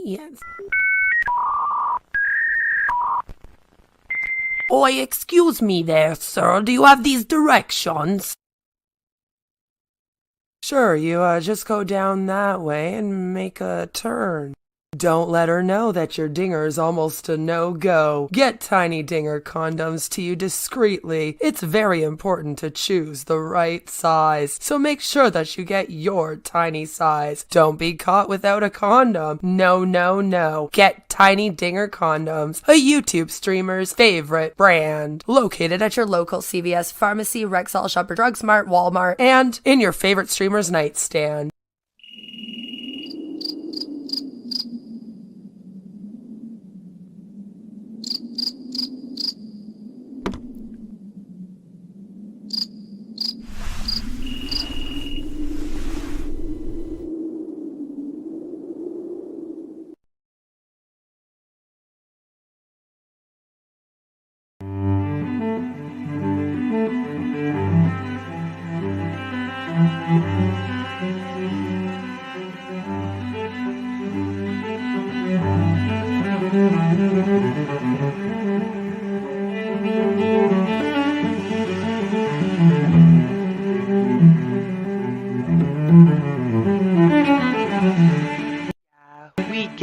Yes. Oi, excuse me there, sir. Do you have these directions? Sure, you just go down that way and make a turn. Don't let her know that your dinger is almost a no-go. Get Tiny Dinger condoms to you discreetly. It's very important to choose the right size, so make sure that you get your tiny size. Don't be caught without a condom. No. Get Tiny Dinger condoms, a YouTube streamer's favorite brand. Located at your local CVS, pharmacy, Rexall, Shopper Drug Mart, Walmart, and in your favorite streamer's nightstand.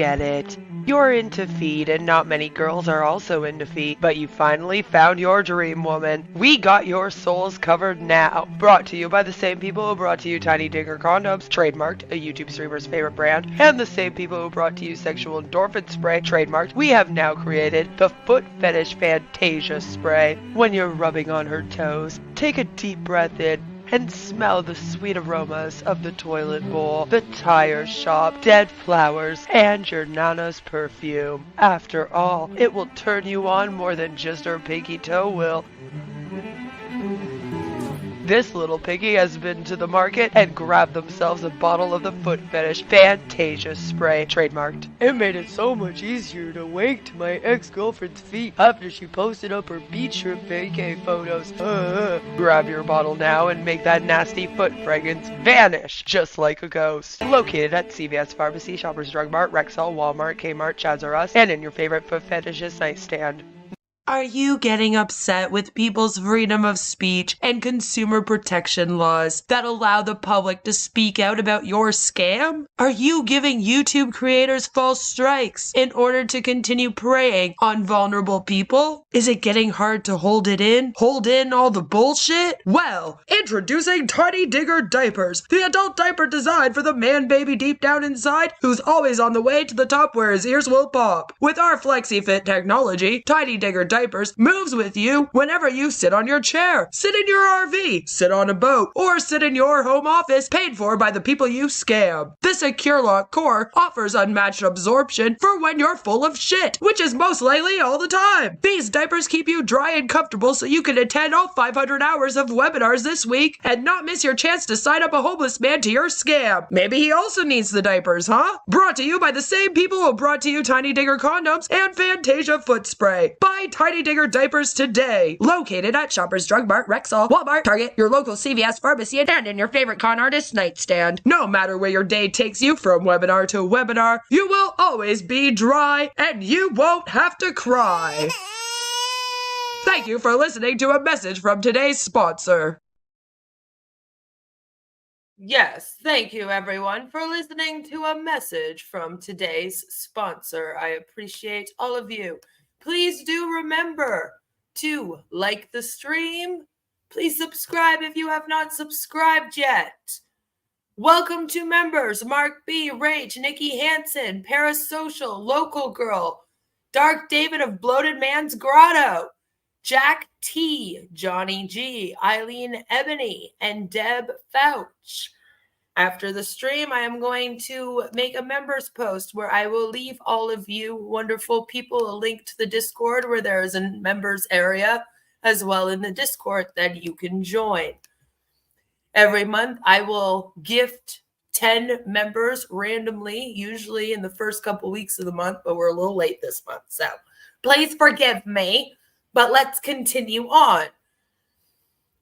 get it. You're into feet, and not many girls are also into feet, but you finally found your dream woman. We got your souls covered now. Brought to you by the same people who brought to you Tiny Digger Condoms, trademarked, a YouTube streamer's favorite brand, and the same people who brought to you Sexual Endorphin Spray, trademarked. We have now created the Foot Fetish Fantasia Spray. When you're rubbing on her toes, take a deep breath in and smell the sweet aromas of the toilet bowl, the tire shop, dead flowers, and your nana's perfume. After all, it will turn you on more than just her pinky toe will. This little piggy has been to the market and grabbed themselves a bottle of the Foot Fetish Fantasia Spray, trademarked. It made it so much easier to wake to my ex-girlfriend's feet after she posted up her beach trip vacay photos. Grab your bottle now and make that nasty foot fragrance vanish just like a ghost. Located at CVS Pharmacy, Shoppers Drug Mart, Rexall, Walmart, Kmart, Chaz R Us, and in your favorite foot fetishist nightstand. Are you getting upset with people's freedom of speech and consumer protection laws that allow the public to speak out about your scam? Are you giving YouTube creators false strikes in order to continue preying on vulnerable people? Is it getting hard to hold it in? Hold in all the bullshit? Well, introducing Tiny Digger Diapers, the adult diaper designed for the man baby deep down inside who's always on the way to the top where his ears will pop. With our FlexiFit technology, Tiny Digger Diapers moves with you whenever you sit on your chair, sit in your RV, sit on a boat, or sit in your home office paid for by the people you scam. The Secure Lock core offers unmatched absorption for when you're full of shit, which is most likely all the time. These diapers keep you dry and comfortable so you can attend all 500 hours of webinars this week and not miss your chance to sign up a homeless man to your scam. Maybe he also needs the diapers, huh? Brought to you by the same people who brought to you Tiny Digger Condoms and Fantasia Foot Spray. Buy Tiny Digger Diapers today. Located at Shoppers Drug Mart, Rexall, Walmart, Target, your local CVS pharmacy, and in your favorite con artist nightstand. No matter where your day takes you from webinar to webinar, you will always be dry and you won't have to cry. Thank you for listening to a message from today's sponsor. Yes, thank you everyone for listening to a message from today's sponsor. I appreciate all of you. Please do remember to like the stream. Please subscribe if you have not subscribed yet. Welcome to members Mark B, Rach, Nikki Hansen, Parasocial, Local Girl, Dark David of Bloated Man's Grotto, Jack T, Johnny G, Eileen Ebony, and Deb Fouch. After the stream, I am going to make a members post where I will leave all of you wonderful people a link to the Discord where there is a members area as well in the Discord that you can join. Every month, I will gift 10 members randomly, usually in the first couple weeks of the month, but we're a little late this month. So please forgive me, but let's continue on.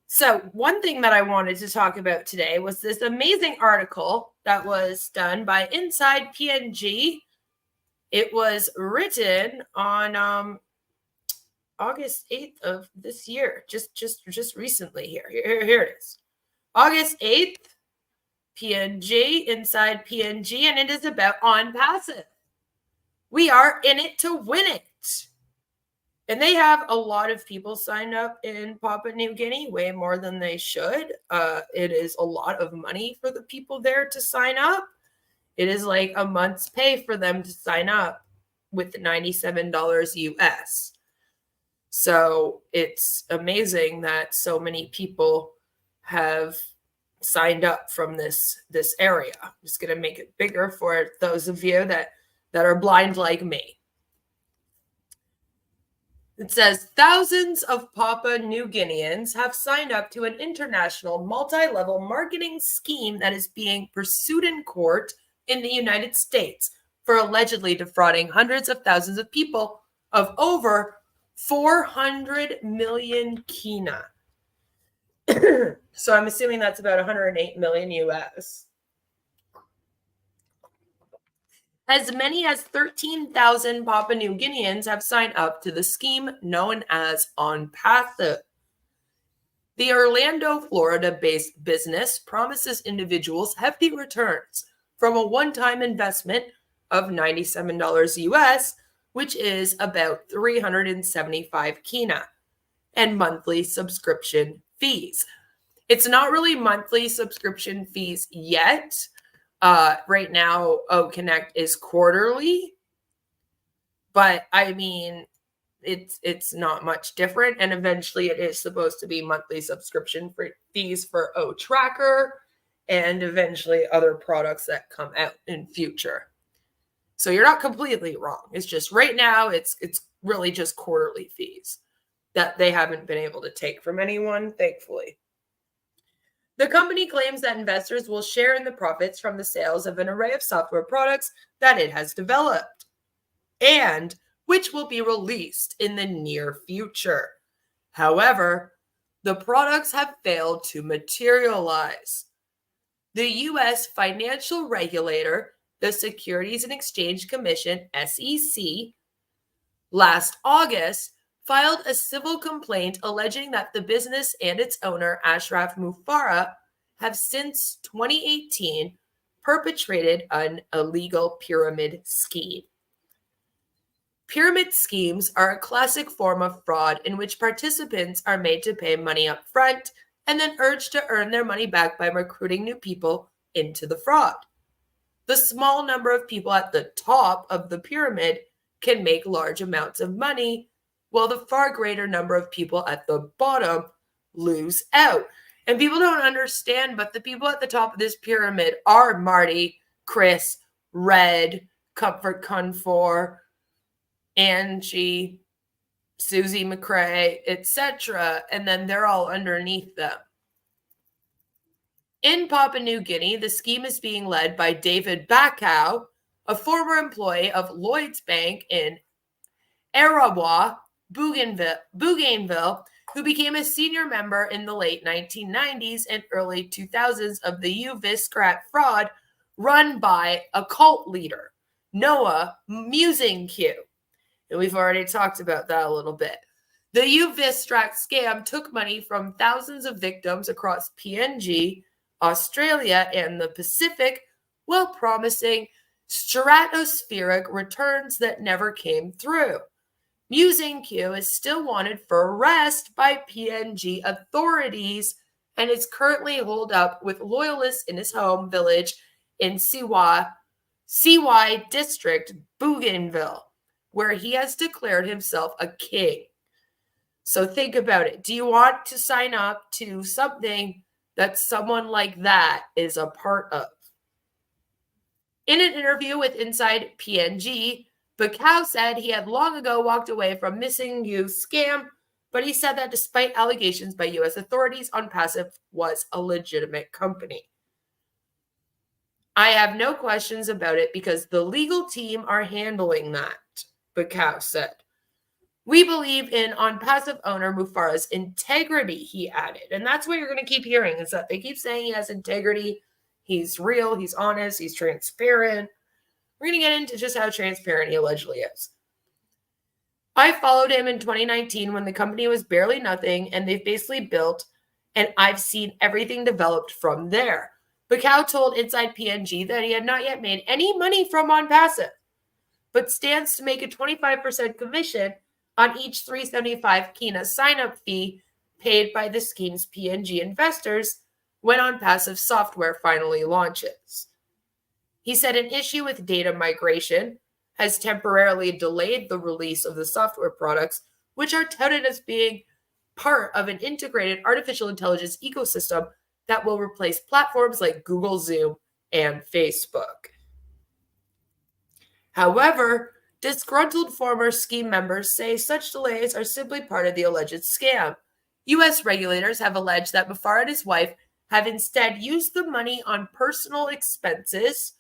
So one thing that I wanted to talk about today was this amazing article that was done by Inside PNG. It was written on August 8th of this year, just recently here. Here it is. August 8th, PNG, Inside PNG, and it is about Onpassive. We are in it to win it. And they have a lot of people signed up in Papua New Guinea, way more than they should. It is a lot of money for the people there to sign up. It is like a month's pay for them to sign up with $97 US. So it's amazing that so many people have signed up from this area. I'm just going to make it bigger for those of you that are blind like me. It says thousands of Papua New Guineans have signed up to an international multi-level marketing scheme that is being pursued in court in the United States for allegedly defrauding hundreds of thousands of people of over 400 million kina. So I'm assuming that's about 108 million US. As many as 13,000 Papua New Guineans have signed up to the scheme known as Onpassive. The Orlando, Florida-based business promises individuals hefty returns from a one-time investment of $97 US, which is about 375 kina, and monthly subscription fees. It's not really monthly subscription fees yet. Right now, Connect is quarterly, but I mean, it's not much different. And eventually it is supposed to be monthly subscription fees for Tracker and eventually other products that come out in future. So you're not completely wrong. It's just right now it's really just quarterly fees that they haven't been able to take from anyone, thankfully. The company claims that investors will share in the profits from the sales of an array of software products that it has developed, and which will be released in the near future. However, the products have failed to materialize. The U.S. financial regulator, the Securities and Exchange Commission, SEC, last August filed a civil complaint alleging that the business and its owner, Ashraf Mufareh, have since 2018 perpetrated an illegal pyramid scheme. Pyramid schemes are a classic form of fraud in which participants are made to pay money up front and then urged to earn their money back by recruiting new people into the fraud. The small number of people at the top of the pyramid can make large amounts of money, while the far greater number of people at the bottom lose out. And people don't understand, but the people at the top of this pyramid are Marty, Chris, Red, Comfort Confor, Angie, Susie McCrae, etc. And then they're all underneath them. In Papua New Guinea, the scheme is being led by David Bacow, a former employee of Lloyd's Bank in Arawa, Bougainville, who became a senior member in the late 1990s and early 2000s of the UViscrat fraud run by a cult leader, Noah Musingq. And we've already talked about that a little bit. The UViscrat scam took money from thousands of victims across PNG, Australia, and the Pacific while promising stratospheric returns that never came through. Musingq is still wanted for arrest by PNG authorities and is currently holed up with loyalists in his home village in CY District, Bougainville, where he has declared himself a king. So think about it. Do you want to sign up to something that someone like that is a part of? In an interview with Inside PNG, Bacow said he had long ago walked away from Musingq's scam, but he said that despite allegations by U.S. authorities, Onpassive was a legitimate company. I have no questions about it because the legal team are handling that, Bacow said. We believe in Onpassive owner Mufareh's integrity, he added. And that's what you're going to keep hearing, is that they keep saying he has integrity. He's real, he's honest, he's transparent. We're going to get into just how transparent he allegedly is. I followed him in 2019 when the company was barely nothing, and they've basically built, and I've seen everything developed from there. Bacow told Inside PNG that he had not yet made any money from Onpassive, but stands to make a 25% commission on each 375 kina sign-up fee paid by the scheme's PNG investors when Onpassive software finally launches. He said an issue with data migration has temporarily delayed the release of the software products, which are touted as being part of an integrated artificial intelligence ecosystem that will replace platforms like Google, Zoom, and Facebook. However, disgruntled former scheme members say such delays are simply part of the alleged scam. U.S. regulators have alleged that Mufareh and his wife have instead used the money on personal expenses,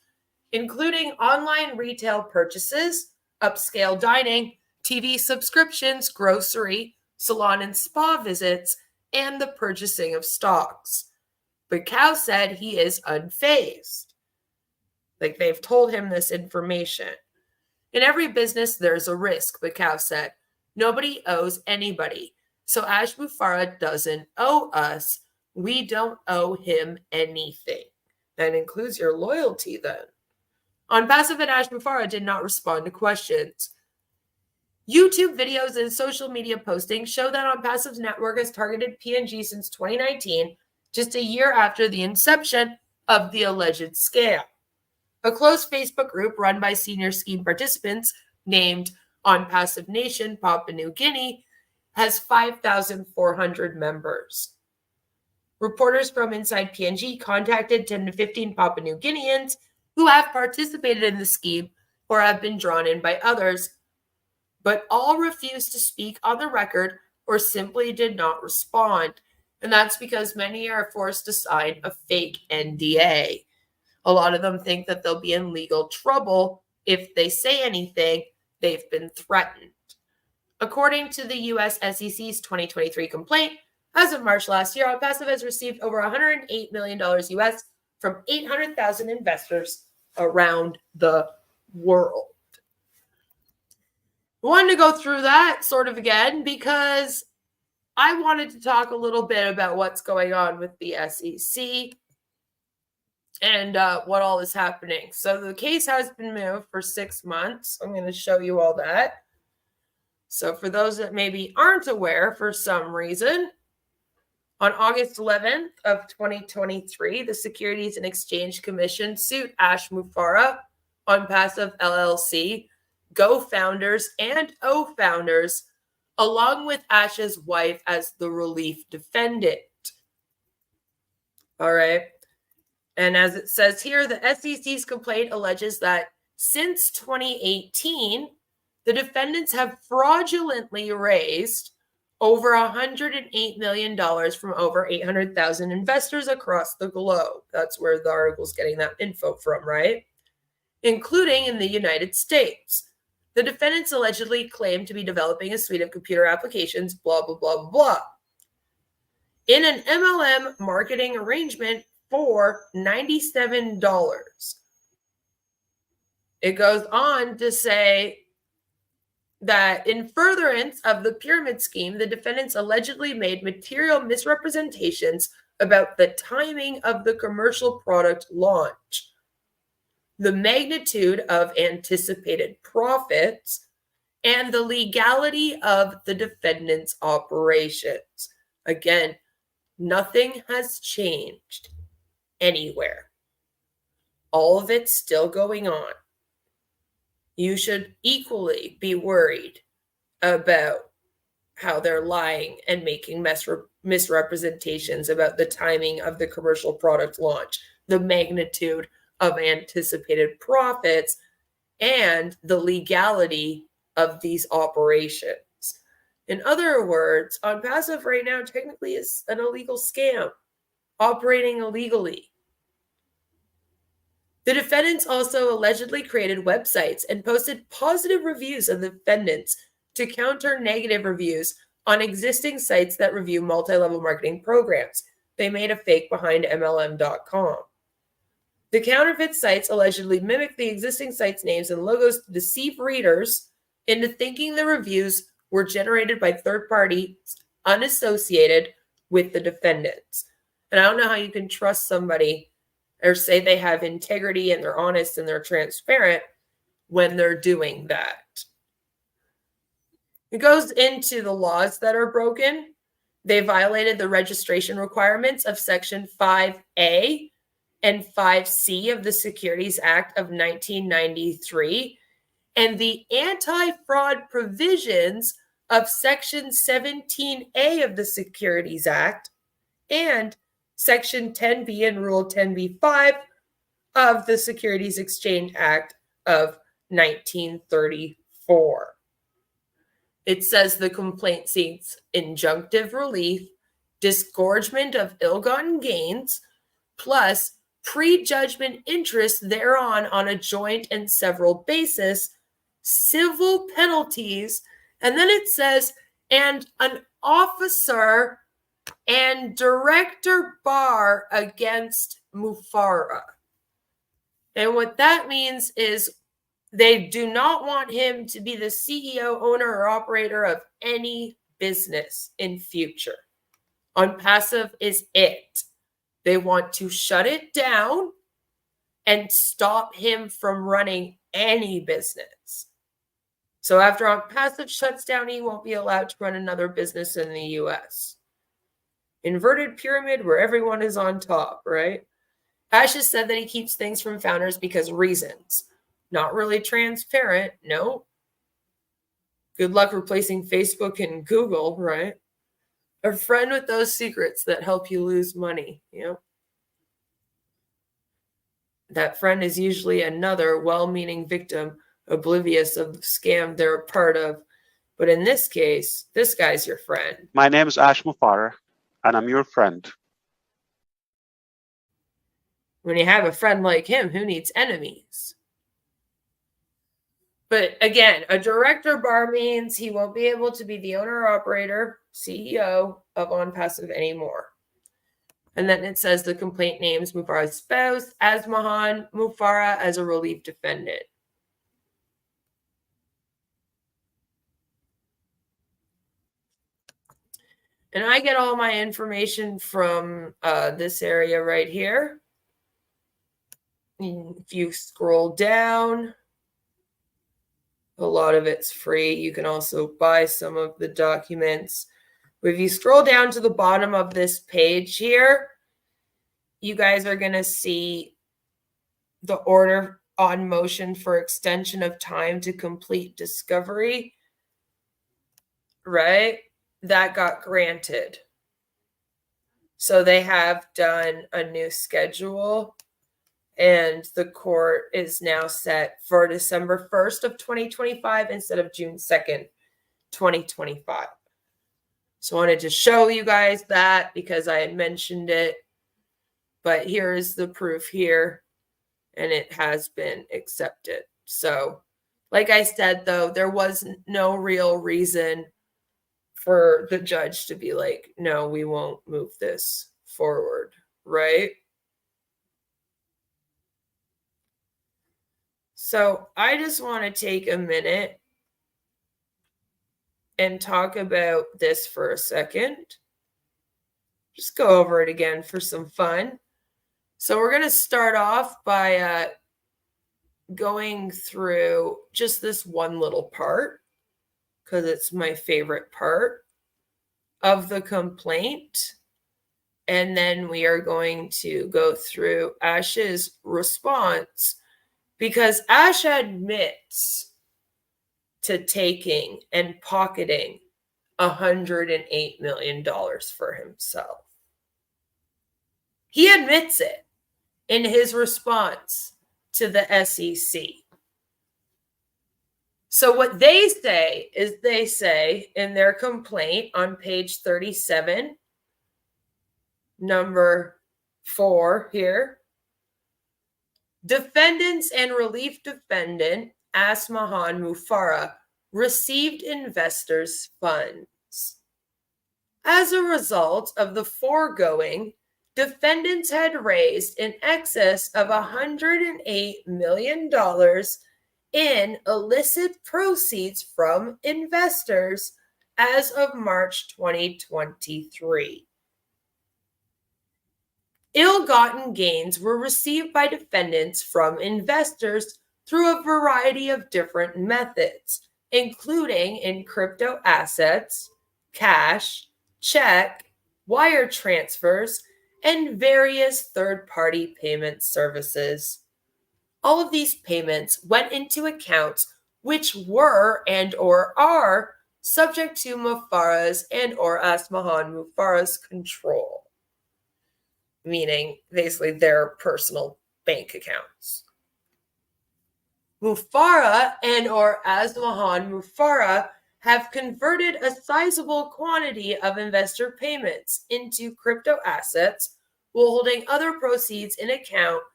including online retail purchases, upscale dining, TV subscriptions, grocery, salon and spa visits, and the purchasing of stocks. Bacow said he is unfazed. Like, they've told him this information. In every business, there's a risk, Bacow said. Nobody owes anybody. So Ash Mufareh doesn't owe us. We don't owe him anything. That includes your loyalty then. Onpassive and Ash Mufareh did not respond to questions. YouTube videos and social media postings show that Onpassive's network has targeted PNG since 2019, just a year after the inception of the alleged scam. A closed Facebook group run by senior scheme participants named Onpassive Nation Papua New Guinea has 5,400 members. Reporters from inside PNG contacted 10 to 15 Papua New Guineans who have participated in the scheme or have been drawn in by others, but all refused to speak on the record or simply did not respond. And that's because many are forced to sign a fake NDA. A lot of them think that they'll be in legal trouble if they say anything. They've been threatened. According to the U.S. SEC's 2023 complaint, as of March last year, Onpassive has received over $108 million US from 800,000 investors around the world. I wanted to go through that sort of again because I wanted to talk a little bit about what's going on with the SEC and what all is happening. So the case has been moved for 6 months. I'm going to show you all that. So for those that maybe aren't aware for some reason, on August 11th of 2023, the Securities and Exchange Commission sued Ash Mufareh, Onpassive LLC, Go founders and O founders, along with Ash's wife as the relief defendant. All right. And as it says here, the SEC's complaint alleges that since 2018, the defendants have fraudulently raised over $108 million from over 800,000 investors across the globe. That's where the article's getting that info from, right? Including in the United States. The defendants allegedly claim to be developing a suite of computer applications, blah, blah, blah, blah, in an MLM marketing arrangement for $97. It goes on to say that in furtherance of the pyramid scheme, the defendants allegedly made material misrepresentations about the timing of the commercial product launch, the magnitude of anticipated profits, and the legality of the defendant's operations. Again, nothing has changed anywhere. All of it's still going on. You should equally be worried about how they're lying and making misrepresentations about the timing of the commercial product launch, the magnitude of anticipated profits, and the legality of these operations. In other words, Onpassive right now technically is an illegal scam, operating illegally. The defendants also allegedly created websites and posted positive reviews of the defendants to counter negative reviews on existing sites that review multi-level marketing programs. They made a fake behind MLM.com. The counterfeit sites allegedly mimic the existing sites' names and logos to deceive readers into thinking the reviews were generated by third parties unassociated with the defendants. And I don't know how you can trust somebody or say they have integrity and they're honest and they're transparent when they're doing that. It goes into the laws that are broken. They violated the registration requirements of Section 5A and 5C of the Securities Act of 1993 and the anti-fraud provisions of Section 17A of the Securities Act and Section 10B and Rule 10B-5 of the Securities Exchange Act of 1934. It says the complaint seeks injunctive relief, disgorgement of ill-gotten gains, plus prejudgment interest thereon on a joint and several basis, civil penalties, and then it says, and an officer and director bar against Mufareh. And what that means is they do not want him to be the CEO, owner, or operator of any business in future. Onpassive is it. They want to shut it down and stop him from running any business. So after Onpassive shuts down, he won't be allowed to run another business in the US. Inverted pyramid where everyone is on top, right? Ash has said that he keeps things from founders because reasons. Not really transparent, no. Good luck replacing Facebook and Google, right? A friend with those secrets that help you lose money, you know? That friend is usually another well-meaning victim, oblivious of the scam they're a part of. But in this case, this guy's your friend. My name is Ash Mufareh, and I'm your friend. When you have a friend like him, who needs enemies? But again, a director bar means he won't be able to be the owner, operator, CEO of Onpassive anymore. And then it says the complaint names Mufareh's spouse, Asmahan Mufareh, as a relief defendant. And I get all my information from this area right here. If you scroll down, a lot of it's free. You can also buy some of the documents. But if you scroll down to the bottom of this page here, you guys are going to see the order on motion for extension of time to complete discovery, right? That got granted. So they have done a new schedule, and the court is now set for December 1st of 2025 instead of June 2nd, 2025. So I wanted to show you guys that because I had mentioned it. But here is the proof here, and it has been accepted. So, like I said, though, there was no real reason for the judge to be like, no, we won't move this forward, right? So I just want to take a minute and talk about this for a second. Just go over it again for some fun. So we're going to start off by going through just this one little part, because it's my favorite part of the complaint. And then we are going to go through Ash's response, because Ash admits to taking and pocketing $108 million for himself. He admits it in his response to the SEC. So what they say is, they say in their complaint on page 37, number 4 here, defendants and relief defendant Asmahan Mufareh received investors' funds. As a result of the foregoing, defendants had raised in excess of $108 million in illicit proceeds from investors as of March 2023. Ill-gotten gains were received by defendants from investors through a variety of different methods, including in crypto assets, cash, check, wire transfers, and various third-party payment services. All of these payments went into accounts which were and or are subject to Mufareh's and or Asmahan Mufareh's control, meaning basically their personal bank accounts. Mufareh and or Asmahan Mufareh have converted a sizable quantity of investor payments into crypto assets while holding other proceeds in accounts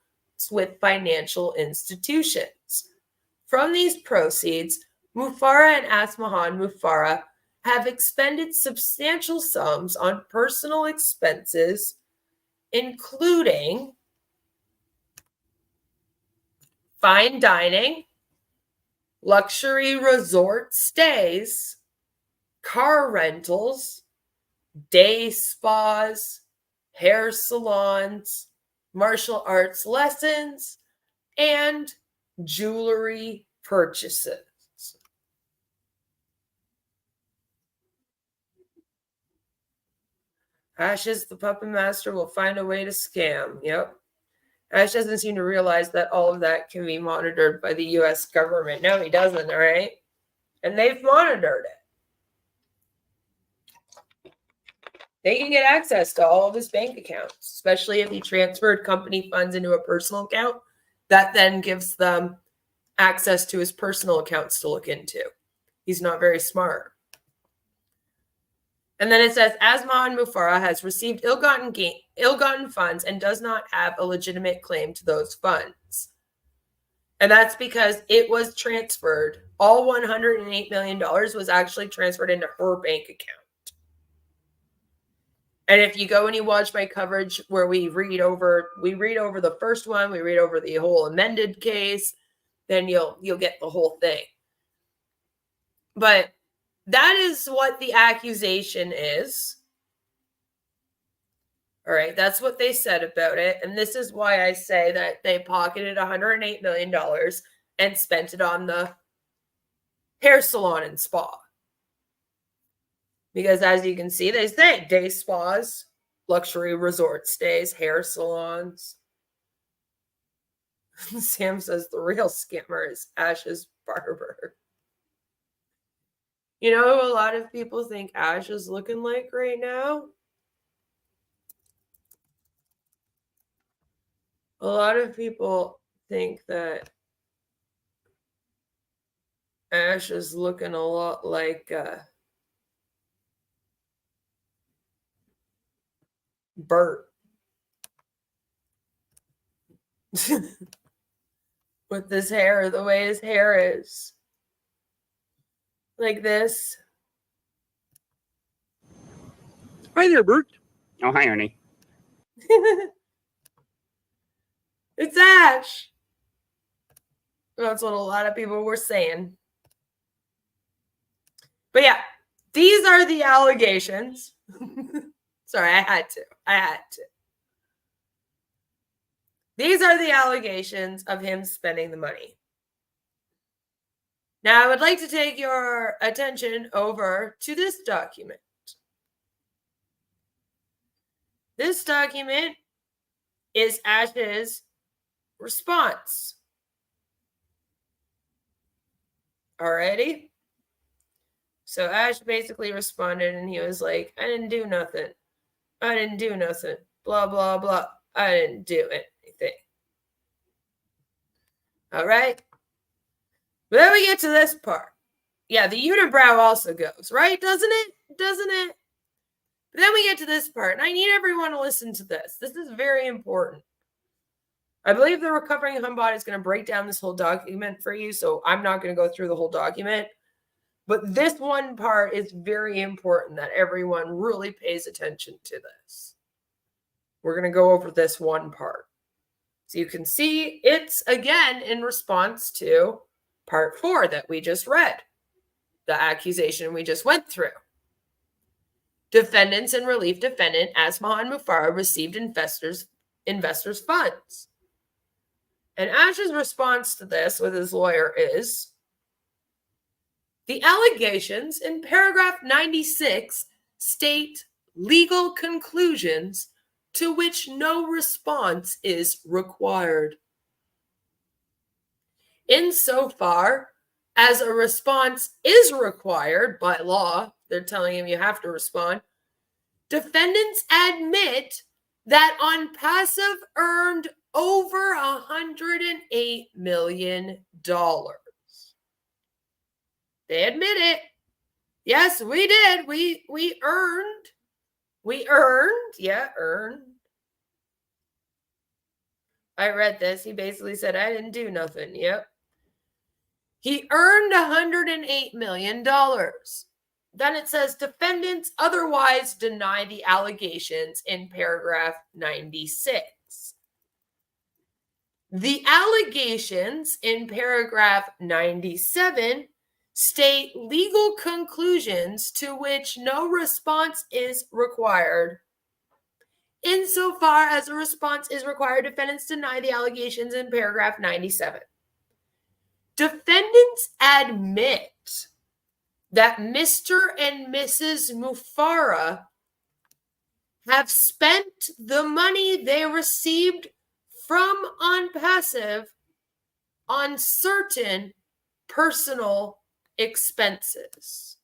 with financial institutions. From these proceeds, Mufareh and Asmahan Mufareh have expended substantial sums on personal expenses, including fine dining, luxury resort stays, car rentals, day spas, hair salons, martial arts lessons, and jewelry purchases. Ashes, the puppet master, will find a way to scam. Yep. Ash doesn't seem to realize that all of that can be monitored by the U.S. government. No, he doesn't, all right? And they've monitored it. They can get access to all of his bank accounts, especially if he transferred company funds into a personal account. That then gives them access to his personal accounts to look into. He's not very smart. And then it says, Asmaan Mufareh has received ill-gotten funds and does not have a legitimate claim to those funds. And that's because it was transferred. All $108 million was actually transferred into her bank account. And if you go and you watch my coverage where we read over the first one, we read over the whole amended case, then you'll get the whole thing. But that is what the accusation is. All right, that's what they said about it. And this is why I say that they pocketed $108 million and spent it on the hair salon and spa. Because as you can see, they say day spas, luxury resort stays, hair salons. Sam says the real scammer is Ash's barber. You know who a lot of people think Ash is looking like right now? A lot of people think that Ash is looking a lot like Bert. With his hair, the way his hair is. Like this. Hi there, Bert. Oh, hi, Ernie. It's Ash. That's what a lot of people were saying. But yeah, these are the allegations. Sorry, I had to. These are the allegations of him spending the money. Now, I would like to take your attention over to this document. This document is Ash's response. Alrighty? So Ash basically responded and he was like, I didn't do nothing. Blah, blah, blah. I didn't do anything. All right? But then we get to this part. Yeah, the unibrow also goes, right? Doesn't it? But then we get to this part, and I need everyone to listen to this. This is very important. I believe the Recovering Humbot is going to break down this whole document for you, so I'm not going to go through the whole document. But this one part is very important that everyone really pays attention to this. We're going to go over this one part. So you can see it's, again, in response to part 4 that we just read. The accusation we just went through. Defendants and relief defendant Asmaan Mufareh received investors' funds. And Ash's response to this with his lawyer is, the allegations in paragraph 96 state legal conclusions to which no response is required. Insofar as a response is required by law, they're telling him you have to respond, defendants admit that Onpassive earned over $108 million. They admit it. Yes, we did. We earned. Yeah, earned. I read this. He basically said, I didn't do nothing. Yep. He earned $108 million. Then it says defendants otherwise deny the allegations in paragraph 96. The allegations in paragraph 97 state legal conclusions to which no response is required. insofar as a response is required, defendants deny the allegations in paragraph 97. Defendants admit that Mr. and Mrs. Mufareh have spent the money they received from Onpassive on certain personal expenses.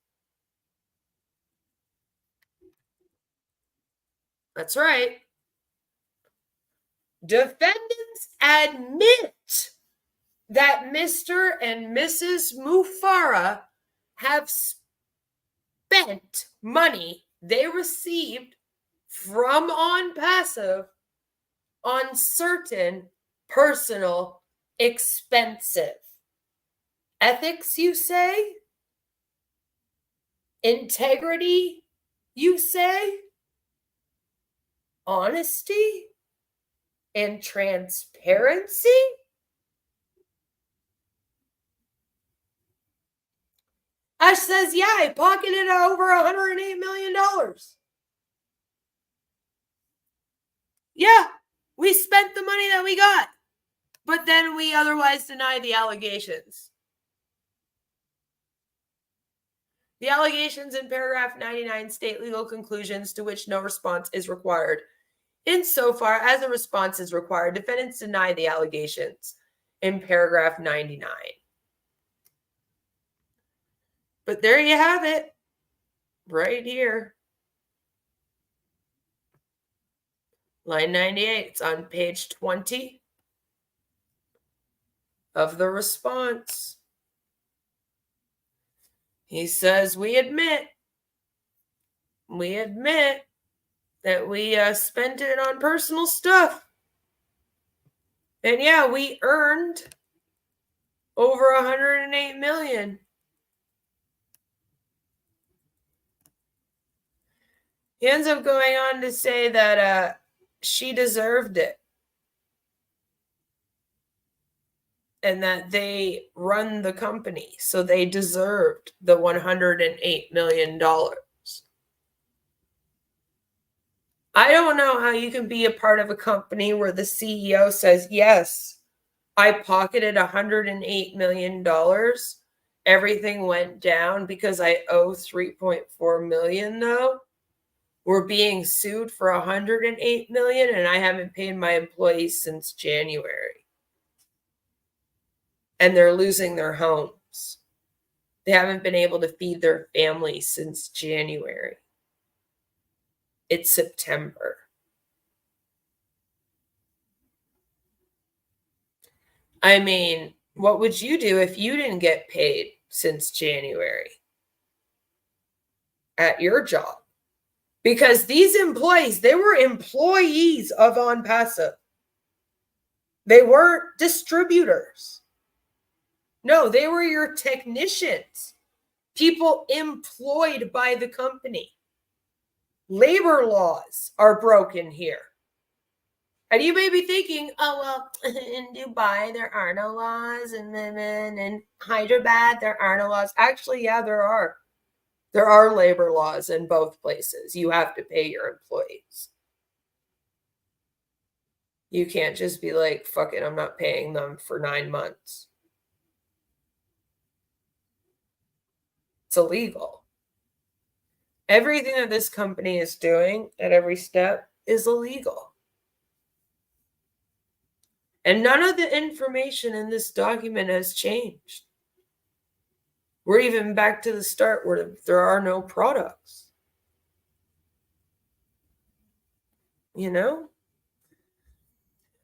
That's right. Defendants admit that Mr. and Mrs. Mufareh have spent money they received from Onpassive on certain personal expenses. Ethics, you say? Integrity, you say? Honesty and transparency? Ash says, yeah, I pocketed over $108 million. Yeah, we spent the money that we got, but then we otherwise deny the allegations. The allegations in paragraph 99 state legal conclusions to which no response is required. Insofar as a response is required, defendants deny the allegations in paragraph 99. But there you have it, right here. Line 98, it's on page 20 of the response. He says, we admit that we spent it on personal stuff. And yeah, we earned over $108 million. He ends up going on to say that she deserved it. And that they run the company, so they deserved the $108 million. I don't know how you can be a part of a company where the CEO says, yes, I pocketed $108 million. Everything went down because I owe $3.4 million though. We're being sued for $108 million and I haven't paid my employees since January. And they're losing their homes. They haven't been able to feed their families since January. It's September. I mean, what would you do if you didn't get paid since January at your job? Because these employees, they were employees of Onpassive. They weren't distributors. No, they were your technicians, people employed by the company. Labor laws are broken here. And you may be thinking, oh, well, in Dubai, there are no laws. And then in Hyderabad, there are no laws. Actually, yeah, there are. There are labor laws in both places. You have to pay your employees. You can't just be like, fuck it, I'm not paying them for 9 months. It's illegal. Everything that this company is doing at every step is illegal. And none of the information in this document has changed. We're even back to the start where there are no products. You know?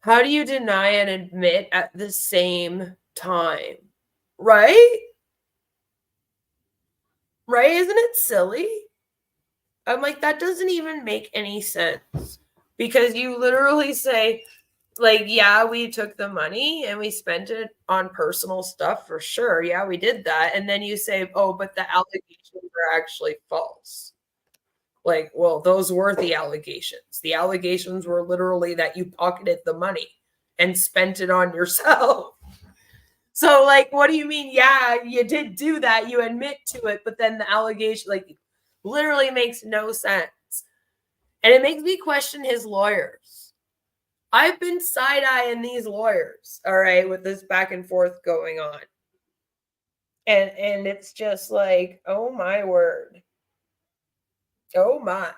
How do you deny and admit at the same time? Right? Right? Isn't it silly? I'm like, that doesn't even make any sense. Because you literally say, like, yeah, we took the money and we spent it on personal stuff for sure. Yeah, we did that. And then you say, oh, but the allegations are actually false. Like, well, those were the allegations. The allegations were literally that you pocketed the money and spent it on yourself. So, like, what do you mean? Yeah, you did do that. You admit to it. But then the allegation, like, literally makes no sense. And it makes me question his lawyers. I've been side-eyeing these lawyers, all right, with this back and forth going on. And it's just like, oh my word. Oh my.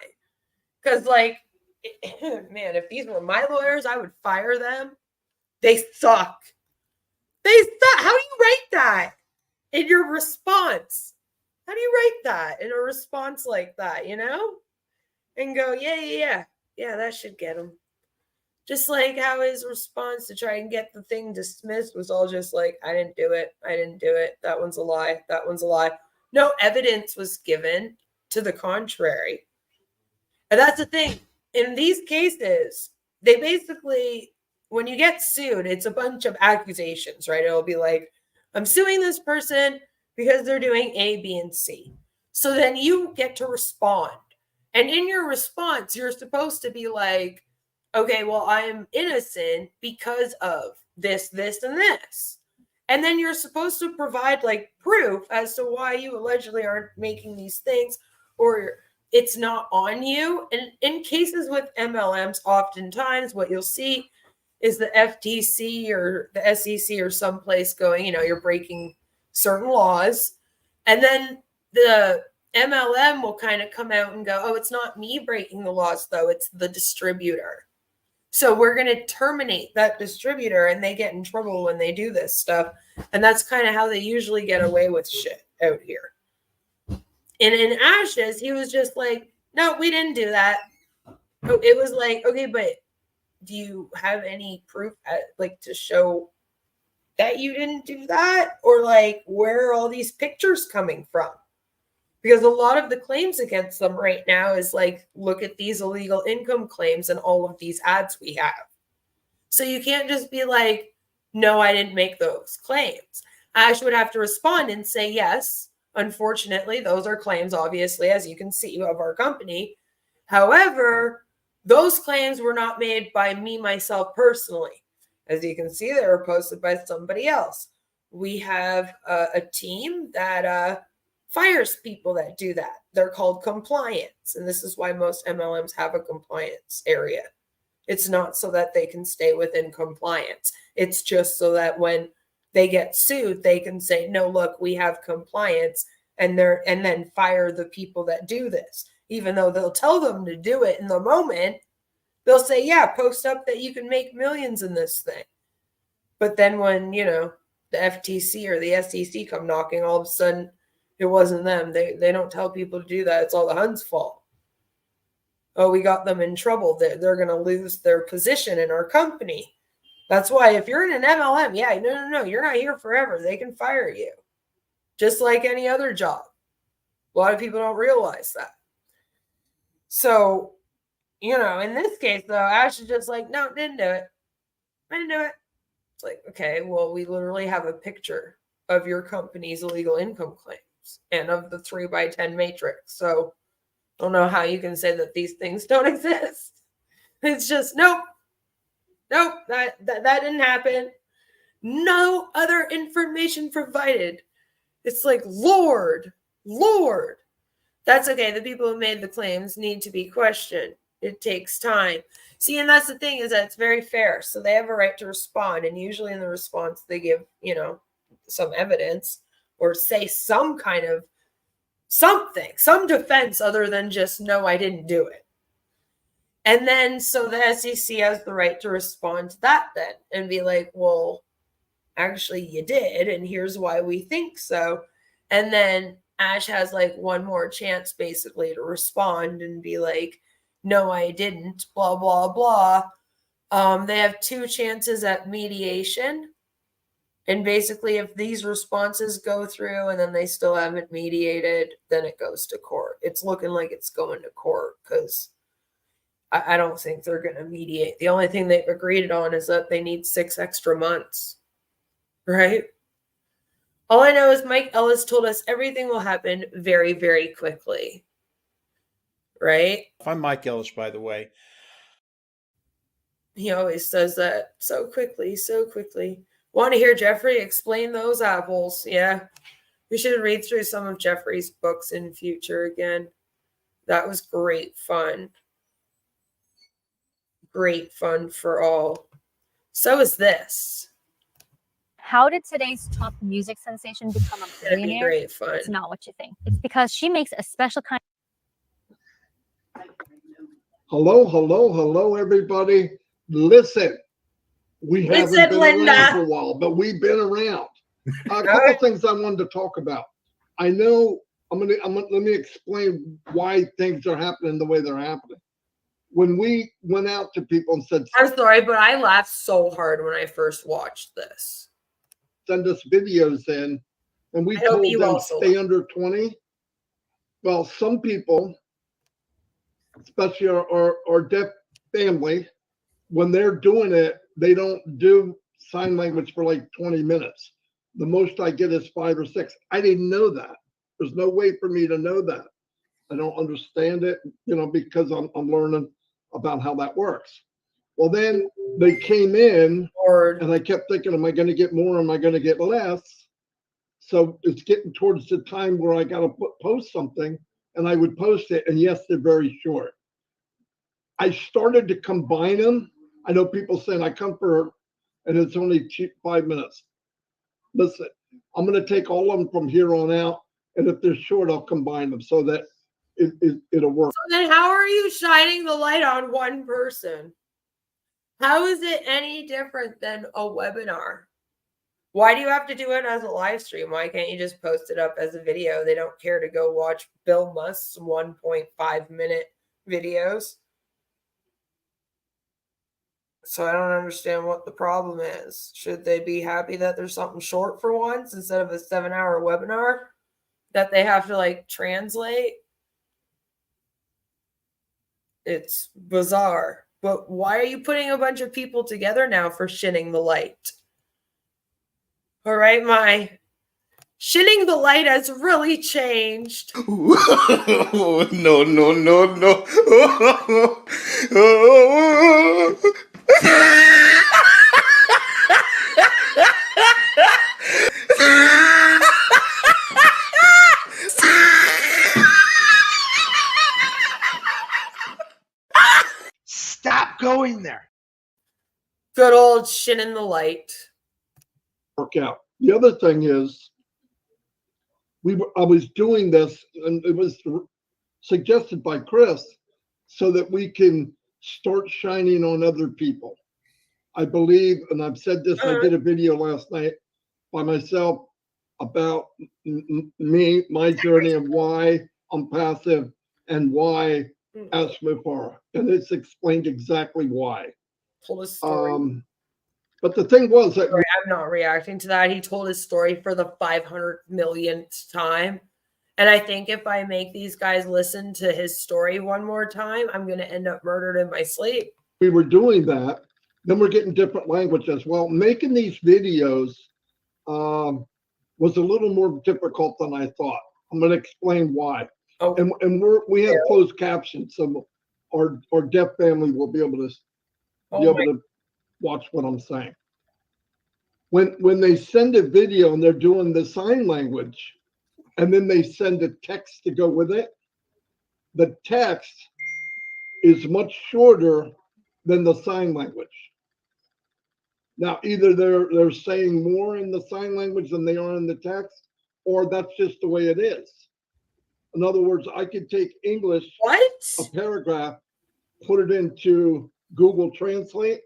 Because, like, man, if these were my lawyers, I would fire them. They suck. They suck. How do you write that in your response? How do you write that in a response like that, you know? And go, yeah, that should get him. Just like how his response to try and get the thing dismissed was all just like, I didn't do it. That one's a lie. No evidence was given to the contrary. And that's the thing. In these cases, they basically, when you get sued, it's a bunch of accusations, right? It'll be like, I'm suing this person because they're doing A, B, and C. So then you get to respond. And in your response, you're supposed to be like, okay, well, I am innocent because of this, and this. And then you're supposed to provide like proof as to why you allegedly aren't making these things, or it's not on you. And in cases with MLMs, oftentimes what you'll see is the FTC or the SEC or someplace going, you're breaking certain laws. And then the MLM will kind of come out and go, oh, it's not me breaking the laws, though. It's the distributor. So we're going to terminate that distributor, and they get in trouble when they do this stuff. And that's kind of how they usually get away with shit out here. And in Ashes, he was just like, no, we didn't do that. It was like, okay, but do you have any proof to show that you didn't do that? Or like, where are all these pictures coming from? Because a lot of the claims against them right now is like, look at these illegal income claims and all of these ads we have. So you can't just be like, no, I didn't make those claims. Ash would have to respond and say, yes, unfortunately, those are claims, obviously, as you can see, of our company. However, those claims were not made by me, myself, personally. As you can see, they were posted by somebody else. We have a team that fires people that do that. They're called compliance. And this is why most MLMs have a compliance area. It's not so that they can stay within compliance. It's just so that when they get sued, they can say, no, look, we have compliance, and then fire the people that do this. Even though they'll tell them to do it in the moment, they'll say, yeah, post up that you can make millions in this thing. But then when, the FTC or the SEC come knocking, all of a sudden, it wasn't them. They don't tell people to do that. It's all the Huns' fault. Oh, we got them in trouble. They're going to lose their position in our company. That's why if you're in an MLM, yeah, no, you're not here forever. They can fire you. Just like any other job. A lot of people don't realize that. So, in this case, though, Ash is just like, no, didn't do it. I didn't do it. It's like, okay, well, we literally have a picture of your company's illegal income claims and of the 3x10 matrix. So I don't know how you can say that these things don't exist. It's just, nope, that didn't happen. No other information provided. It's like, Lord. That's okay. The people who made the claims need to be questioned. It takes time. See, and that's the thing, is that it's very fair. So they have a right to respond. And usually in the response, they give, some evidence or say some kind of something, some defense other than just, no, I didn't do it. And then, so the SEC has the right to respond to that then and be like, well, actually you did, and here's why we think so. And then Ash has like one more chance basically to respond and be like, no, I didn't, blah, blah, blah. They have 2 chances at mediation. And basically, if these responses go through and then they still haven't mediated, then it goes to court. It's looking like it's going to court because I don't think they're going to mediate. The only thing they've agreed on is that they need 6 extra months, right? All I know is Mike Ellis told us everything will happen very, very quickly, right? I'm Mike Ellis, by the way. He always says that so quickly, so quickly. Want to hear Jeffrey explain those apples? Yeah. We should read through some of Jeffrey's books in future again. That was great fun. great fun for all. So is this. How did today's top music sensation become a That'd be billionaire? great fun. It's not what you think. It's because she makes a special kind. Hello, everybody. Listen, we haven't been around for a while, but we've been around. A couple things I wanted to talk about. I know let me explain why things are happening the way they're happening. When we went out to people and said, I'm sorry, but I laughed so hard when I first watched this. Send us videos in, and we told them stay under 20. Well, some people, especially our deaf family, when they're doing it, they don't do sign language for like 20 minutes. The most I get is 5 or 6. I didn't know that. There's no way for me to know that. I don't understand it, because I'm learning about how that works. Well, then they came in, and I kept thinking, am I going to get more? Am I going to get less? So it's getting towards the time where I got to post something, and I would post it. And yes, they're very short. I started to combine them. I know people saying I come for, and it's only 5 minutes. Listen, I'm going to take all of them from here on out. And if they're short, I'll combine them so that it'll work. So then how are you shining the light on one person? How is it any different than a webinar? Why do you have to do it as a live stream? Why can't you just post it up as a video? They don't care to go watch Bill Musk's 1.5-minute videos. So I don't understand what the problem is. Should they be happy that there's something short for once instead of a 7-hour webinar that they have to translate? It's bizarre. But why are you putting a bunch of people together now for shining the light? All right, my shining the light has really changed. No, no, no, no. Stop going there. Good old shining the light. Work out. The other thing is, I was doing this, and it was suggested by Chris, so that we can start shining on other people. I believe, and I've said this, I did a video last night by myself about me, my journey, and why I'm passive and why ask Mufareh. And it's explained exactly why. Told his story. But the thing was that I'm not reacting to that. He told his story for the 500 millionth time. And I think if I make these guys listen to his story one more time, I'm going to end up murdered in my sleep. We were doing that. Then we're getting different languages. Well, making these videos was a little more difficult than I thought. I'm going to explain why. Oh. And we have closed captions, so our deaf family will be able to watch what I'm saying. When they send a video and they're doing the sign language, and then they send a text to go with it, the text is much shorter than the sign language. Now, either they're saying more in the sign language than they are in the text, or that's just the way it is. In other words, I could take English, a paragraph, put it into Google Translate,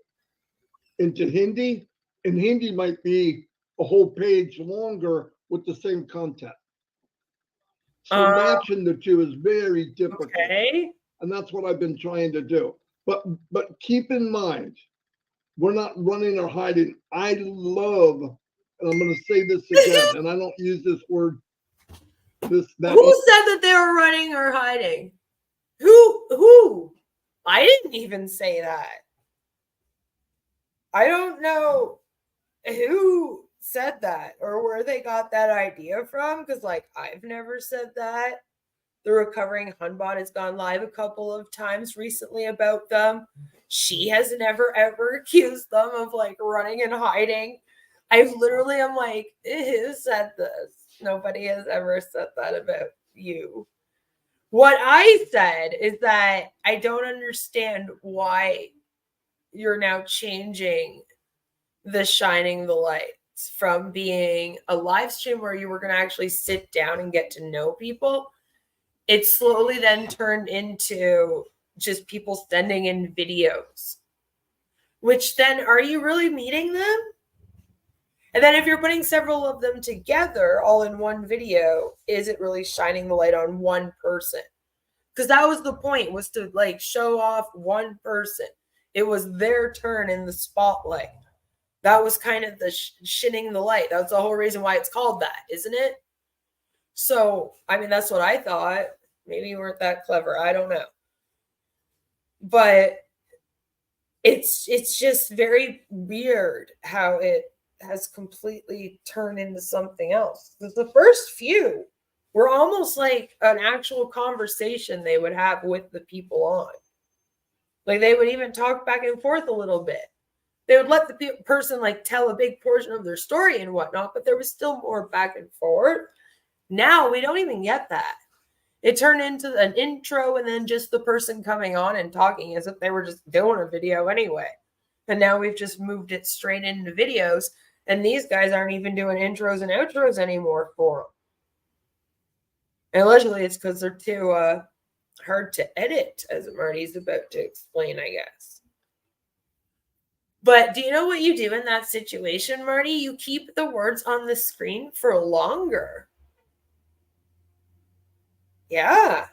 into Hindi, and Hindi might be a whole page longer with the same content. So matching the two is very difficult. Okay. And that's what I've been trying to do. But keep in mind, we're not running or hiding. I love, and I'm going to say this again, and I don't use this word. Who said that they were running or hiding? Who? I didn't even say that. I don't know who said that or where they got that idea from, because I've never said that. The Recovering Hunbot has gone live a couple of times recently about them. She has never ever accused them of running and hiding. I literally am who said this? Nobody has ever said that about you. What I said is that I don't understand why you're now changing the shining the lights from being a live stream where you were going to actually sit down and get to know people. It slowly then turned into just people sending in videos, which then, are you really meeting them? And then if you're putting several of them together all in one video, is it really shining the light on one person? Because that was the point, was to like show off one person. It was their turn in the spotlight. That was kind of the shining the light. That's the whole reason why it's called that, isn't it? So, I mean, that's what I thought. Maybe you weren't that clever. I don't know. But it's just very weird how it has completely turned into something else. The first few were almost like an actual conversation they would have with the people on. Like they would even talk back and forth a little bit. They would let the person like tell a big portion of their story and whatnot, but there was still more back and forth. Now we don't even get that. It turned into an intro and then just the person coming on and talking as if they were just doing a video anyway. And now we've just moved it straight into videos. And these guys aren't even doing intros and outros anymore for them. And allegedly it's because they're too hard to edit, as Marty's about to explain, I guess. But do you know what you do in that situation, Marty? You keep the words on the screen for longer. Yeah.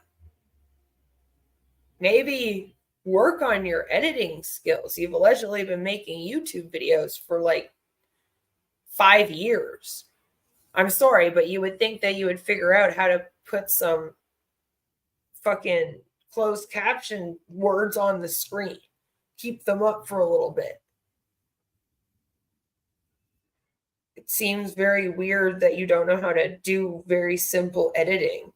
Maybe work on your editing skills. You've allegedly been making YouTube videos for like 5 years. I'm sorry, but you would think that you would figure out how to put some fucking closed caption words on the screen. Keep them up for a little bit. It seems very weird that you don't know how to do very simple editing.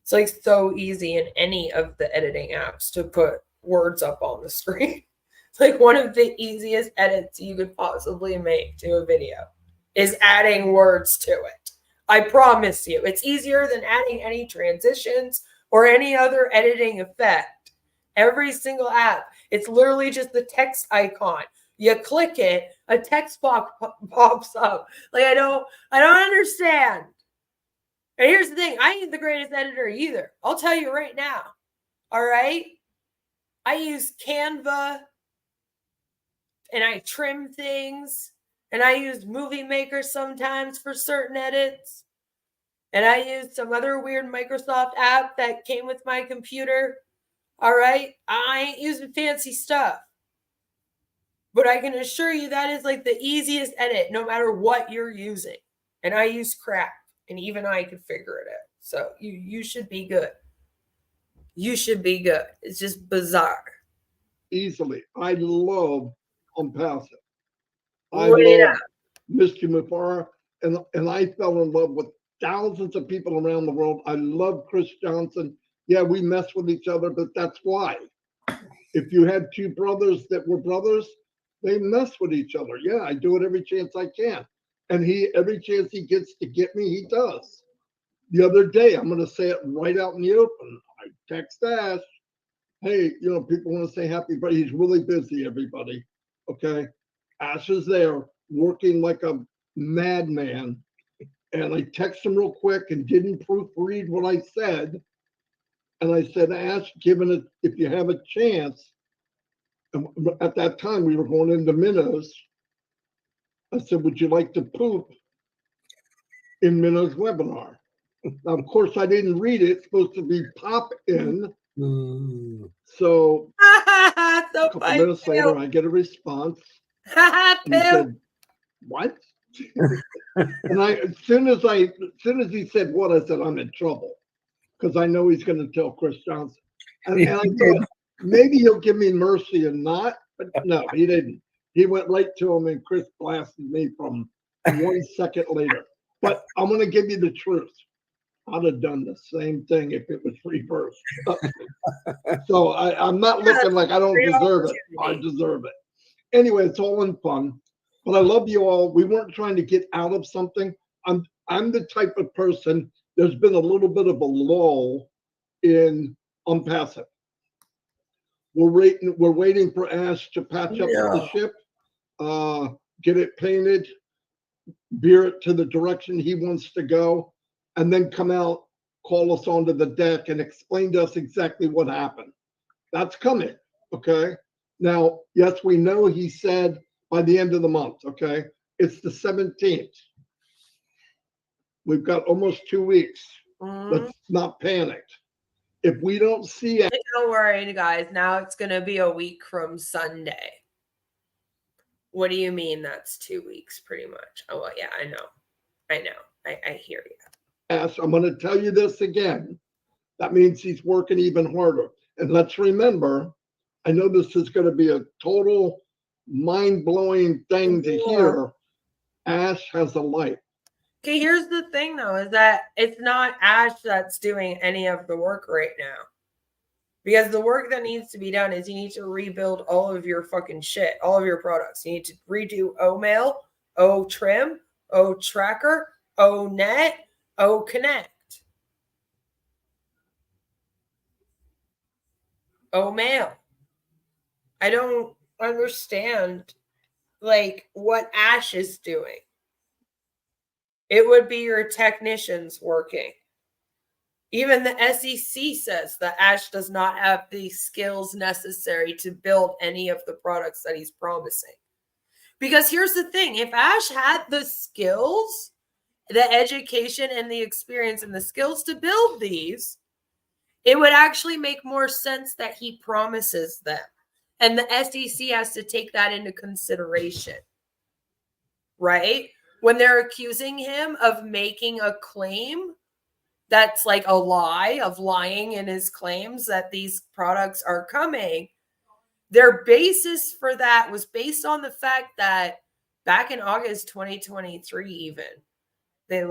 It's like so easy in any of the editing apps to put words up on the screen. It's like one of the easiest edits you could possibly make to a video is adding words to it. I promise you, it's easier than adding any transitions or any other editing effect. Every single app, it's literally just the text icon. You click it, a text box pops up. Like I don't understand. And here's the thing, I ain't the greatest editor either. I'll tell you right now. All right? I use Canva and I trim things. And I use Movie Maker sometimes for certain edits. And I use some other weird Microsoft app that came with my computer. All right? I ain't using fancy stuff. But I can assure you that is like the easiest edit, no matter what you're using. And I use crap. And even I could figure it out. So you should be good. You should be good. It's just bizarre. Easily. I love Onpassive. I Right love Mr. Mufareh. And I fell in love with thousands of people around the world. I love Chris Johnson. Yeah, we mess with each other, but that's why. If you had two brothers that were brothers, they mess with each other. Yeah, I do it every chance I can. And every chance he gets to get me, he does. The other day, I'm going to say it right out in the open. I text Ash, hey, people want to say happy birthday. He's really busy, everybody. Okay. Ash is there working like a madman. And I text him real quick and didn't proofread what I said. And I said, Ash, if you have a chance, at that time we were going into Minnows. I said, would you like to poop in Minnows webinar? Now, of course, I didn't read it. It's supposed to be pop in. So a couple minutes later, I get a response. He said, what? And as soon as he said what, I said, I'm in trouble because I know he's going to tell Chris Johnson. And I thought maybe he'll give me mercy and not, but no, he didn't. He went right to him, and Chris blasted me from 1 second later. But I'm going to give you the truth. I'd have done the same thing if it was reversed. So I'm not looking like I don't deserve it. I deserve it. Anyway, it's all in fun. But I love you all. We weren't trying to get out of something. I'm the type of person, there's been a little bit of a lull in Onpassive. We're waiting for Ash to patch up the ship, get it painted, veer it to the direction he wants to go, and then come out, call us onto the deck, and explain to us exactly what happened. That's coming. Okay. Now, yes, we know he said by the end of the month. Okay. It's the 17th. We've got almost 2 weeks. Let's not panic. If we don't see it. Don't worry, guys. Now it's going to be a week from Sunday. What do you mean that's 2 weeks, pretty much? Oh, well, yeah, I know. I hear you. Ash, I'm going to tell you this again. That means he's working even harder. And let's remember, I know this is going to be a total mind-blowing thing to hear. Ash has a light. Okay, here's the thing, though, is that it's not Ash that's doing any of the work right now. Because the work that needs to be done is you need to rebuild all of your fucking shit, all of your products. You need to redo O-Mail, O-Trim, O-Tracker, O-Net, O-Connect, O-Mail. I don't understand, like, what Ash is doing. It would be your technicians working. Even the SEC says that Ash does not have the skills necessary to build any of the products that he's promising. Because here's the thing, if Ash had the skills, the education and the experience and the skills to build these, it would actually make more sense that he promises them. And the SEC has to take that into consideration, right? When they're accusing him of making a claim that's like a lie, of lying in his claims that these products are coming, their basis for that was based on the fact that back in August 2023 even, they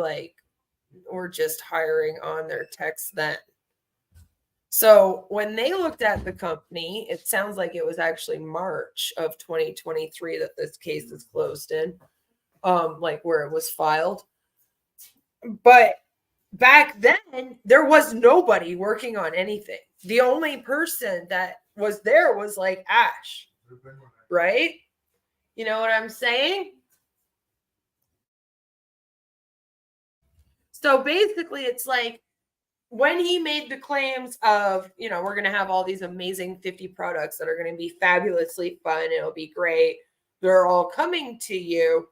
were just hiring on their techs then. So when they looked at the company, it sounds like it was actually March of 2023 that this case is closed in, where it was filed. But back then, there was nobody working on anything. The only person that was there was like Ash, right? You know what I'm saying? So basically, it's like when he made the claims of, we're going to have all these amazing 50 products that are going to be fabulously fun. It'll be great. They're all coming to you.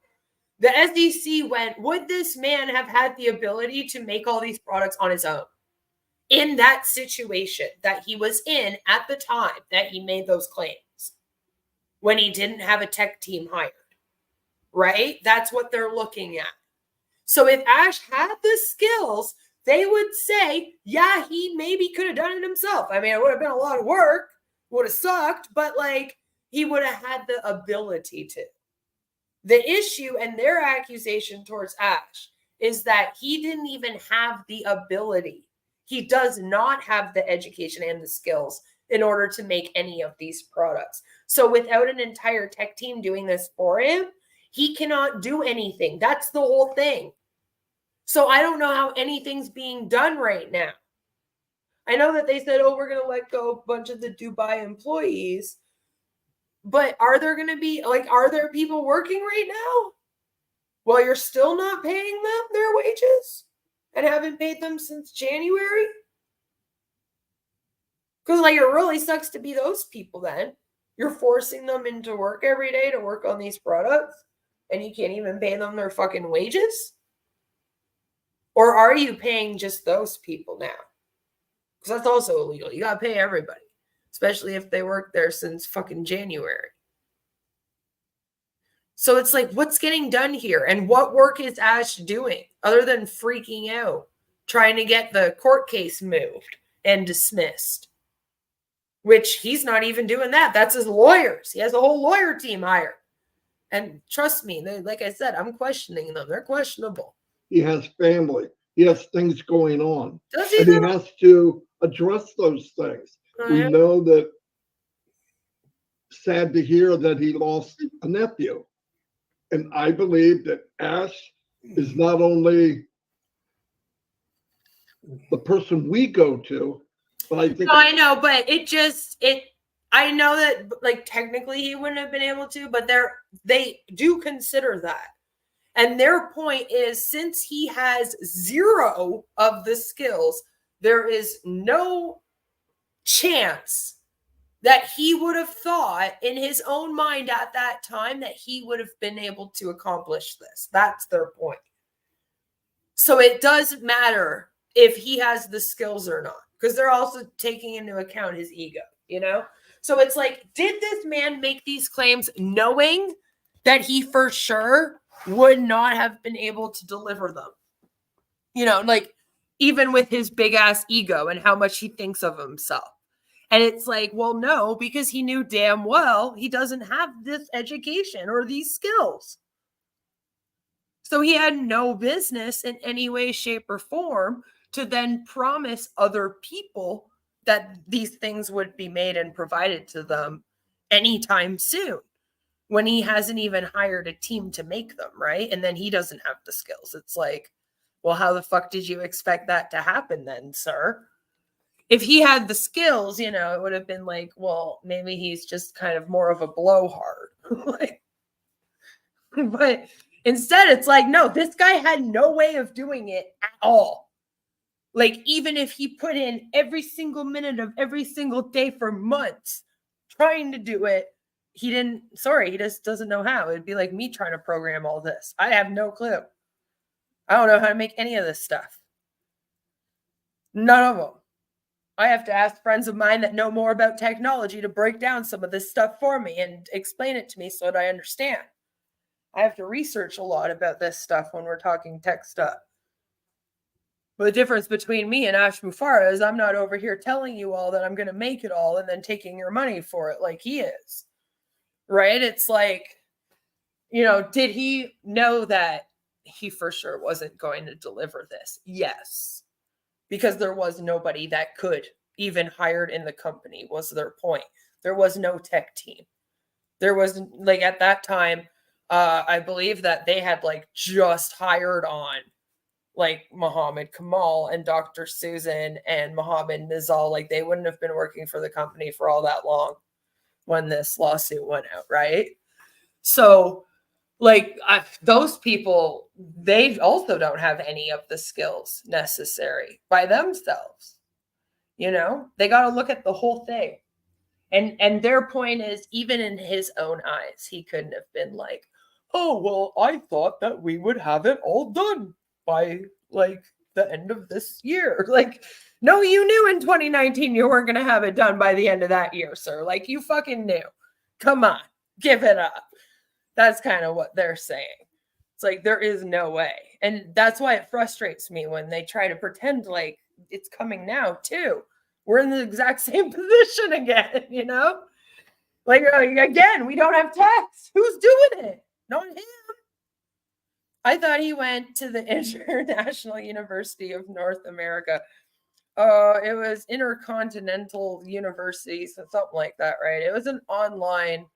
The SEC went, would this man have had the ability to make all these products on his own in that situation that he was in at the time that he made those claims when he didn't have a tech team hired, right? That's what they're looking at. So if Ash had the skills, they would say, yeah, he maybe could have done it himself. I mean, it would have been a lot of work, would have sucked, but he would have had the ability to. The issue and their accusation towards Ash is that he didn't even have the ability. He does not have the education and the skills in order to make any of these products. So without an entire tech team doing this for him, he cannot do anything. That's the whole thing. So I don't know how anything's being done right now. I know that they said, we're going to let go of a bunch of the Dubai employees. But are there going to be, are there people working right now? Well, you're still not paying them their wages and haven't paid them since January? Because, it really sucks to be those people then. You're forcing them into work every day to work on these products and you can't even pay them their fucking wages? Or are you paying just those people now? Because that's also illegal. You got to pay everybody, especially if they worked there since fucking January. So it's what's getting done here? And what work is Ash doing other than freaking out, trying to get the court case moved and dismissed? Which he's not even doing that. That's his lawyers. He has a whole lawyer team hired. And trust me, like I said, I'm questioning them. They're questionable. He has family. He has things going on. Does he? And he has to address those things. We know that, sad to hear that he lost a nephew. And I believe that Ash is not only the person we go to, but I think... No, I know, but I know that like technically he wouldn't have been able to, but they do consider that. And their point is, since he has 0 of the skills, there is no chance that he would have thought in his own mind at that time that he would have been able to accomplish this. That's their point. So it doesn't matter if he has the skills or not, because they're also taking into account his ego, you know? So it's like, did this man make these claims knowing that he for sure would not have been able to deliver them? You know, like even with his big ass ego and how much he thinks of himself. And it's like, well, no, because he knew damn well he doesn't have this education or these skills. So he had no business in any way, shape, or form to then promise other people that these things would be made and provided to them anytime soon when he hasn't even hired a team to make them, right? And then he doesn't have the skills. It's like, well, how the fuck did you expect that to happen then, sir? If he had the skills, you know, it would have been like, well, maybe he's just kind of more of a blowhard. Like, but instead, it's like, no, this guy had no way of doing it at all. Like, even if he put in every single minute of every single day for months trying to do it, he just doesn't know how. It'd be like me trying to program all this. I have no clue. I don't know how to make any of this stuff. None of them. I have to ask friends of mine that know more about technology to break down some of this stuff for me and explain it to me so that I understand. I have to research a lot about this stuff when we're talking tech stuff. But the difference between me and Ash Mufareh is I'm not over here telling you all that I'm going to make it all and then taking your money for it like he is. Right? It's like, you know, did he know that he for sure wasn't going to deliver this? Yes. Because there was nobody that could, even hired in the company, was their point. There was no tech team. There was, like, at that time, I believe that they had, like, just hired on, like, Muhammad Kamal and Dr. Susan and Mohammed Nizal. Like, they wouldn't have been working for the company for all that long when this lawsuit went out, right? So, like, those people, they also don't have any of the skills necessary by themselves. You know, they got to look at the whole thing. And their point is, even in his own eyes, he couldn't have been like, oh, well, I thought that we would have it all done by like the end of this year. Like, no, you knew in 2019 you weren't going to have it done by the end of that year, sir. Like, you fucking knew. Come on, give it up. That's kind of what they're saying. It's like, there is no way. And that's why it frustrates me when they try to pretend like it's coming now too. We're in the exact same position again, you know? Like, again, we don't have text. Who's doing it? Not him. I thought he went to the International University of North America. It was Intercontinental University, so something like that, right? It was an online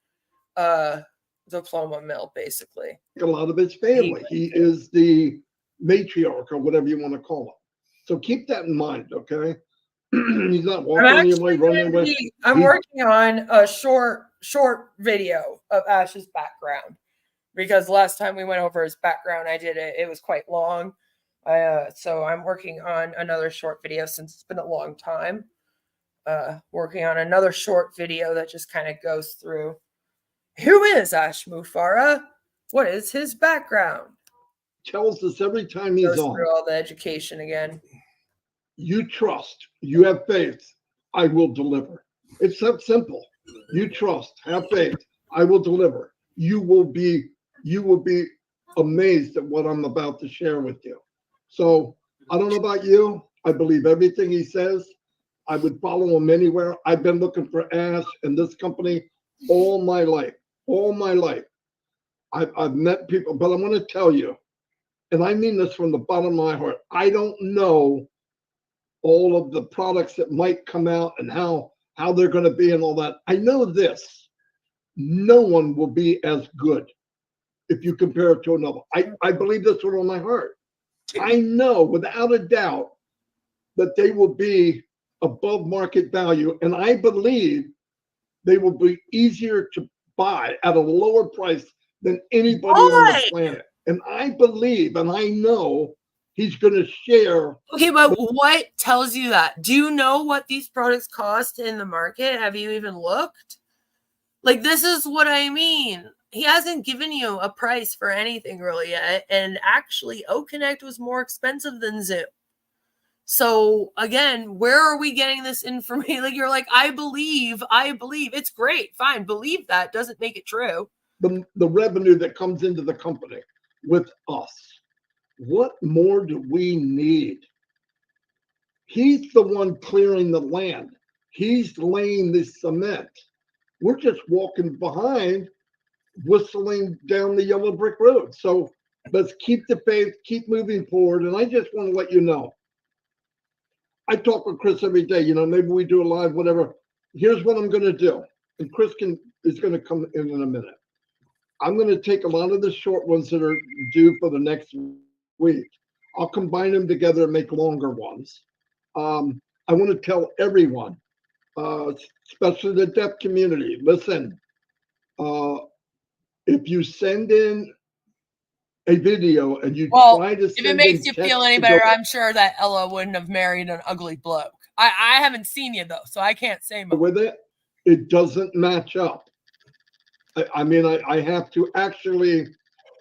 diploma mill, basically. A lot of his family. He is the matriarch or whatever you want to call him. So keep that in mind, okay? He's not walking away, running away. I'm working on a short video of Ash's background, because last time we went over his background, it was quite long. So I'm working on another short video since it's been a long time. Working on another short video that just kind of goes through, who is Ash Mufareh? What is his background? Tells us every time he's on. Through all the education again. You trust, you have faith, I will deliver. It's that simple. You trust, have faith, I will deliver. You will be amazed at what I'm about to share with you. So I don't know about you. I believe everything he says. I would follow him anywhere. I've been looking for Ash and this company all my life. All my life. I've met people, but I want to tell you, and I mean this from the bottom of my heart, I don't know all of the products that might come out and how they're going to be and all that. I know this. No one will be as good if you compare it to another. I believe this with all my heart. I know without a doubt that they will be above market value. And I believe they will be easier to buy at a lower price than anybody on the planet. And I believe, and I know he's going to share. Okay, but what tells you that? Do you know what these products cost in the market? Have you even looked? Like, this is what I mean. He hasn't given you a price for anything really yet. And actually, OConnect was more expensive than Zoom. So again, where are we getting this information? Like, you're like, I believe. It's great. Fine. Believe that. Doesn't make it true. The revenue that comes into the company with us. What more do we need? He's the one clearing the land. He's laying the cement. We're just walking behind, whistling down the yellow brick road. So let's keep the faith, keep moving forward. And I just want to let you know, I talk with Chris every day. You know, maybe we do a live, whatever. Here's what I'm going to do. And Chris is going to come in a minute. I'm going to take a lot of the short ones that are due for the next week. I'll combine them together and make longer ones. I want to tell everyone, especially the deaf community, listen, if you send in a video and you try to send if it makes you feel any better, go, I'm sure that Ella wouldn't have married an ugly bloke. I haven't seen you, though, so I can't say much. With it doesn't match up. I mean, I have to actually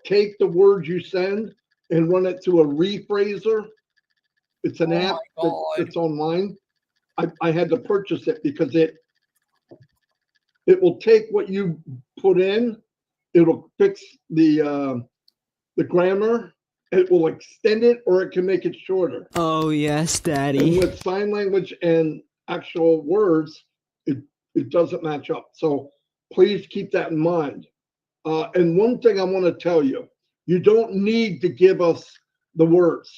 take the words you send and run it through a rephraser. It's an app that's online. I had to purchase it because it will take what you put in, it'll fix the grammar, it will extend it, or it can make it shorter. Oh yes, Daddy. And with sign language and actual words, it doesn't match up. So please keep that in mind. And one thing I want to tell you, you don't need to give us the words,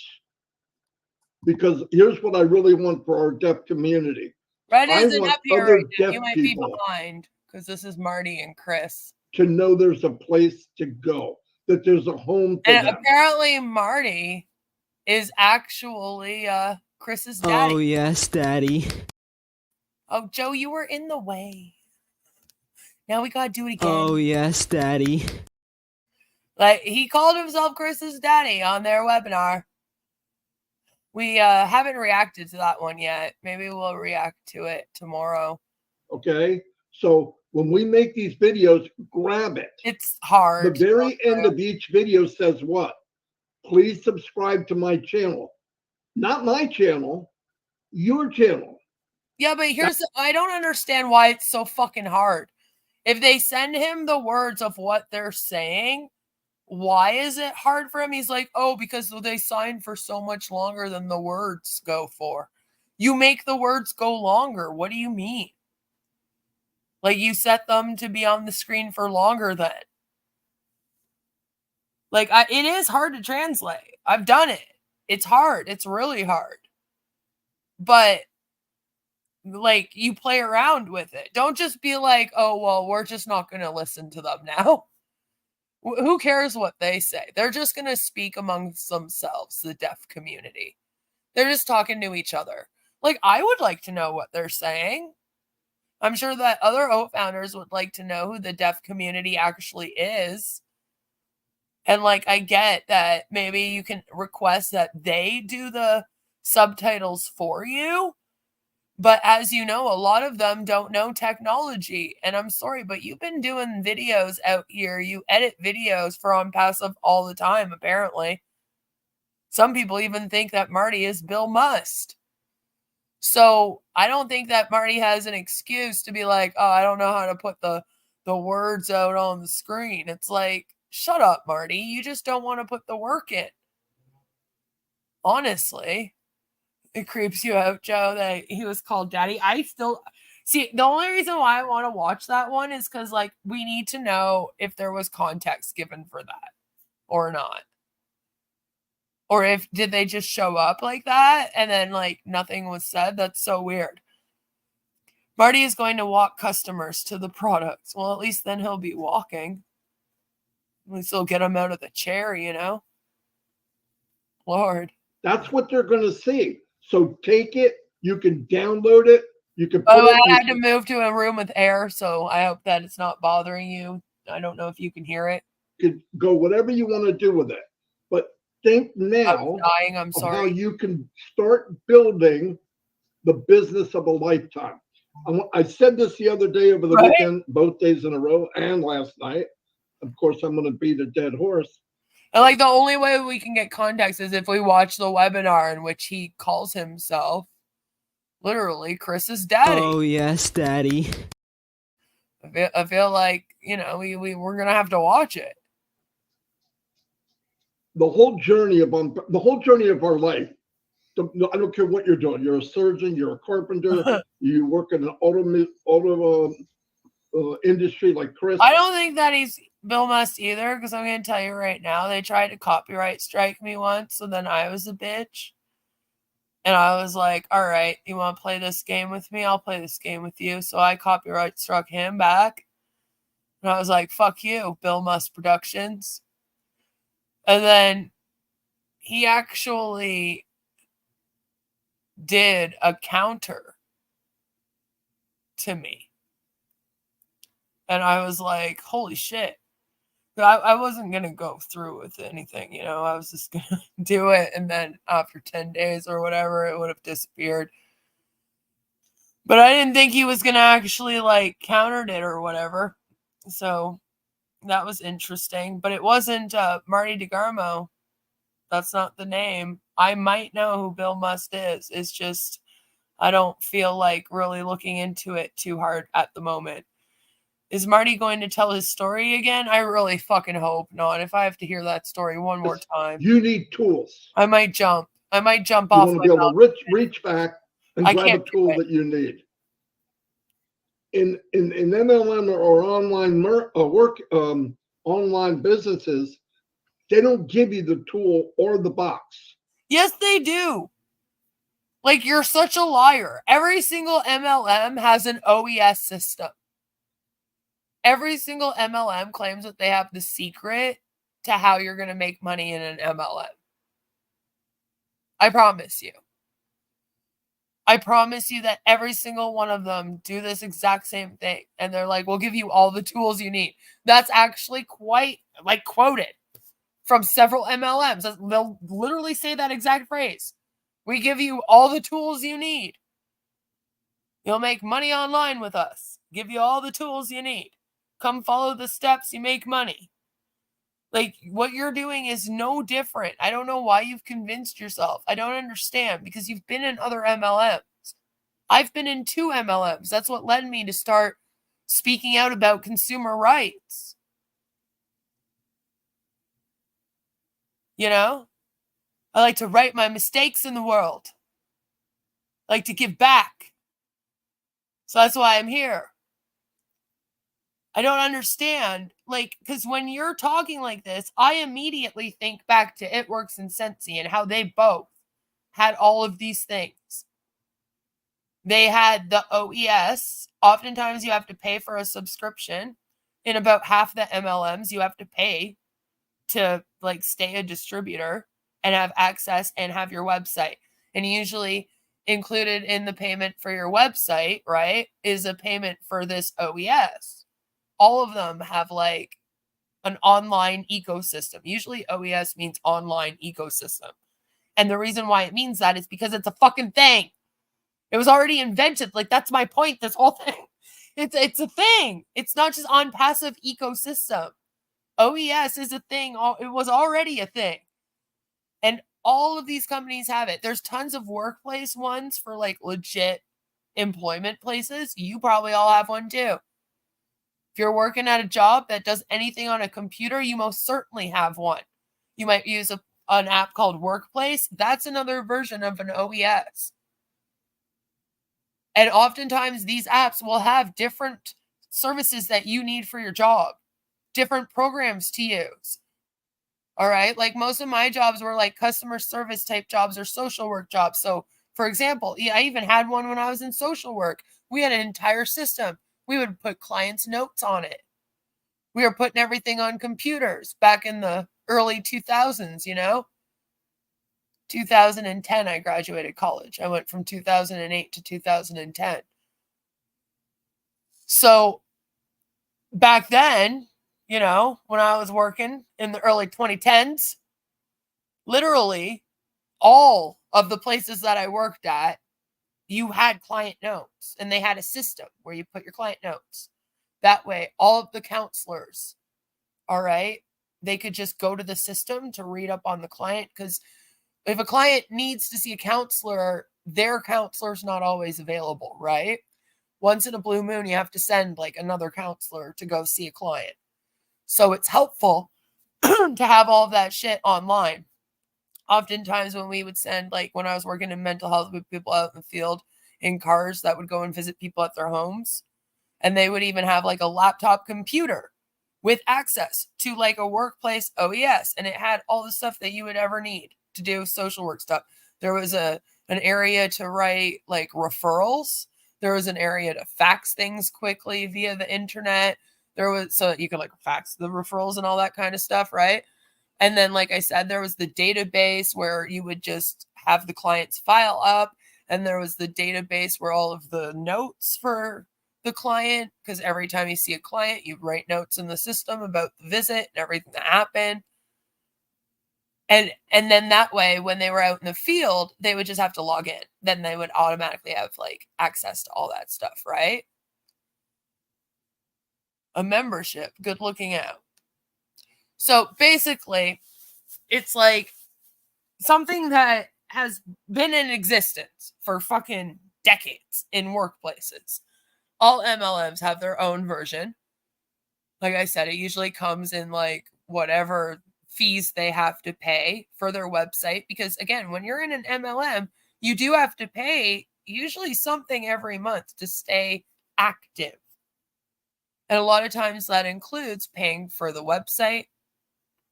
because here's what I really want for our deaf community. Red isn't up here right now. Deaf You might be people behind because this is Marty and Chris. to know there's a place to go, that there's a home for And them. apparently Marty is actually Chris's daddy. Oh yes, Daddy. Oh, Joe, you were in the way. Now we gotta do it again. Oh yes, Daddy. Like, he called himself Chris's daddy on their webinar. We haven't reacted to that one yet. Maybe we'll react to it tomorrow. Okay, so when we make these videos, grab it. It's hard. The very end of each video says what? Please subscribe to my channel. Not my channel, your channel. Yeah, but I don't understand why it's so fucking hard. If they send him the words of what they're saying, why is it hard for him? He's like, oh, because they signed for so much longer than the words go for. You make the words go longer. What do you mean? Like, you set them to be on the screen for longer then. Like, it is hard to translate. I've done it. It's hard. It's really hard. But, like, you play around with it. Don't just be like, oh, well, we're just not going to listen to them now. Who cares what they say? They're just going to speak amongst themselves, the deaf community. They're just talking to each other. Like, I would like to know what they're saying. I'm sure that other OAT founders would like to know who the deaf community actually is. And, like, I get that maybe you can request that they do the subtitles for you. But as you know, a lot of them don't know technology. And I'm sorry, but you've been doing videos out here. You edit videos for Onpassive all the time, apparently. Some people even think that Marty is Bill Must. So I don't think that Marty has an excuse to be like, oh, I don't know how to put the words out on the screen. It's like, shut up, Marty. You just don't want to put the work in. Honestly. It creeps you out, Joe, that he was called daddy. I still see, the only reason why I want to watch that one is because, like, we need to know if there was context given for that or not. Or did they just show up like that and then, like, nothing was said? That's so weird. Marty is going to walk customers to the products. Well, at least then he'll be walking. At least he'll get them out of the chair, you know? Lord. That's what they're going to see. So take it. You can download it. You can put I it had to move to a room with air, so I hope that it's not bothering you. I don't know if you can hear it. You could go whatever you want to do with it. But think now I'm of sorry. how you can start building the business of a lifetime. I said this the other day over the weekend, both days in a row, and last night. Of course, I'm going to beat a dead horse. And like the only way we can get context is if we watch the webinar in which he calls himself literally Chris's daddy. Oh yes, daddy. I feel like, you know, we're gonna have to watch it. The whole journey of our life. I don't care what you're doing. You're a surgeon. You're a carpenter. You work in an auto industry like Chris. I don't think that he's Bill Must either, because I'm gonna tell you right now, they tried to copyright strike me once, so then I was a bitch. And I was like, all right, you want to play this game with me? I'll play this game with you. So I copyright struck him back. And I was like, fuck you, Bill Must Productions. And then he actually did a counter to me. And I was like, holy shit. I wasn't going to go through with anything, you know, I was just going to do it. And then after 10 days or whatever, it would have disappeared. But I didn't think he was going to actually like countered it or whatever. So that was interesting. But it wasn't Marty DeGarmo. That's not the name. I might know who Bill Must is. It's just I don't feel like really looking into it too hard at the moment. Is Marty going to tell his story again? I really fucking hope not. If I have to hear that story one more time. You need tools. I might jump. I might jump you off. You want to be able to reach back and grab a tool that you need. In MLM or online online businesses, they don't give you the tool or the box. Yes, they do. Like, you're such a liar. Every single MLM has an OES system. Every single MLM claims that they have the secret to how you're going to make money in an MLM. I promise you. I promise you that every single one of them do this exact same thing. And they're like, we'll give you all the tools you need. That's actually quite, like, quoted from several MLMs. They'll literally say that exact phrase. We give you all the tools you need. You'll make money online with us. Give you all the tools you need. Come follow the steps, you make money. Like, what you're doing is no different. I don't know why you've convinced yourself. I don't understand, because you've been in other MLMs. I've been in 2 MLMs. That's what led me to start speaking out about consumer rights. You know? I like to right my mistakes in the world. I like to give back. So that's why I'm here. I don't understand, like, because when you're talking like this, I immediately think back to It Works and Sensi and how they both had all of these things. They had the OES. Oftentimes you have to pay for a subscription. In about half the MLMs, you have to pay to, like, stay a distributor and have access and have your website. And usually included in the payment for your website, right, is a payment for this OES. All of them have like an online ecosystem. Usually OES means online ecosystem. And the reason why it means that is because it's a fucking thing. It was already invented. Like, that's my point, this whole thing. It's a thing. It's not just Onpassive ecosystem. OES is a thing. It was already a thing. And all of these companies have it. There's tons of workplace ones for like legit employment places. You probably all have one too. If you're working at a job that does anything on a computer, you most certainly have one. You might use an app called Workplace. That's another version of an OES. And oftentimes these apps will have different services that you need for your job, different programs to use. All right. Like, most of my jobs were like customer service type jobs or social work jobs. So, for example, I even had one when I was in social work. We had an entire system. We would put clients' notes on it. We were putting everything on computers back in the early 2000s, you know? 2010, I graduated college. I went from 2008 to 2010. So back then, you know, when I was working in the early 2010s, literally all of the places that I worked at, you had client notes, and they had a system where you put your client notes. That way, all of the counselors, all right, they could just go to the system to read up on the client, because if a client needs to see a counselor, their counselor's not always available, right? Once in a blue moon, you have to send like another counselor to go see a client. So it's helpful to have all of that shit online. Oftentimes when we would send, like when I was working in mental health with people out in the field in cars that would go and visit people at their homes, and they would even have like a laptop computer with access to like a workplace OES, and it had all the stuff that you would ever need to do social work stuff. There was an area to write like referrals. There was an area to fax things quickly via the internet. There was, so that you could like fax the referrals and all that kind of stuff, right? And then, like I said, there was the database where you would just have the client's file up, and there was the database where all of the notes for the client, because every time you see a client, you write notes in the system about the visit and everything that happened. And then that way, when they were out in the field, they would just have to log in. Then they would automatically have like access to all that stuff, right? A membership, good looking out. So basically, it's like something that has been in existence for fucking decades in workplaces. All MLMs have their own version. Like I said, it usually comes in like whatever fees they have to pay for their website. Because again, when you're in an MLM, you do have to pay usually something every month to stay active. And a lot of times that includes paying for the website,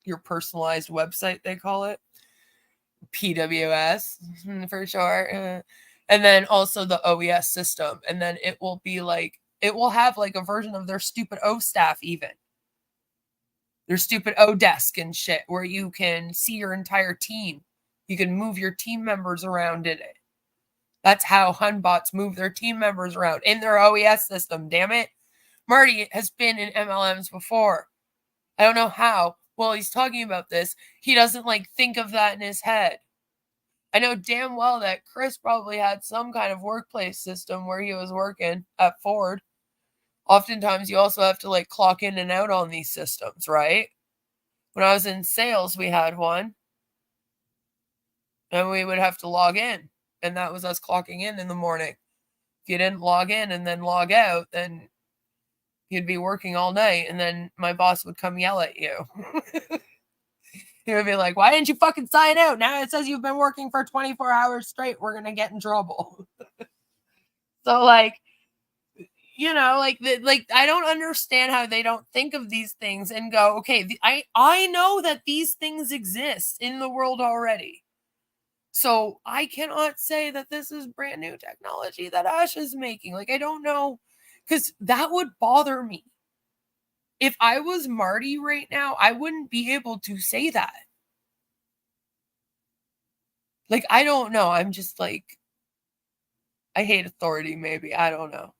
your personalized website, they call it. PWS for short. And then also the OES system. And then it will be like, it will have like a version of their stupid O staff, even their stupid O desk and shit, where you can see your entire team. You can move your team members around in it. That's how Hunbots move their team members around in their OES system. Damn it. Marty has been in MLMs before. I don't know how. While he's talking about this, he doesn't like think of that in his head. I know damn well that Chris probably had some kind of workplace system where he was working at Ford. Oftentimes you also have to like clock in and out on these systems, right? When I was in sales, we had one, and we would have to log in, and that was us clocking in the morning. If you didn't log in and then log out, then you'd be working all night, and then my boss would come yell at you. He would be like, why didn't you fucking sign out? Now it says you've been working for 24 hours straight. We're going to get in trouble. So like, you know, like I don't understand how they don't think of these things and go, okay, I know that these things exist in the world already. So I cannot say that this is brand new technology that Ash is making. Like, I don't know, because that would bother me. If I was Marty right now, I wouldn't be able to say that. Like, I don't know. I'm just like, I hate authority, maybe. I don't know.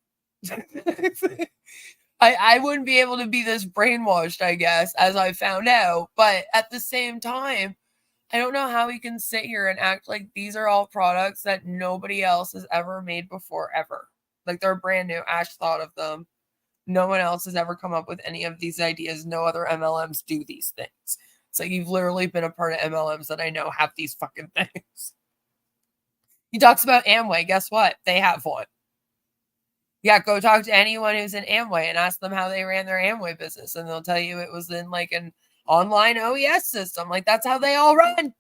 I wouldn't be able to be this brainwashed, I guess, as I found out. But at the same time, I don't know how we can sit here and act like these are all products that nobody else has ever made before, ever. Like, they're brand new. Ash thought of them. No one else has ever come up with any of these ideas. No other MLMs do these things. It's like you've literally been a part of MLMs that I know have these fucking things. He talks about Amway. Guess what? They have one. Yeah, go talk to anyone who's in Amway and ask them how they ran their Amway business. And they'll tell you it was in like an online OES system. Like, that's how they all run.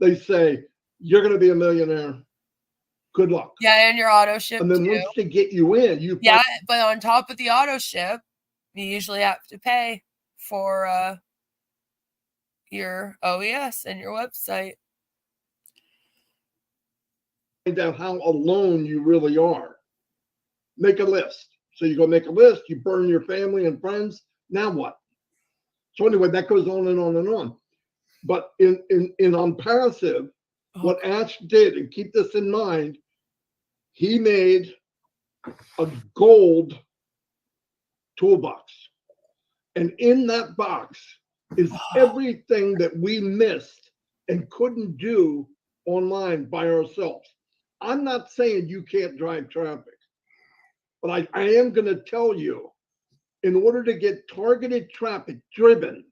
They say, you're going to be a millionaire. Good luck. Yeah, and your auto ship. And then too. once they get you in, yeah, but on top of the auto ship, you usually have to pay for your OES and your website. Find out how alone you really are. Make a list. So you go make a list, you burn your family and friends. Now what? So anyway, that goes on and on and on. But in Onpassive, what Ash did, and keep this in mind, he made a gold toolbox. And in that box is everything that we missed and couldn't do online by ourselves. I'm not saying you can't drive traffic, but I am going to tell you, in order to get targeted traffic driven,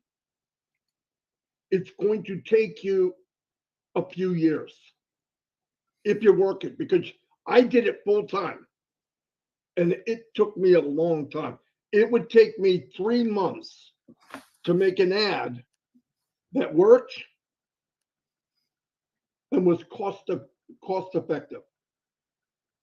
it's going to take you a few years if you work it, because I did it full time and it took me a long time. It would take me 3 months to make an ad that worked and was cost effective.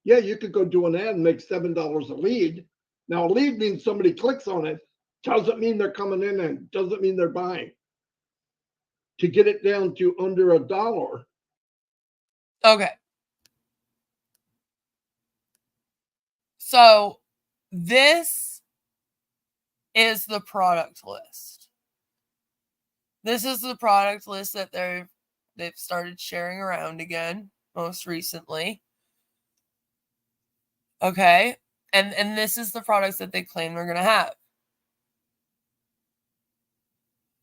Yeah, you could go do an ad and make $7 a lead. Now, a lead means somebody clicks on it, doesn't mean they're coming in and doesn't mean they're buying. To get it down to under $1. Okay. So this is the product list. This is the product list that they've started sharing around again most recently. Okay. And this is the products that they claim they're going to have.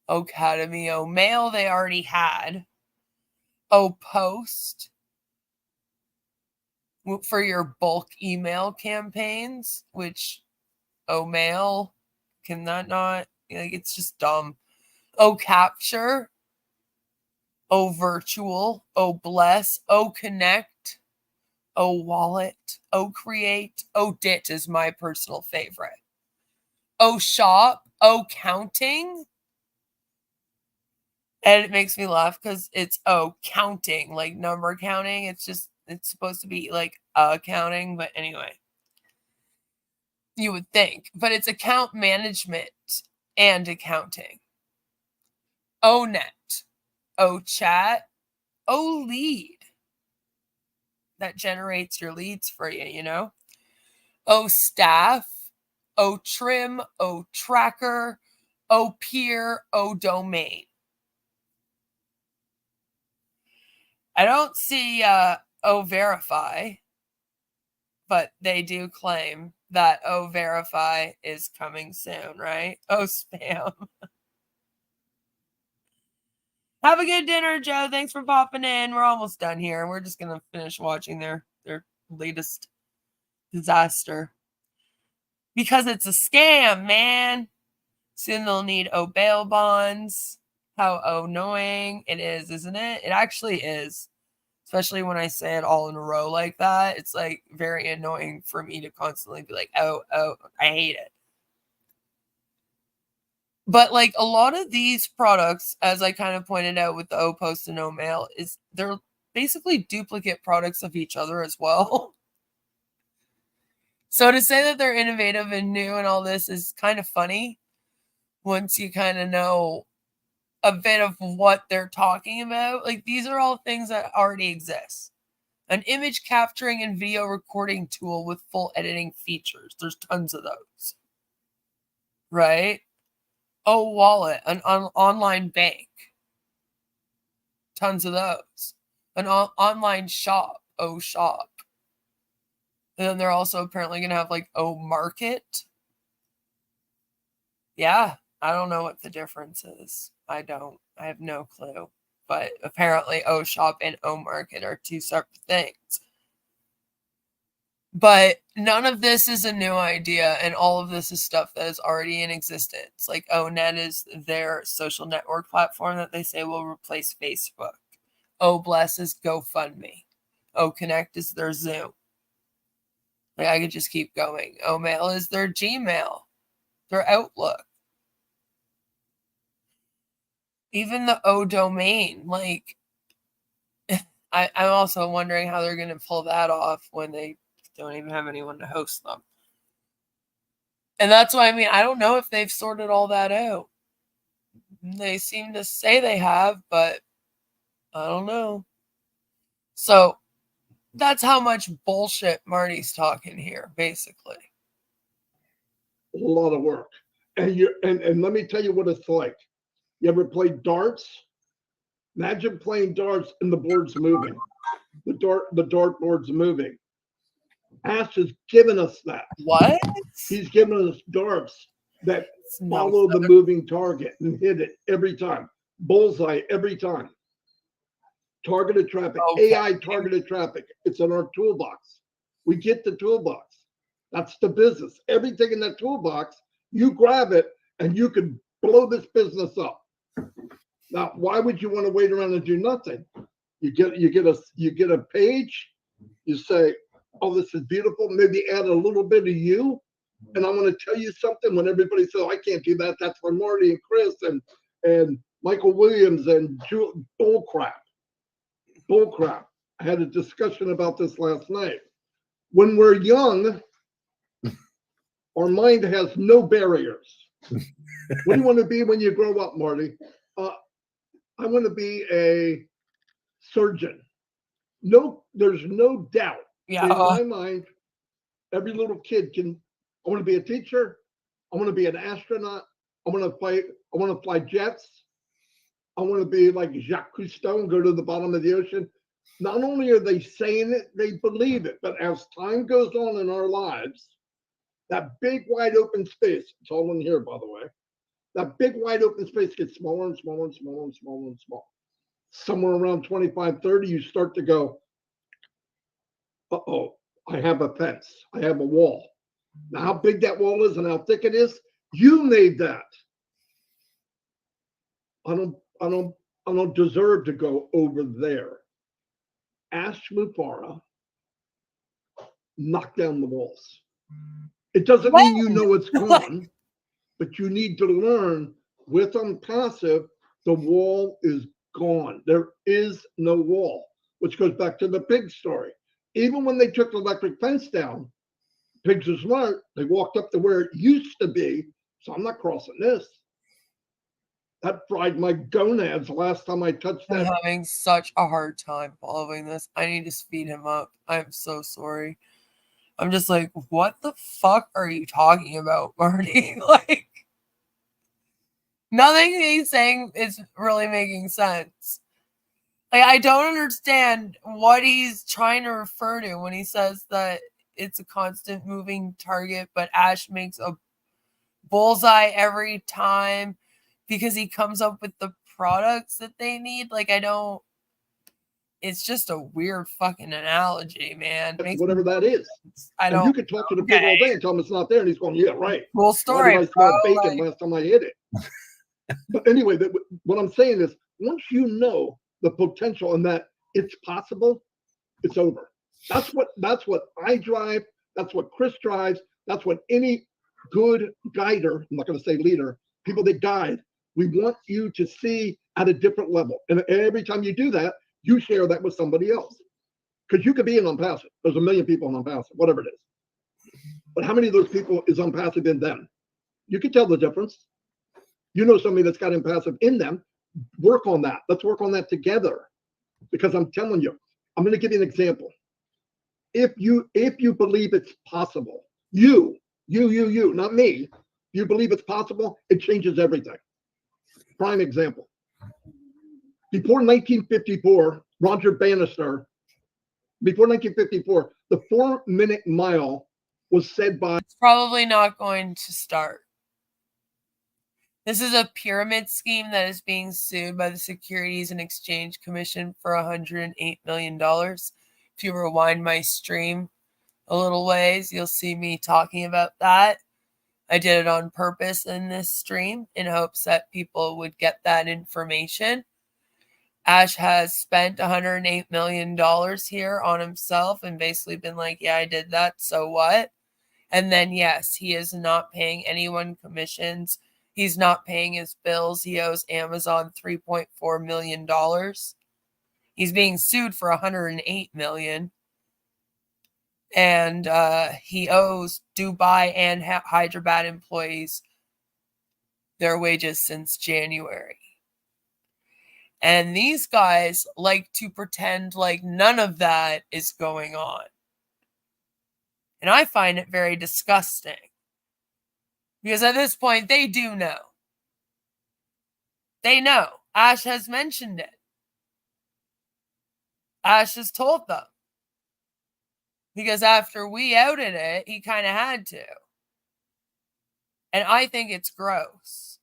Academy O Mail they already had. O Post for your bulk email campaigns, which O Mail, can that not? Like, it's just dumb. O Capture, O Virtual, O Bless, O Connect, O Wallet, O Create, O Dit is my personal favorite. O Shop, O Counting. And it makes me laugh because it's counting, like number counting. It's supposed to be like accounting, but anyway. You would think. But it's account management and accounting. O Net, O Chat, O Lead. That generates your leads for you, you know? O Staff, O Trim, O Tracker, O Peer, O Domain. I don't see O Verify, but they do claim that O Verify is coming soon, right? O Spam. Have a good dinner, Joe. Thanks for popping in. We're almost done here. We're just going to finish watching their latest disaster. Because it's a scam, man. Soon they'll need O bail bonds. How annoying it is, isn't it? It actually is. Especially when I say it all in a row like that. It's like very annoying for me to constantly be like, oh, I hate it. But like a lot of these products, as I kind of pointed out with the O Post and O Mail, is they're basically duplicate products of each other as well. So to say that they're innovative and new and all this is kind of funny once you kind of know a bit of what they're talking about. Like, these are all things that already exist. An image capturing and video recording tool with full editing features. There's tons of those. Right? O Wallet, an online bank. Tons of those. An online shop, O Shop. And then they're also apparently going to have like O Market. Yeah, I don't know what the difference is. I have no clue. But apparently O Shop and O Market are two separate things. But none of this is a new idea, and all of this is stuff that is already in existence. Like ONet is their social network platform that they say will replace Facebook. O Bless is GoFundMe. O Connect is their Zoom. Like, I could just keep going. O Mail is their Gmail, their Outlook. Even the O Domain, like, I'm also wondering how they're going to pull that off when they don't even have anyone to host them. And that's why, I mean, I don't know if they've sorted all that out. They seem to say they have, but I don't know. So that's how much bullshit Marty's talking here, basically. A lot of work. And let me tell you what it's like. You ever played darts? Imagine playing darts and the board's moving. The dart board's moving. Ash has given us that. What? He's given us darts that No, follow the sir. moving target and hit it every time. Bullseye every time. Targeted traffic, Okay. AI targeted traffic. It's in our toolbox. We get the toolbox. That's the business. Everything in that toolbox, you grab it and you can blow this business up. Now, why would you want to wait around and do nothing? You get a page, you say, oh, this is beautiful. Maybe add a little bit of you. And I want to tell you something. When everybody says, I can't do that, that's for Marty and Chris and Michael Williams and bull crap. Bull crap. I had a discussion about this last night. When we're young, our mind has no barriers. What do you want to be when you grow up, Marty? I want to be a surgeon. No, there's no doubt in my mind. Every little kid can. I want to be a teacher. I want to be an astronaut. I want to fly jets. I want to be like Jacques Cousteau and go to the bottom of the ocean. Not only are they saying it, they believe it. But as time goes on in our lives, that big wide open space, it's all in here, by the way, that big wide open space gets smaller and smaller and smaller and smaller and smaller. Somewhere around 25, 30, you start to go, uh-oh, I have a fence. I have a wall. Now, how big that wall is and how thick it is, you made that. I don't deserve to go over there. Ask Mufareh, knock down the walls. It doesn't mean you know it's gone, but you need to learn with Onpassive, the wall is gone. There is no wall, which goes back to the pig story. Even when they took the electric fence down, pigs are smart. They walked up to where it used to be. So I'm not crossing this. That fried my gonads the last time I touched that. I'm having such a hard time following this. I need to speed him up. I'm so sorry. I'm just like, what the fuck are you talking about, Marty? Like, nothing he's saying is really making sense. Like, I don't understand what he's trying to refer to when he says that it's a constant moving target, but Ash makes a bullseye every time because he comes up with the products that they need. Like, it's just a weird fucking analogy, man. Whatever that is. I don't. And you could talk to the pig all day and tell him it's not there, and he's going, "Yeah, right." Cool story. Why did I smell bacon last time I hit it? But anyway, what I'm saying is, once you know the potential and that it's possible, it's over. That's what I drive. That's what Chris drives. That's what any good guider, I'm not going to say leader, people that guide, we want you to see at a different level. And every time you do that, you share that with somebody else. Because you could be in Onpassive. There's a million people in Onpassive, whatever it is. But how many of those people is Onpassive in them? You can tell the difference. You know somebody that's got Onpassive in them. Work on that. Let's work on that together. Because I'm telling you, I'm going to give you an example. If you believe it's possible, you, not me, you believe it's possible, it changes everything. Prime example. Before 1954, Roger Bannister, before 1954, the 4-minute mile was said by... It's probably not going to start. This is a pyramid scheme that is being sued by the Securities and Exchange Commission for $108 million. If you rewind my stream a little ways, you'll see me talking about that. I did it on purpose in this stream in hopes that people would get that information. Ash has spent $108 million here on himself and basically been like, yeah, I did that, so what? And then, yes, he is not paying anyone commissions. He's not paying his bills. He owes Amazon $3.4 million. He's being sued for $108 million. And he owes Dubai and Hyderabad employees their wages since January. And these guys like to pretend like none of that is going on. And I find it very disgusting. Because at this point, they do know. They know. Ash has mentioned it. Ash has told them. Because after we outed it, he kind of had to. And I think it's gross.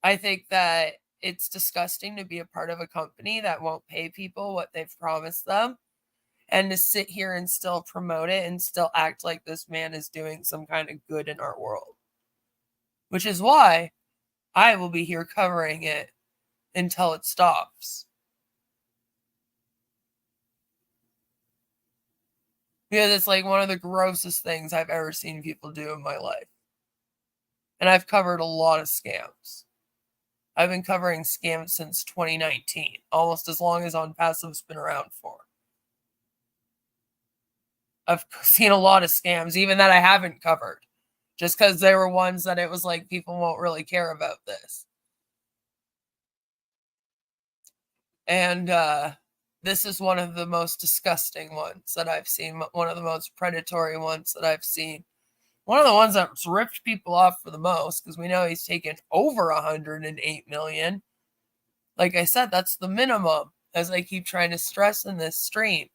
I think that it's disgusting to be a part of a company that won't pay people what they've promised them, and to sit here and still promote it and still act like this man is doing some kind of good in our world. Which is why I will be here covering it until it stops. Because it's like one of the grossest things I've ever seen people do in my life. And I've covered a lot of scams. I've been covering scams since 2019, almost as long as Onpassive's been around for. I've seen a lot of scams, even that I haven't covered, just because they were ones that it was like people won't really care about this. And this is one of the most disgusting ones that I've seen, one of the most predatory ones that I've seen. One of the ones that's ripped people off for the most, because we know he's taken over 108 million. Like I said, that's the minimum, as I keep trying to stress in this stream.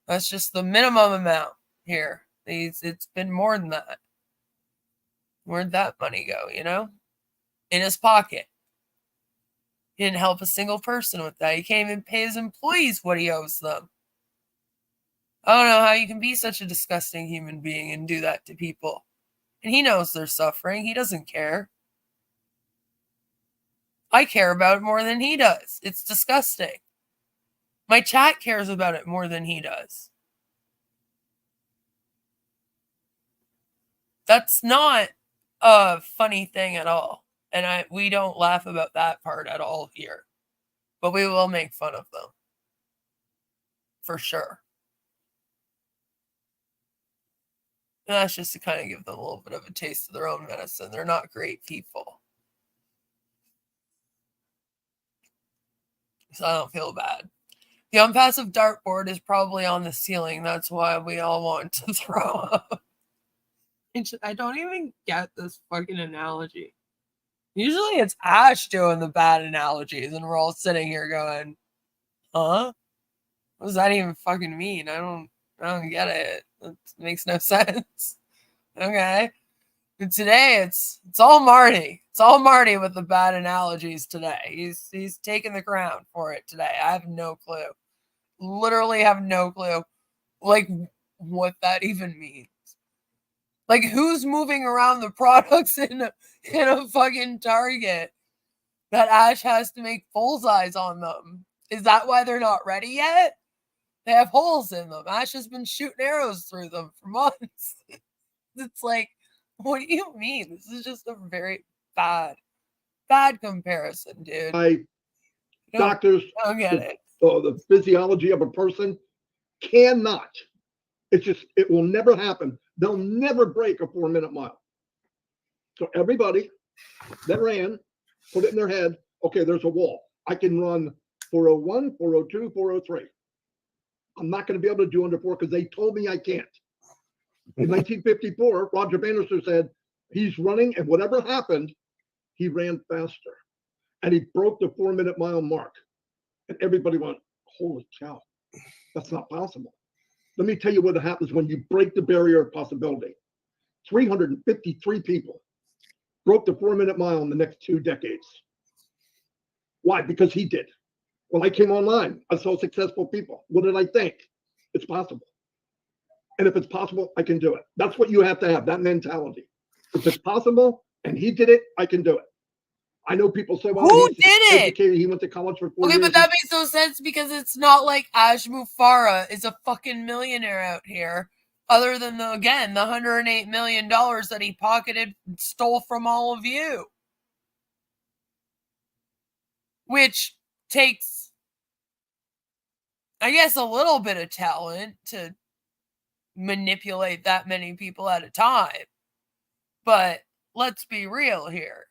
That's just the minimum amount here. It's been more than that. Where'd that money go, you know? In his pocket. He didn't help a single person with that. He can't even pay his employees what he owes them. I don't know how you can be such a disgusting human being and do that to people. And he knows they're suffering. He doesn't care. I care about it more than he does. It's disgusting. My chat cares about it more than he does. That's not a funny thing at all. And we don't laugh about that part at all here. But we will make fun of them. For sure. And that's just to kind of give them a little bit of a taste of their own medicine. They're not great people. So I don't feel bad. The Onpassive dartboard is probably on the ceiling. That's why we all want to throw up. I don't even get this fucking analogy. Usually it's Ash doing the bad analogies, and we're all sitting here going, huh? What does that even fucking mean? I don't get it. It makes no sense. Okay. And today it's all Marty. It's all Marty with the bad analogies today. He's taking the crown for it today. I have no clue. Literally have no clue like what that even means. Like, who's moving around the products in a fucking Target that Ash has to make bullseyes on them? Is that why they're not ready yet? They have holes in them. Ash has been shooting arrows through them for months. It's like, what do you mean? This is just a very bad comparison, dude. Doctors, I don't get it. The physiology of a person cannot. It will never happen. They'll never break a 4-minute mile. So everybody that ran, put it in their head, okay, there's a wall. I can run 401, 402, 403. I'm not going to be able to do under 4 because they told me I can't. In 1954, Roger Bannister said he's running, and whatever happened, he ran faster. And he broke the 4-minute mile mark. And everybody went, holy cow, that's not possible. Let me tell you what happens when you break the barrier of possibility. 353 people broke the 4-minute mile in the next 2 decades. Why? Because he did. When I came online, I saw successful people. What did I think? It's possible. And if it's possible, I can do it. That's what you have to have, that mentality. If it's possible and he did it, I can do it. I know people say, well, who did it? Educated. He went to college for 4 years. Okay, but that makes no sense because it's not like Ash Mufareh is a fucking millionaire out here. Other than, the $108 million that he pocketed and stole from all of you. Which takes, I guess, a little bit of talent to manipulate that many people at a time. But let's be real here.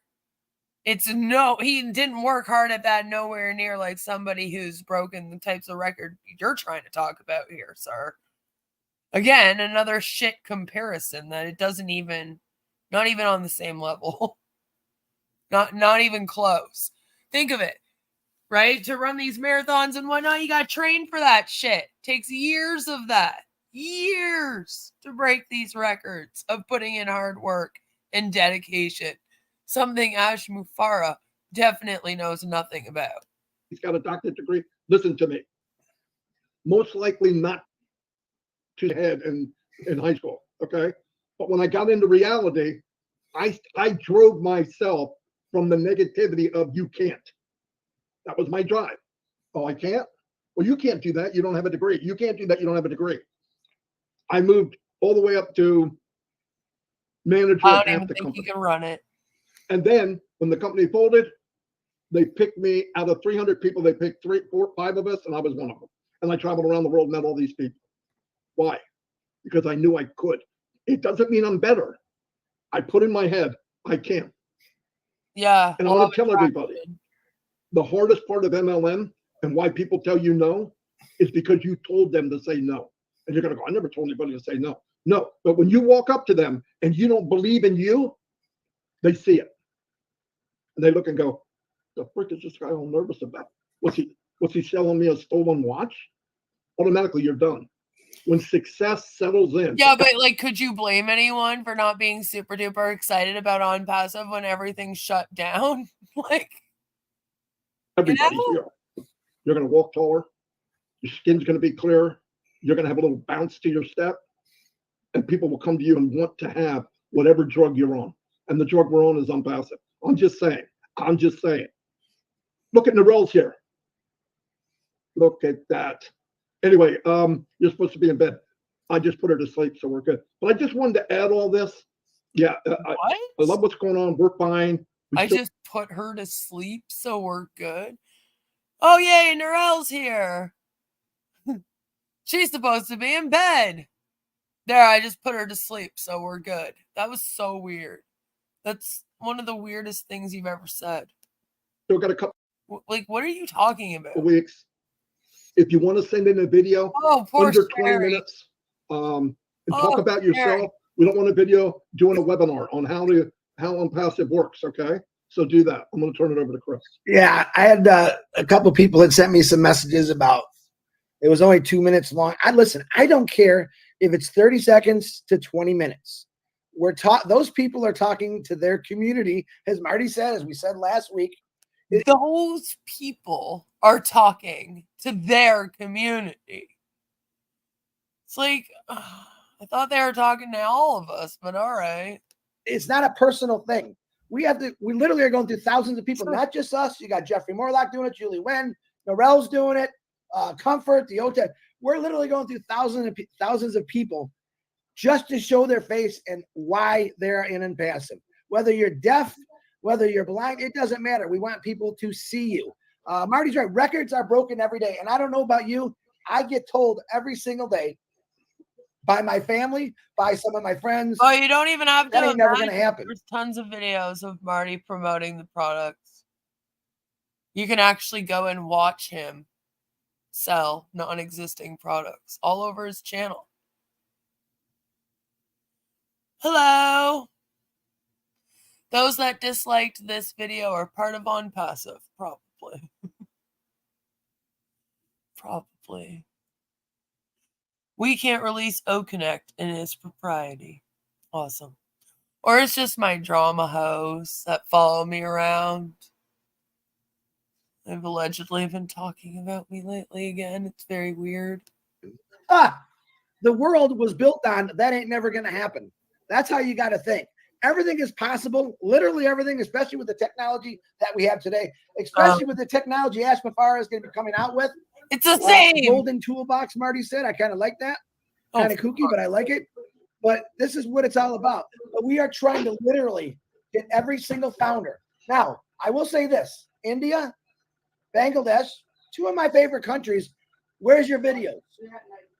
He didn't work hard at that, nowhere near like somebody who's broken the types of record you're trying to talk about here, sir. Again, another shit comparison that it doesn't even, not even on the same level. Not even close. Think of it, right? To run these marathons and whatnot, you got trained for that shit. Takes years of that. years to break these records of putting in hard work and dedication. Something Ash Mufareh definitely knows nothing about. He's got a doctorate degree. Listen to me. Most likely not to head in high school, okay? But when I got into reality, I drove myself from the negativity of you can't. That was my drive. Oh, I can't? Well, you can't do that. You don't have a degree. You can't do that. You don't have a degree. I moved all the way up to manager I of don't half even the think company. you can run it. And then when the company folded, they picked me out of 300 people. They picked 3, 4, 5 of us, and I was one of them. And I traveled around the world and met all these people. Why? Because I knew I could. It doesn't mean I'm better. I put in my head, I can. Yeah. And I want to tell everybody, the hardest part of MLM and why people tell you no is because you told them to say no. And you're going to go, I never told anybody to say no. No, but when you walk up to them and you don't believe in you, they see it. And they look and go, the frick is this guy all nervous about? Was he selling me a stolen watch? Automatically, you're done. When success settles in. Yeah, but like, could you blame anyone for not being super duper excited about Onpassive when everything's shut down? Like, Everybody's here. You're going to walk taller. Your skin's going to be clearer. You're going to have a little bounce to your step. And people will come to you and want to have whatever drug you're on. And the drug we're on is Onpassive. I'm just saying. I'm just saying. Look at Narelle's here. Look at that. Anyway, you're supposed to be in bed. I just put her to sleep, so we're good. But I just wanted to add all this. Yeah, I love what's going on. We're fine. I just put her to sleep, so we're good. Oh, yay, Narelle's here. She's supposed to be in bed. There, I just put her to sleep, so we're good. That was so weird. That's one of the weirdest things you've ever said. Still got a couple. Like, what are you talking about? Weeks. If you want to send in a video under 20 minutes and talk about yourself, we don't want a video doing a webinar on how Onpassive works, okay? So do that. I'm going to turn it over to Chris. Yeah, I had a couple of people had sent me some messages about it was only 2 minutes long. Listen, I don't care if it's 30 seconds to 20 minutes. Those people are talking to their community, as Marty said, as we said last week. Those people are talking to their community. It's like, I thought they were talking to all of us, but all right. It's not a personal thing. We literally are going through thousands of people, not just us. You got Jeffrey Morlock doing it, Julie Wen, Narelle's doing it, Comfort, the OTED. We're literally going through thousands of people just to show their face and why they're in Onpassive. Whether you're deaf, whether you're blind, it doesn't matter. We want people to see you. Marty's right. Records are broken every day. And I don't know about you. I get told every single day by my family, by some of my friends. Oh, you don't even have to. That ain't never going to happen. There's tons of videos of Marty promoting the products. You can actually go and watch him sell non-existing products all over his channel. Hello. Those that disliked this video are part of Onpassive, probably. Probably. We can't release O-Connect in its propriety. Awesome. Or it's just my drama hosts that follow me around. They've allegedly been talking about me lately again. It's very weird. The world was built on that ain't never going to happen. That's how you got to think. Everything is possible, literally everything, especially with the technology that we have today, especially with the technology Ash Mufareh is going to be coming out with. It's the same. Golden toolbox, Marty said. I kind of like that. Kind of kooky, but I like it. But this is what it's all about. But we are trying to literally get every single founder. Now, I will say this. India, Bangladesh, 2 of my favorite countries. Where's your videos?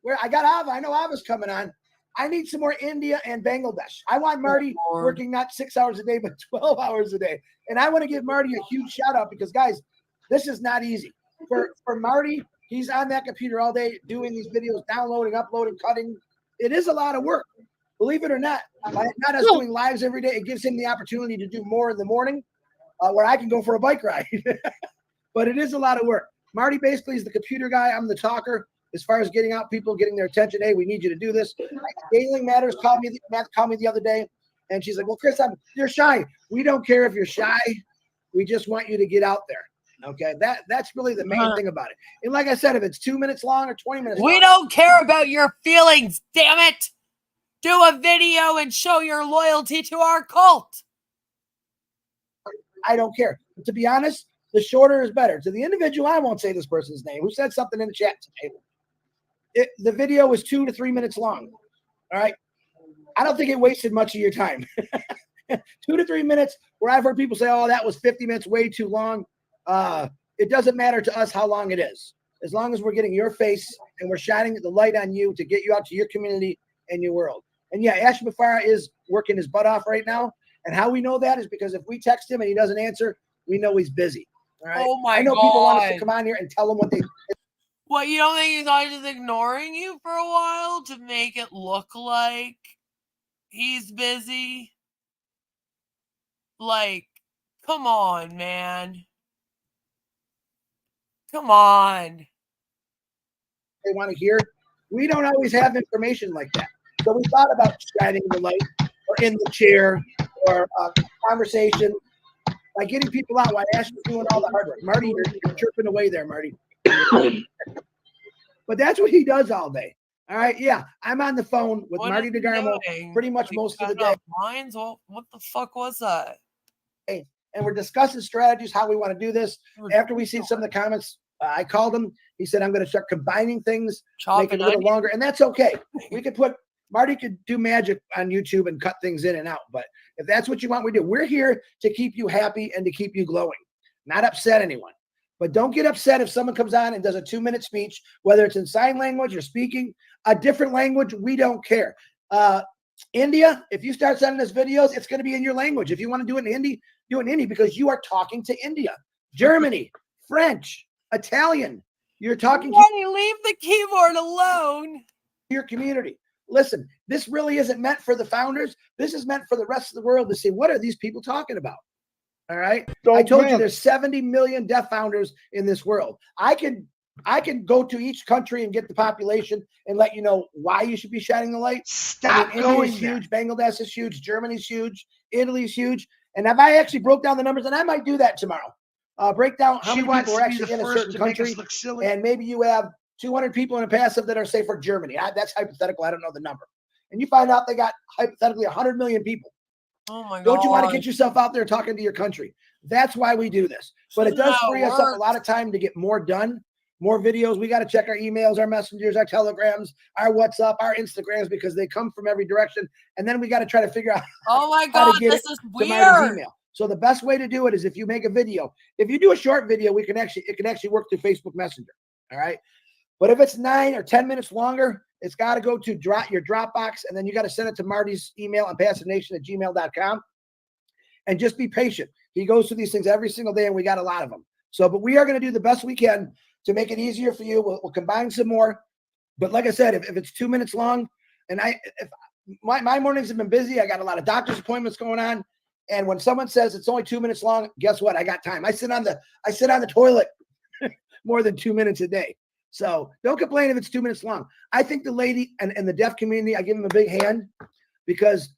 Where I got Ava. I know Ava's coming on. I need some more India and Bangladesh. I want Marty working not 6 hours a day, but 12 hours a day. And I want to give Marty a huge shout out because, guys, this is not easy. For Marty, he's on that computer all day doing these videos, downloading, uploading, cutting. It is a lot of work. Believe it or not, by not us doing lives every day, it gives him the opportunity to do more in the morning where I can go for a bike ride. But it is a lot of work. Marty basically is the computer guy. I'm the talker. as far as getting out people, getting their attention. Hey, we need you to do this. Scaling Matters called me the other day, and she's like, well, Chris, you're shy. We don't care if you're shy. We just want you to get out there. Okay, that's really the main thing about it. And like I said, if it's 2 minutes long or 20 minutes we long, don't care about your feelings, damn it. Do a video and show your loyalty to our cult. I don't care. But to be honest, the shorter is better. To the individual, I won't say this person's name, who said something in the chat today. The video was 2 to 3 minutes long. All right. I don't think it wasted much of your time. 2 to 3 minutes, where I've heard people say, oh, that was 50 minutes, way too long. It doesn't matter to us how long it is. As long as we're getting your face and we're shining the light on you to get you out to your community and your world. And yeah, Ash Mufareh is working his butt off right now. And how we know that is because if we text him and he doesn't answer, we know he's busy. All right. Oh my God. I know people want us to come on here and tell them what they. What, you don't think he's not just ignoring you for a while to make it look like he's busy? Like, come on, man. Come on. They want to hear. We don't always have information like that. So we thought about shining the light or in the chair or conversation by getting people out while Ash was doing all the hard work. Marty, you're chirping away there, Marty. But that's what he does all day. All right. Yeah. I'm on the phone with Marty DeGarmo pretty much most of the day. Lines? Well, what the fuck was that? Hey, and we're discussing strategies, how we want to do this. After we see some of the comments, I called him. He said, I'm going to start combining things, make it a little longer. And that's okay. We could Marty could do magic on YouTube and cut things in and out. But if that's what you want, we do. We're here to keep you happy and to keep you glowing, not upset anyone. But don't get upset if someone comes on and does a 2-minute speech, whether it's in sign language or speaking a different language. We don't care. India, if you start sending us videos, it's going to be in your language. If you want to do it in Hindi, do it in Hindi because you are talking to India. Germany, French, Italian. You're talking to leave the keyboard alone. Your community. Listen, this really isn't meant for the founders. This is meant for the rest of the world to see what are these people talking about. All right. I told you there's 70 million deaf founders in this world. I can go to each country and get the population and let you know why you should be shining the light. Stop India is huge. Bangladesh is huge. Germany's huge. Italy's huge. And if I actually broke down the numbers, and I might do that tomorrow, break down how many people are actually in a certain country. And maybe you have 200 people in a passive that are, say, for Germany. That's hypothetical. I don't know the number. And you find out they got hypothetically 100 million people. Oh my God. Don't you want to get yourself out there talking to your country? That's why we do this. But it does free us up a lot of time to get more done, more videos. We got to check our emails, our messengers, our telegrams, our WhatsApp, our Instagrams, because they come from every direction. And then we got to try to figure out oh my how God, to get this it is to weird. Marty's email. So the best way to do it is if you make a video. If you do a short video, it can actually work through Facebook Messenger. All right. But if it's 9 or 10 minutes longer, it's got to go to your Dropbox, and then you got to send it to Marty's email, onpassivenation@gmail.com. And just be patient. He goes through these things every single day, and we got a lot of them. So, but we are going to do the best we can to make it easier for you. We'll combine some more. But like I said, if it's 2 minutes long, and if my mornings have been busy, I got a lot of doctor's appointments going on. And when someone says it's only 2 minutes long, guess what? I got time. I sit on the toilet more than 2 minutes a day. So don't complain if it's 2 minutes long. I think the lady and the deaf community, I give them a big hand, because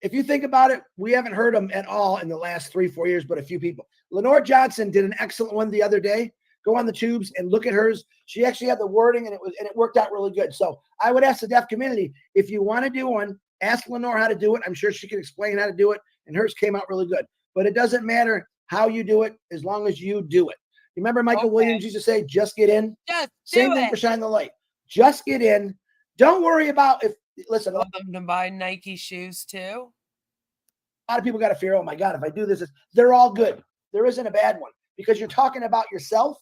if you think about it, we haven't heard them at all in the last 3-4 years, but a few people. Lenore Johnson did an excellent one the other day. Go on the tubes and look at hers. She actually had the wording, and it worked out really good. So I would ask the deaf community, if you want to do one, ask Lenore how to do it. I'm sure she can explain how to do it, and hers came out really good. But it doesn't matter how you do it as long as you do it. Remember Michael Williams used to say, just get in? Same thing for Shine the Light. Just get in. Don't worry about listen. Want them to buy Nike shoes too? A lot of people got to fear, oh my God, if I do this, they're all good. There isn't a bad one, because you're talking about yourself.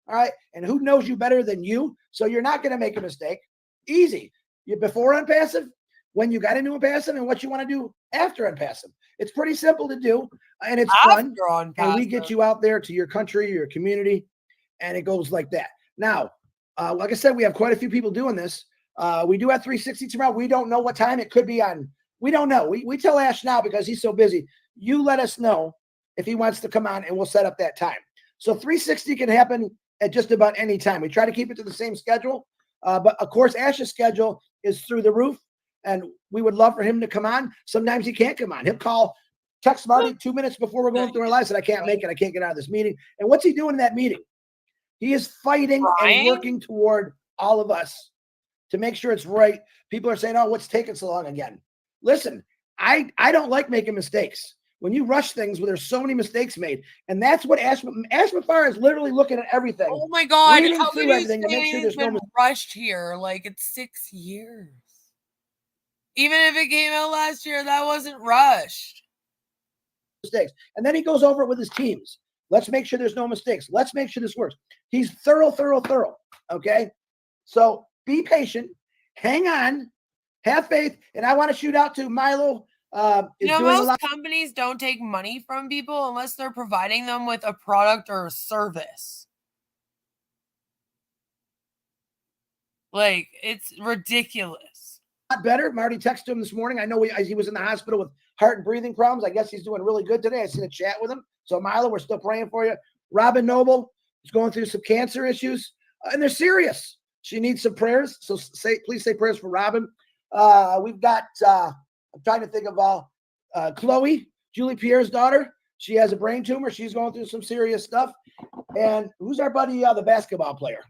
All right. And who knows you better than you? So you're not going to make a mistake. Easy. You before Onpassive, when you got into Onpassive, and what you want to do after Onpassive. It's pretty simple to do, and it's fun. And we get you out there to your country, your community, and it goes like that. Now, like I said, we have quite a few people doing this. We do have 360 tomorrow. We don't know what time it could be on. We don't know. We tell Ash now because he's so busy. You let us know if he wants to come on, and we'll set up that time. So 360 can happen at just about any time. We try to keep it to the same schedule. But of course, Ash's schedule is through the roof, and we would love for him to come on. Sometimes he can't come on. He'll text Marty 2 minutes before we're going through our lives, and I can't make it. I can't get out of this meeting. And what's he doing in that meeting? He is fighting and working toward all of us to make sure it's right. People are saying, oh, what's taking so long again? Listen, I don't like making mistakes. When you rush things where there's so many mistakes made, and that's what Ash Mufareh is literally looking at everything. Oh my God. Reading How through can you everything to say make sure there's it's no been rushed here? Like, it's 6 years. Even if it came out last year, that wasn't rushed. Mistakes. And then he goes over it with his teams. Let's make sure there's no mistakes. Let's make sure this works. He's thorough. Okay. So be patient, hang on, have faith. And I want to shoot out to Milo. Most companies don't take money from people unless they're providing them with a product or a service. Like, it's ridiculous. Not better. Marty texted him this morning. I know he was in the hospital with heart and breathing problems. I guess he's doing really good today. I seen a chat with him. So Milo, we're still praying for you. Robin Noble is going through some cancer issues, and they're serious. She needs some prayers. So please say prayers for Robin. We've got, I'm trying to think of Chloe, Julie Pierre's daughter. She has a brain tumor. She's going through some serious stuff. And who's our buddy, the basketball player?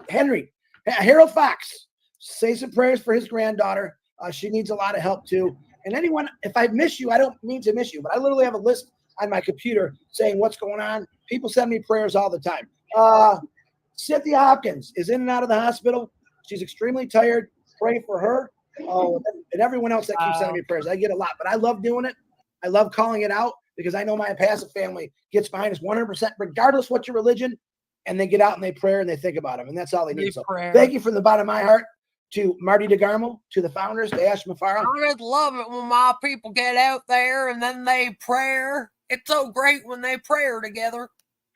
Harold Fox. Say some prayers for his granddaughter. She needs a lot of help too. And anyone, if I miss you, I don't mean to miss you, but I literally have a list on my computer saying what's going on. People send me prayers all the time. Cynthia Hopkins is in and out of the hospital. She's extremely tired. Pray for her. And everyone else that keeps sending me prayers. I get a lot, but I love doing it. I love calling it out because I know my Onpassive family gets behind us 100%, regardless what your religion, and they get out and they pray and they think about them, and that's all they need. So thank you from the bottom of my heart to Marty DeGarmo, to the founders, to Ash Mufareh. I just love it when my people get out there and then they pray. It's so great when they pray together.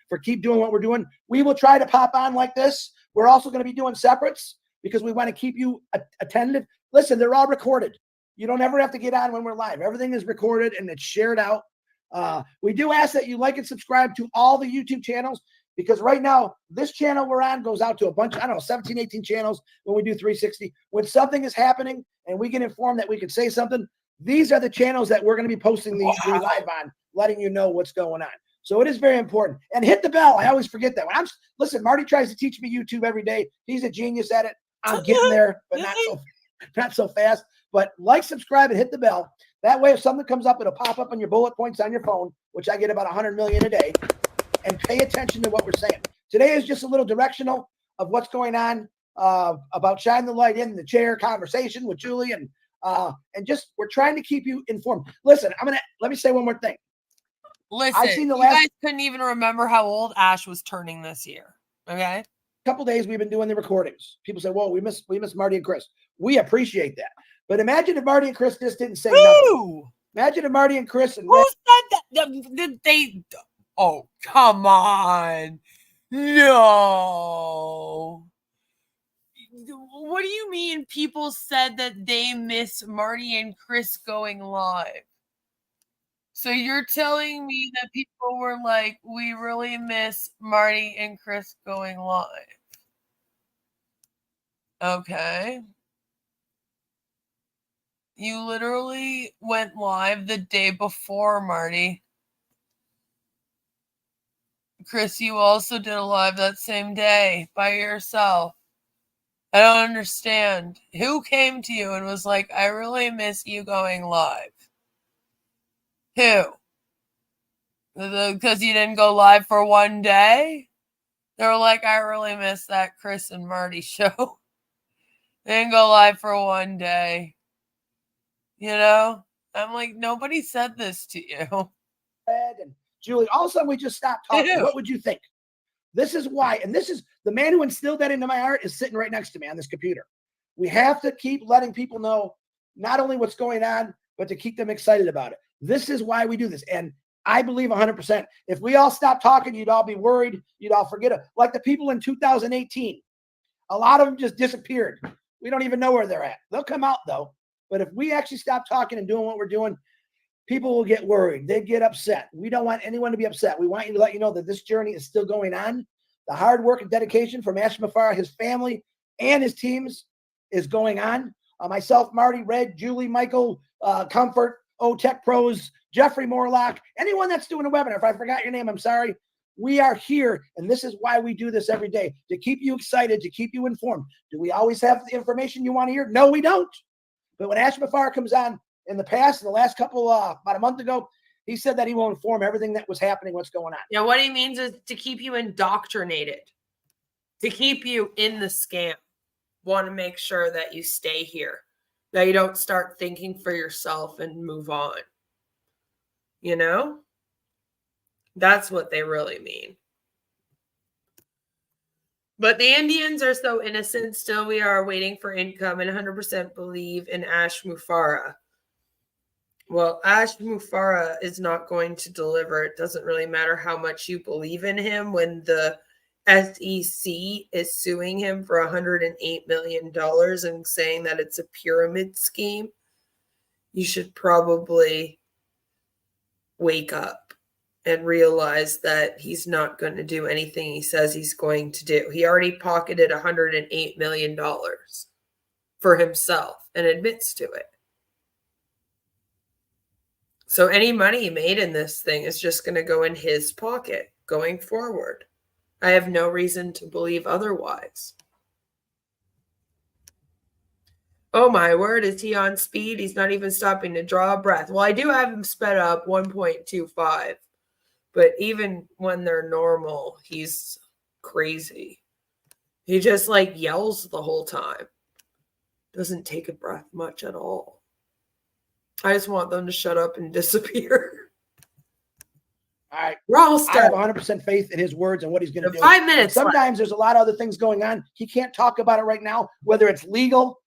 For keep doing what we're doing. We will try to pop on like this. We're also going to be doing separates because we want to keep you attentive. Listen, they're all recorded. You don't ever have to get on when we're live. Everything is recorded and it's shared out. We do ask that you like and subscribe to all the YouTube channels, because right now, this channel we're on goes out to a bunch, 17, 18 channels when we do 360. When something is happening and we get informed that we can say something, these are the channels that we're going to be posting the live on, letting you know what's going on. So it is very important. And hit the bell. I always forget that. Listen, Marty tries to teach me YouTube every day. He's a genius at it. I'm getting there, but not so fast. But like, subscribe, and hit the bell. That way, if something comes up, it'll pop up on your bullet points on your phone, which I get about 100 million a day. And pay attention to what we're saying. Today is just a little directional of what's going on about shining the light in the chair conversation with Julie, and just we're trying to keep you informed. Listen, let me say one more thing. Listen, I've seen you guys couldn't even remember how old Ash was turning this year. Okay, couple days we've been doing the recordings. People say, "Whoa, we miss Marty and Chris." We appreciate that, but imagine if Marty and Chris just didn't say nothing. Imagine if Marty and Chris and who said that? Did they? Oh, come on. No. What do you mean people said that they miss Marty and Chris going live? So you're telling me that people were like, we really miss Marty and Chris going live. Okay. You literally went live the day before, Marty. Chris, you also did a live that same day by yourself. I don't understand. Who came to you and was like, I really miss you going live? Who? Because you didn't go live for one day? They were like, I really miss that Chris and Marty show. They didn't go live for one day. You know? I'm like, nobody said this to you. And Julie, all of a sudden we just stopped talking. What would you think? This is why, and this is the man who instilled that into my heart is sitting right next to me on this computer. We have to keep letting people know not only what's going on, but to keep them excited about it. This is why we do this. And I believe 100%. If we all stopped talking, you'd all be worried. You'd all forget it. Like the people in 2018, a lot of them just disappeared. We don't even know where they're at. They'll come out though. But if we actually stop talking and doing what we're doing, people will get worried. They get upset. We don't want anyone to be upset. We want you to let you know that this journey is still going on. The hard work and dedication from Ash Mufareh, his family, and his teams is going on. Myself, Marty, Red, Julie, Michael, Comfort, Tech Pros, Jeffrey Morlock, anyone that's doing a webinar. If I forgot your name, I'm sorry. We are here, and this is why we do this every day, to keep you excited, to keep you informed. Do we always have the information you want to hear? No, we don't. But when Ash Mufareh comes on in the past, in the last couple, about a month ago, he said that he will inform everything that was happening, what's going on. Yeah, what he means is to keep you indoctrinated, to keep you in the scam. Want to make sure that you stay here, that you don't start thinking for yourself and move on. You know? That's what they really mean. But the Indians are so innocent. Still, we are waiting for income and 100% believe in Ash Mufareh. Well, Ash Mufareh is not going to deliver. It doesn't really matter how much you believe in him when the SEC is suing him for $108 million and saying that it's a pyramid scheme. You should probably wake up and realize that he's not going to do anything he says he's going to do. He already pocketed $108 million for himself and admits to it. So any money he made in this thing is just going to go in his pocket going forward. I have no reason to believe otherwise. Oh my word, is he on speed? He's not even stopping to draw a breath. Well, I do have him sped up 1.25. But even when they're normal, he's crazy. He just like yells the whole time. Doesn't take a breath much at all. I just want them to shut up and disappear. All right. We're all I have 100% faith in his words and what he's going to do. 5 minutes. Sometimes there's a lot of other things going on. He can't talk about it right now, whether it's legal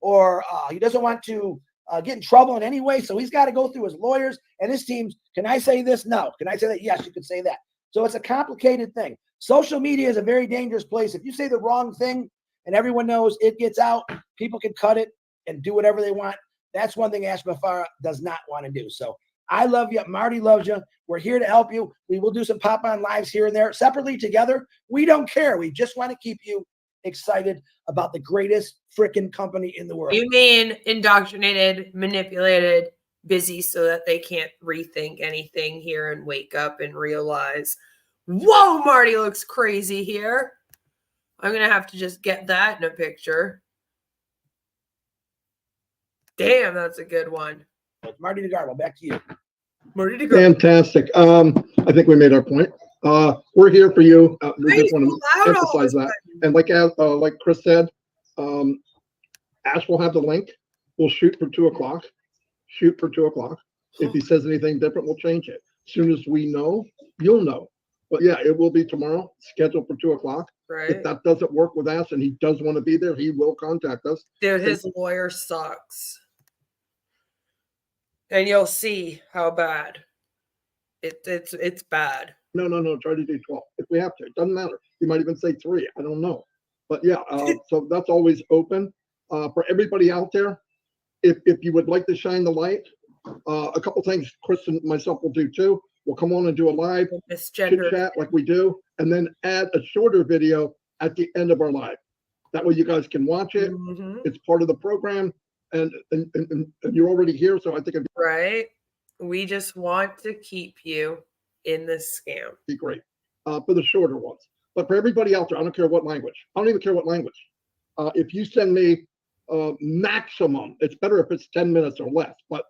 or he doesn't want to get in trouble in any way. So he's got to go through his lawyers and his teams. Can I say this? No. Can I say that? Yes, you can say that. So it's a complicated thing. Social media is a very dangerous place. If you say the wrong thing and everyone knows, it gets out, people can cut it and do whatever they want. That's one thing Ash Mufareh does not want to do. So I love you. Marty loves you. We're here to help you. We will do some pop-on lives here and there. Separately, together, we don't care. We just want to keep you excited about the greatest freaking company in the world. You mean indoctrinated, manipulated, busy so that they can't rethink anything here and wake up and realize, whoa, Marty looks crazy here. I'm going to have to just get that in a picture. Damn, that's a good one. Marty DeGarbo, back to you. Marty DeGarbo. Fantastic. I think we made our point. We're here for you. We just want to emphasize that. And like Chris said, Ash will have the link. We'll shoot for 2 o'clock. Shoot for 2 o'clock. If he says anything different, we'll change it. As soon as we know, you'll know. But yeah, it will be tomorrow, scheduled for 2 o'clock. Right. If that doesn't work with Ash and he does want to be there, he will contact us. Dude, his lawyer sucks. And you'll see how bad. It's bad. No. Try to do 12 if we have to. It doesn't matter. You might even say 3. I don't know. But yeah, so that's always open for everybody out there. If you would like to shine the light, a couple things Chris and myself will do too. We'll come on and do a live chit chat like we do, and then add a shorter video at the end of our live. That way you guys can watch it. Mm-hmm. It's part of the program, and you're already here, so I think it'd be right. We just want to keep you in this scam. Be great for the shorter ones. But for everybody out there, I don't care what language. I don't even care what language. If you send me maximum, it's better if it's 10 minutes or less, but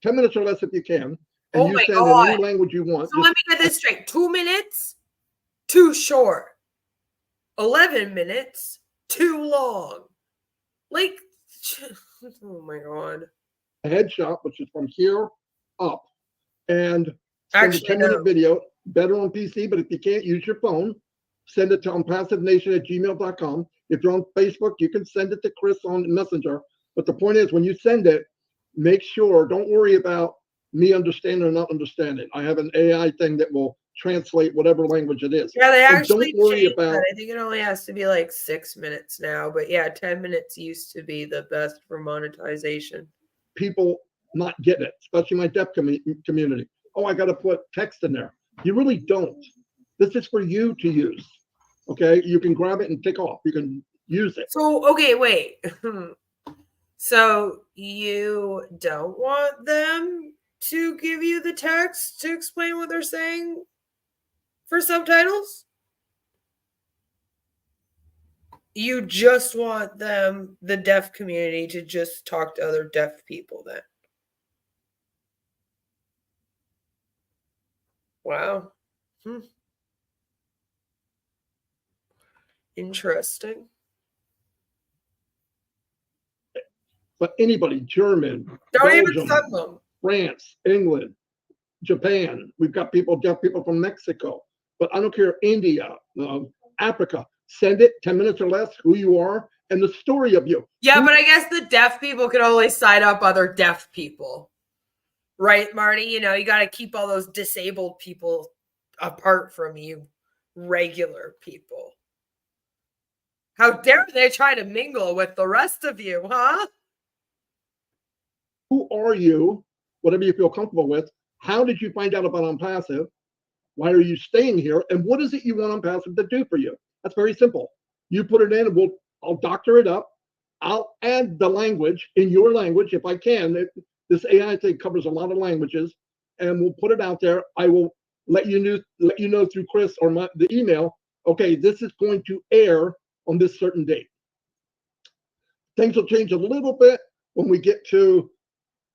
10 minutes or less if you can. And you send in any language you want. So let me get this straight. 2 minutes, too short. 11 minutes, too long. Like, oh my God. A headshot, which is from here up. And send a 10-minute video, better on PC, but if you can't, use your phone. Send it to onpassivenation@gmail.com. If you're on Facebook, you can send it to Chris on Messenger. But the point is, when you send it, make sure, don't worry about me understanding or not understanding. I have an AI thing that will translate whatever language it is. Yeah, they actually changed that. I think it only has to be like 6 minutes now. But yeah, 10 minutes used to be the best for monetization. People not get it, especially my deaf community. Oh, I got to put text in there. You really don't. This is for you to use. Okay, you can grab it and take off. You can use it. So, okay, wait. So you don't want them to give you the text to explain what they're saying for subtitles? You just want them, the deaf community, to just talk to other deaf people then? Wow. Interesting. But anybody, German, Don't even Belgium, send them. France, England, Japan. We've got deaf people from Mexico. But I don't care, India, Africa. Send it 10 minutes or less, who you are, and the story of you. Yeah, but I guess the deaf people can only sign up other deaf people. Right, Marty? You know, you got to keep all those disabled people apart from you regular people. How dare they try to mingle with the rest of you, huh? Who are you? Whatever you feel comfortable with. How did you find out about Onpassive? Why are you staying here? And what is it you want Onpassive to do for you? That's very simple. You put it in, and I'll doctor it up. I'll add the language in your language if I can. This AI thing covers a lot of languages, and we'll put it out there. I will let you know through Chris or the email. Okay, this is going to air on this certain date. Things will change a little bit when we get to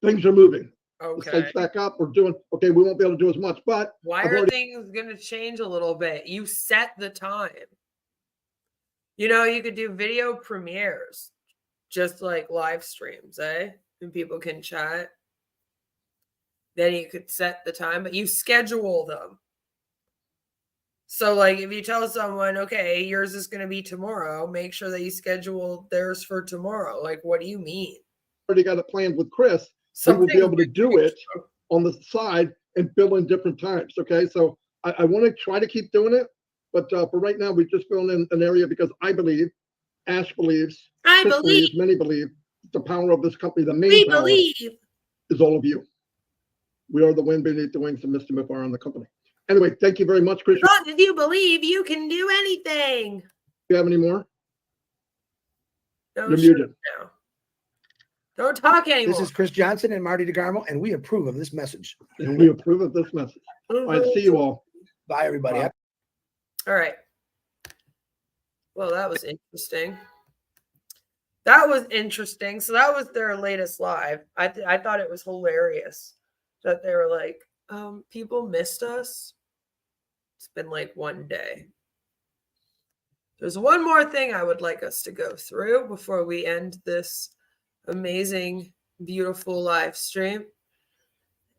things are moving. Okay. The site's back up. We're doing okay. We won't be able to do as much, but why are things going to change a little bit? You set the time. You know, you could do video premieres, just like live streams, and people can chat. Then you could set the time, but you schedule them. So, like, if you tell someone, okay, yours is going to be tomorrow, make sure that you schedule theirs for tomorrow. Like, what do you mean? Already got it planned with Chris. So we'll be able to do it on the side and fill in different times. Okay, so I want to try to keep doing it, but for right now, we just fill in an area because I believe, Ash believes, Chris believes, many believe the power of this company. The main power is all of you. We are the wind beneath the wings of Mr. Mufareh and the company. Anyway, thank you very much, Chris. As long as you believe, you can do anything. Do you have any more? No, you're muted. Now. Don't talk anymore. This is Chris Johnson and Marty DeGarmo, and we approve of this message. And we approve of this message. All right, see you all. Bye, everybody. Bye. All right. Well, that was interesting. That was interesting. So that was their latest live. I thought it was hilarious that they were like, people missed us. It's been like one day. There's one more thing I would like us to go through before we end this amazing, beautiful live stream.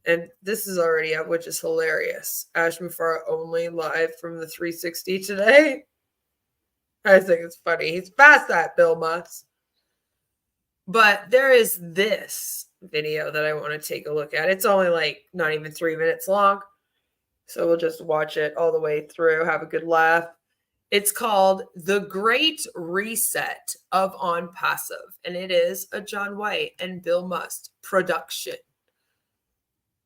And this is already up, which is hilarious. Ash Mufareh only live from the 360 today. I think it's funny. He's past that, Bill Musk. But there is this video that I want to take a look at. It's only like not even 3 minutes long. So we'll just watch it all the way through, have a good laugh. It's called The Great Reset of Onpassive, and it is a John White and Bill Musk production.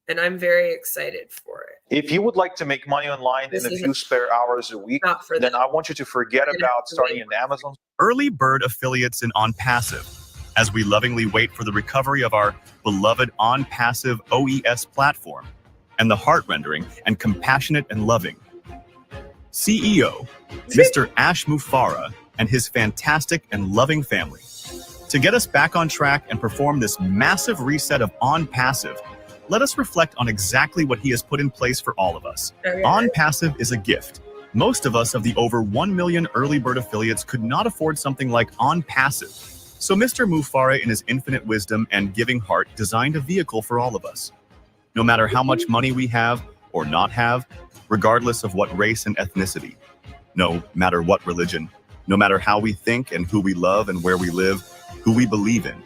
And I'm very excited for it. If you would like to make money online in a few spare hours a week, then I want you to forget about starting an Amazon. Early bird affiliates in Onpassive, as we lovingly wait for the recovery of our beloved Onpassive OES platform and the heart-rendering and compassionate and loving CEO, Mr. Ash Mufareh, and his fantastic and loving family. To get us back on track and perform this massive reset of Onpassive, let us reflect on exactly what he has put in place for all of us. Onpassive is a gift. Most of us of the over 1 million early bird affiliates could not afford something like Onpassive. So Mr. Mufareh, in his infinite wisdom and giving heart, designed a vehicle for all of us. No matter how much money we have or not have, regardless of what race and ethnicity, no matter what religion, no matter how we think and who we love and where we live, who we believe in,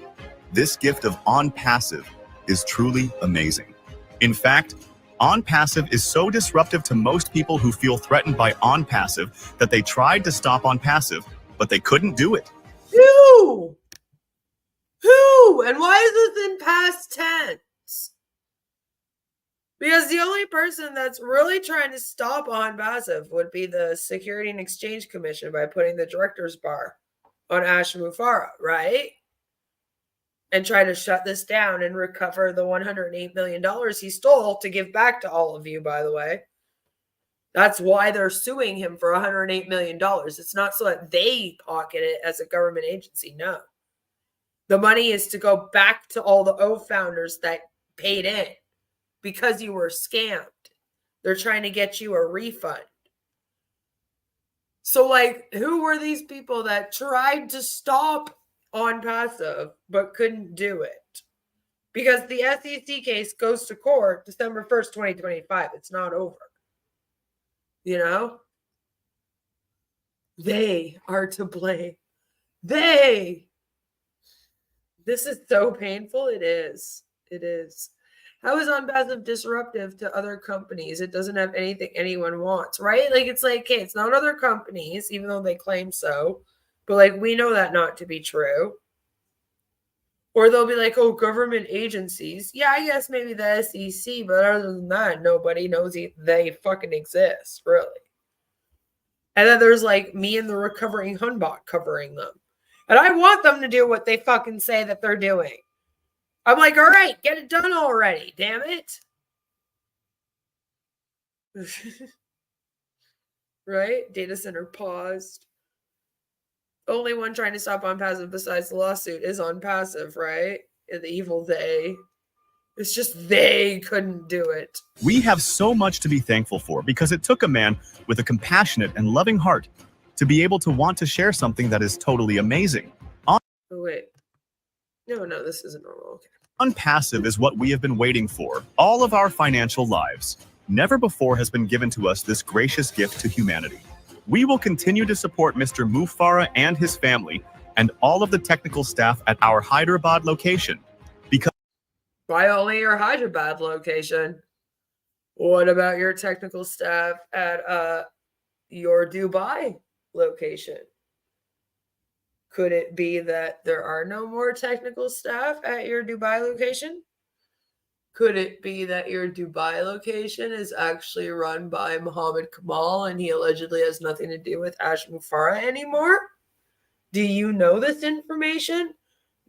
this gift of Onpassive is truly amazing. In fact, Onpassive is so disruptive to most people who feel threatened by Onpassive that they tried to stop Onpassive, but they couldn't do it. Who? And why is this in past tense? Because the only person that's really trying to stop Onpassive would be the Security and Exchange Commission by putting the director's bar on Mufareh, right? And try to shut this down and recover the $108 million he stole to give back to all of you, by the way. That's why they're suing him for $108 million. It's not so that they pocket it as a government agency. No. The money is to go back to all the O founders that paid in because you were scammed. They're trying to get you a refund. So, like, who were these people that tried to stop Onpassive but couldn't do it? Because the SEC case goes to court December 1st, 2025. It's not over. You know? They are to blame. They. This is so painful. It is. It is. How is Onpassive disruptive to other companies? It doesn't have anything anyone wants, right? Like, it's like, okay, it's not other companies, even though they claim so. But, like, we know that not to be true. Or they'll be like, oh, government agencies. Yeah, I guess maybe the SEC, but other than that, nobody knows they fucking exist, really. And then there's, like, me and the recovering Hunbot covering them. And I want them to do what they fucking say that they're doing. I'm like, all right, get it done already, damn it. Right? Data center paused. Only one trying to stop Onpassive besides the lawsuit is Onpassive, right? And the evil they. It's just they couldn't do it. We have so much to be thankful for because it took a man with a compassionate and loving heart to be able to want to share something that is totally amazing. Oh, wait. No, this isn't normal. Okay. Onpassive is what we have been waiting for all of our financial lives. Never before has been given to us this gracious gift to humanity. We will continue to support Mr. Mufareh and his family and all of the technical staff at our Hyderabad location. Because why only your Hyderabad location? What about your technical staff at your Dubai location? Could it be that there are no more technical staff at your Dubai location? Could it be that your Dubai location is actually run by Mohammed Kamal and he allegedly has nothing to do with Mufareh anymore? Do you know this information,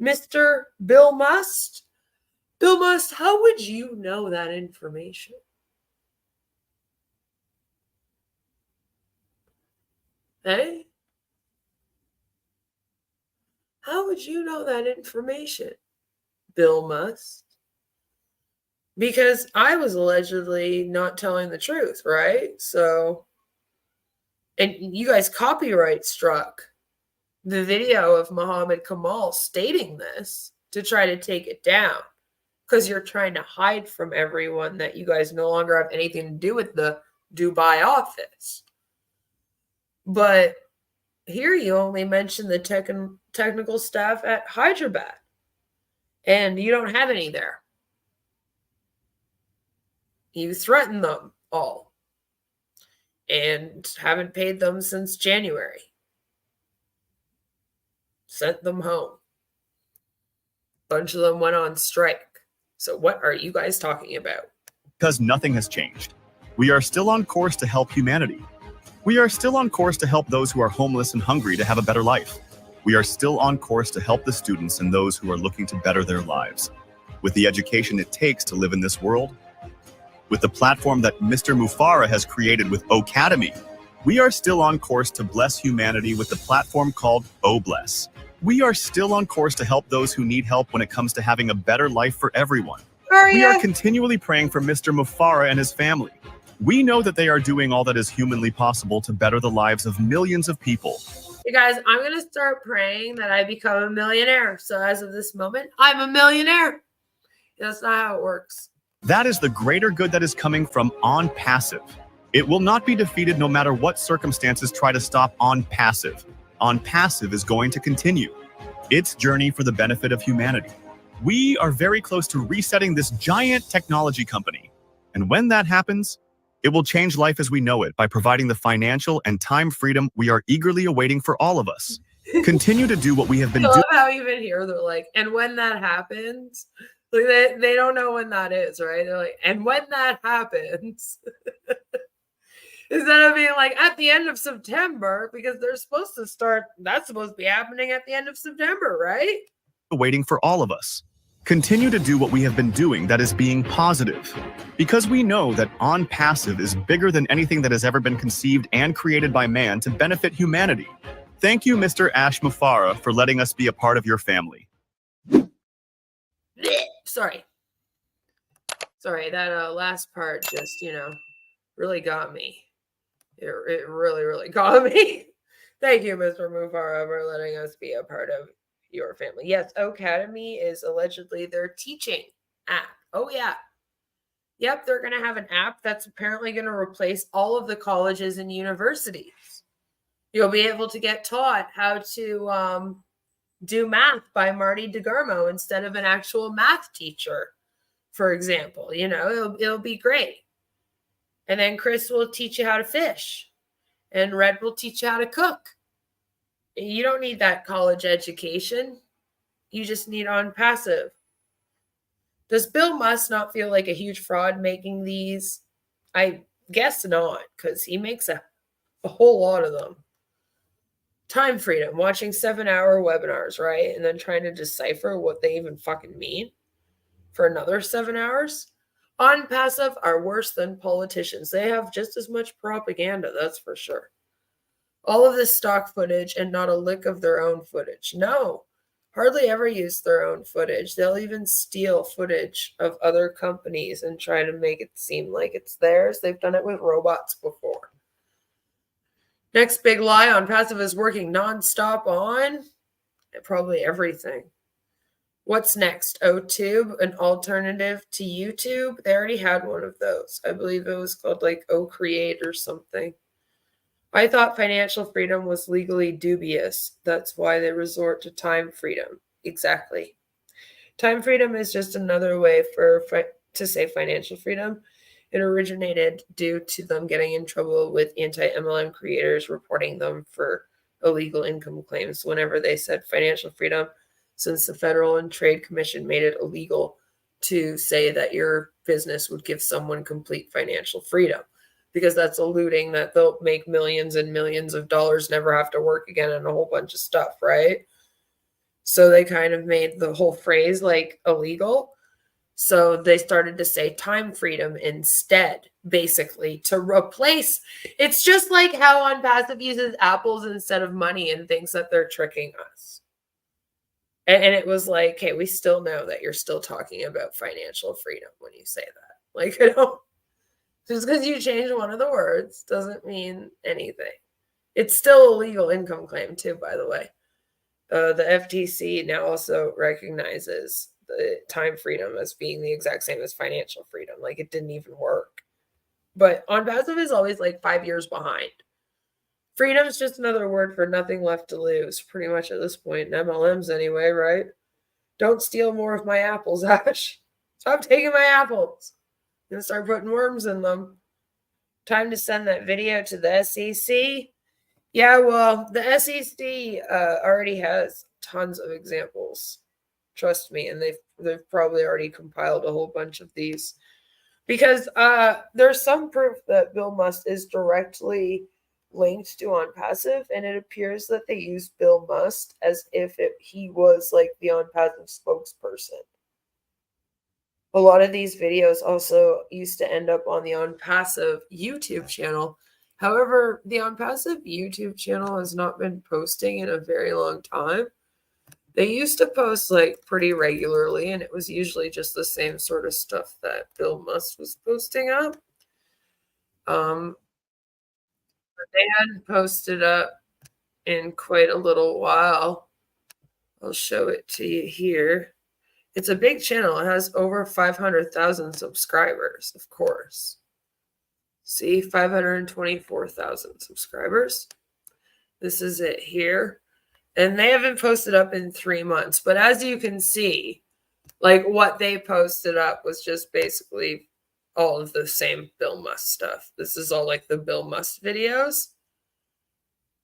Mr. Bill Must? Bill Must, how would you know that information? Hey? How would you know that information, Bill Must? Because I was allegedly not telling the truth, right? So, and you guys copyright struck the video of Mohammed Kamal stating this to try to take it down because you're trying to hide from everyone that you guys no longer have anything to do with the Dubai office. But here you only mention the technical staff at Hyderabad, and you don't have any there. You threatened them all and haven't paid them since January. Sent them home. Bunch of them went on strike. So what are you guys talking about? Because nothing has changed. We are still on course to help humanity. We are still on course to help those who are homeless and hungry to have a better life. We are still on course to help the students and those who are looking to better their lives. With the education it takes to live in this world, with the platform that Mr. Mufareh has created with Ocademy, we are still on course to bless humanity with the platform called O-Bless. We are still on course to help those who need help when it comes to having a better life for everyone. We are continually praying for Mr. Mufareh and his family. We know that they are doing all that is humanly possible to better the lives of millions of people. You guys, I'm going to start praying that I become a millionaire. So as of this moment, I'm a millionaire. That's not how it works. That is the greater good that is coming from Onpassive. It will not be defeated no matter what circumstances try to stop Onpassive. Onpassive is going to continue its journey for the benefit of humanity. We are very close to resetting this giant technology company. And when that happens, it will change life as we know it by providing the financial and time freedom we are eagerly awaiting for all of us. Continue to do what we have been doing. I love how even here they're like, and when that happens, Like they don't know when that is, right? They're like, and when that happens, instead of being like at the end of September, because they're supposed to start, that's supposed to be happening at the end of September, right? Waiting for all of us. Continue to do what we have been doing, that is being positive. Because we know that Onpassive is bigger than anything that has ever been conceived and created by man to benefit humanity. Thank you, Mr. Ash Mufareh, for letting us be a part of your family. Sorry, that last part just, really got me. It really, really got me. Thank you, Mr. Mufareh, for letting us be a part of your family. Yes, Academy is allegedly their teaching app. Oh, yeah. Yep, they're going to have an app that's apparently going to replace all of the colleges and universities. You'll be able to get taught how to do math by Marty DeGarmo instead of an actual math teacher, for example. It'll be great. And then Chris will teach you how to fish, and Red will teach you how to cook. You don't need that college education. You just need Onpassive. Does Bill Musk not feel like a huge fraud making these? I guess not, because he makes a whole lot of them. Time freedom, watching 7-hour webinars, right? And then trying to decipher what they even fucking mean for another 7 hours. Onpassive are worse than politicians. They have just as much propaganda, that's for sure. All of this stock footage and not a lick of their own footage. No, hardly ever use their own footage. They'll even steal footage of other companies and try to make it seem like it's theirs. They've done it with robots before. Next big lie, Onpassive is working nonstop on probably everything. What's next? OTube, an alternative to YouTube? They already had one of those. I believe it was called like OCreate or something. I thought financial freedom was legally dubious. That's why they resort to time freedom. Exactly. Time freedom is just another way to say financial freedom. It originated due to them getting in trouble with anti-MLM creators reporting them for illegal income claims whenever they said financial freedom, since the Federal and Trade Commission made it illegal to say that your business would give someone complete financial freedom, because that's alluding that they'll make millions and millions of dollars, never have to work again, and a whole bunch of stuff, right? So they kind of made the whole phrase like illegal. So they started to say time freedom instead, basically, to replace. It's just like how Onpassive uses apples instead of money and thinks that they're tricking us. And it was like, hey, we still know that you're still talking about financial freedom when you say that. Like, just because you change one of the words doesn't mean anything. It's still a legal income claim too, by the way. The FTC now also recognizes the time freedom as being the exact same as financial freedom. Like, it didn't even work. But Onpassive is always like 5 years behind. Freedom is just another word for nothing left to lose, pretty much at this point. In MLMs anyway, right? Don't steal more of my apples, Ash. Stop taking my apples. I'm gonna start putting worms in them. Time to send that video to the SEC. Yeah, well, the SEC already has tons of examples. Trust me, and they've probably already compiled a whole bunch of these, because there's some proof that Bill Musk is directly linked to Onpassive, and it appears that they use Bill Musk as if he was like the Onpassive spokesperson. A lot of these videos also used to end up on the Onpassive YouTube channel. However, the Onpassive YouTube channel has not been posting in a very long time. They used to post like pretty regularly, and it was usually just the same sort of stuff that Bill Musk was posting up. But they hadn't posted up in quite a little while. I'll show it to you here. It's a big channel. It has over 500,000 subscribers, of course. See, 524,000 subscribers. This is it here. And they haven't posted up in 3 months. But as you can see, like what they posted up was just basically all of the same Bill Musk stuff. This is all like the Bill Musk videos.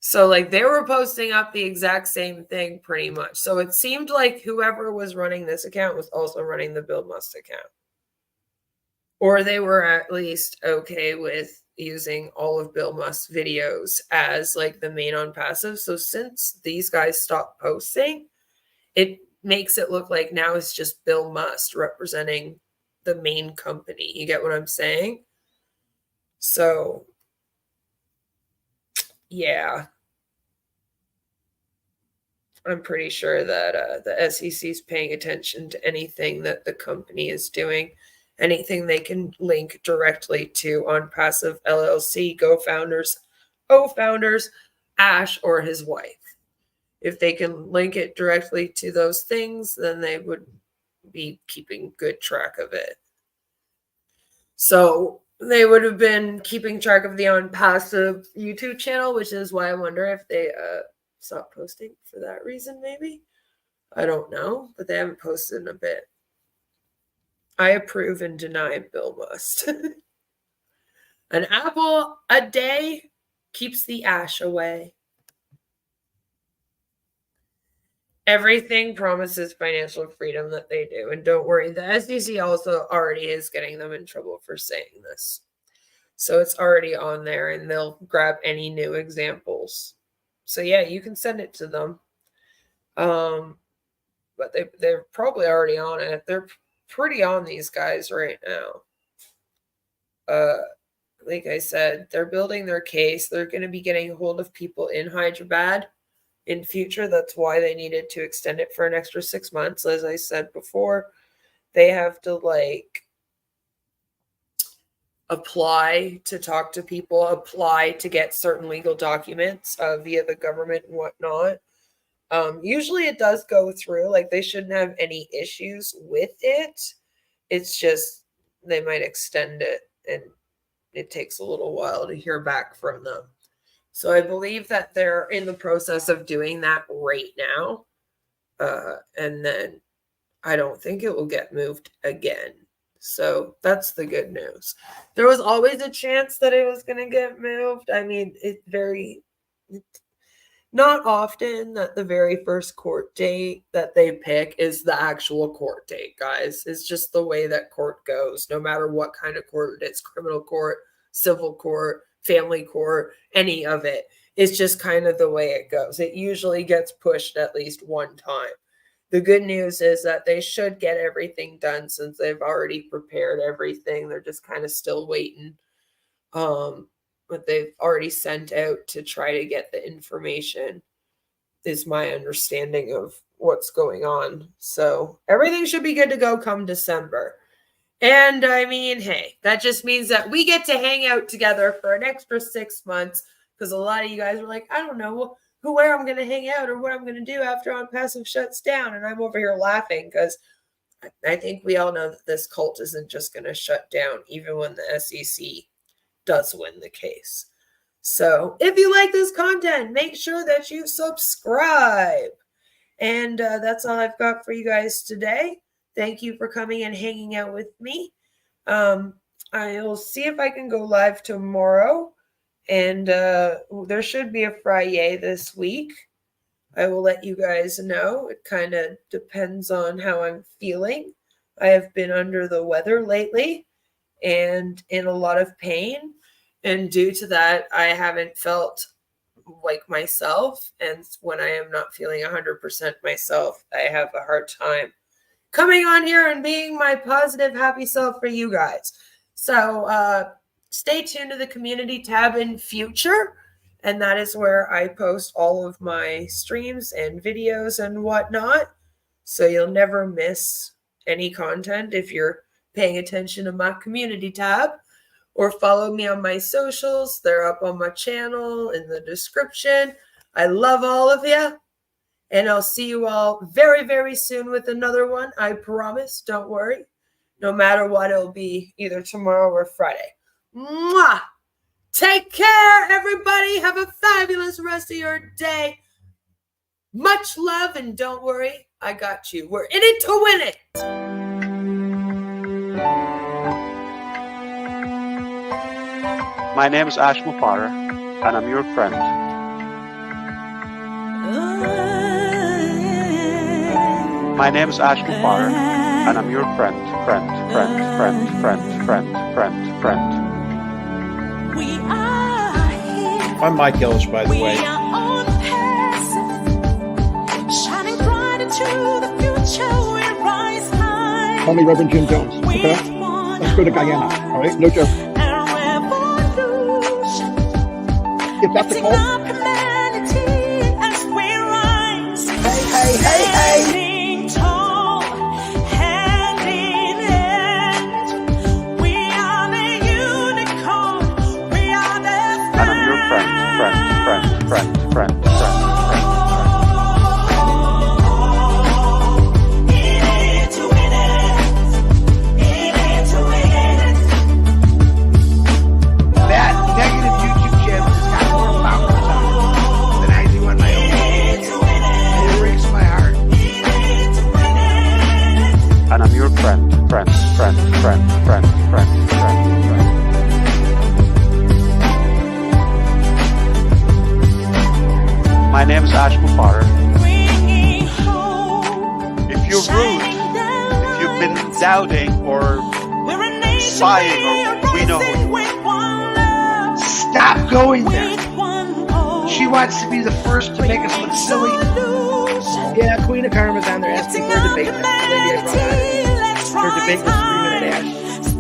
So like they were posting up the exact same thing pretty much. So it seemed like whoever was running this account was also running the Bill Must account. Or they were at least okay with using all of Bill Must's videos as like the main Onpassive. So since these guys stopped posting, it makes it look like now it's just Bill Must representing the main company. You get what I'm saying? So, yeah. I'm pretty sure that the SEC is paying attention to anything that the company is doing, anything they can link directly to Onpassive LLC, co-founders, Ash or his wife. If they can link it directly to those things, then they would be keeping good track of it. So they would have been keeping track of the Onpassive YouTube channel, which is why I wonder if they stopped posting for that reason, maybe. I don't know, but they haven't posted in a bit. I approve and deny Bill Must. An apple a day keeps the ash away. Everything promises financial freedom that they do. And don't worry, the SEC also already is getting them in trouble for saying this. So it's already on there and they'll grab any new examples. So yeah, you can send it to them. But they're probably already on it. They're pretty on these guys right now. Like I said, they're building their case. They're going to be getting a hold of people in Hyderabad in future. That's why they needed to extend it for an extra 6 months. As I said before, they have to like apply to talk to people, apply to get certain legal documents via the government and whatnot. Usually it does go through, like they shouldn't have any issues with it. It's just they might extend it and it takes a little while to hear back from them. So I believe that they're in the process of doing that right now. And then I don't think it will get moved again. So that's the good news. There was always a chance that it was going to get moved. I mean, not often that the very first court date that they pick is the actual court date, guys. It's just the way that court goes, no matter what kind of court it is, criminal court, civil court, family court, any of it. It's just kind of the way it goes. It usually gets pushed at least one time. The good news is that they should get everything done since they've already prepared everything. They're just kind of still waiting. But they've already sent out to try to get the information, is my understanding of what's going on. So everything should be good to go come December. And I mean, hey, that just means that we get to hang out together for an extra 6 months, because a lot of you guys are like, I don't know where I'm going to hang out or what I'm going to do after Onpassive shuts down. And I'm over here laughing because I think we all know that this cult isn't just going to shut down, even when the SEC does win the case. So if you like this content, make sure that you subscribe. And that's all I've got for you guys today. Thank you for coming and hanging out with me. I'll see if I can go live tomorrow. And there should be a Friday this week. I will let you guys know. It kind of depends on how I'm feeling. I have been under the weather lately and in a lot of pain. And due to that, I haven't felt like myself. And when I am not feeling 100% myself, I have a hard time coming on here and being my positive, happy self for you guys. So stay tuned to the community tab in future. And that is where I post all of my streams and videos and whatnot. So you'll never miss any content if you're paying attention to my community tab. Or follow me on my socials. They're up on my channel in the description. I love all of you. And I'll see you all very, very soon with another one. I promise. Don't worry. No matter what, it'll be either tomorrow or Friday. Mwah! Take care, everybody. Have a fabulous rest of your day. Much love, and don't worry. I got you. We're in it to win it. My name is Mufareh, and I'm your friend. My name is Mufareh, and I'm your friend. I'm Mike Ellish, by the way. Call me Reverend Jim Jones, okay? Let's go to Guyana, all right? No joke. If that's a call. Hey. And I'm your friend. That negative YouTube channel has got more followers on it than I do on my own. And it breaks my heart. And I'm your friend. My name is Mufareh. If you're rude, if you've been doubting or sighing, or we know who you are. Stop going there. She wants to be the first to make us look silly. Yeah, Queen of Karma's on there asking for a debate. That's the lady I brought on. Her debate was Freeman and Ash.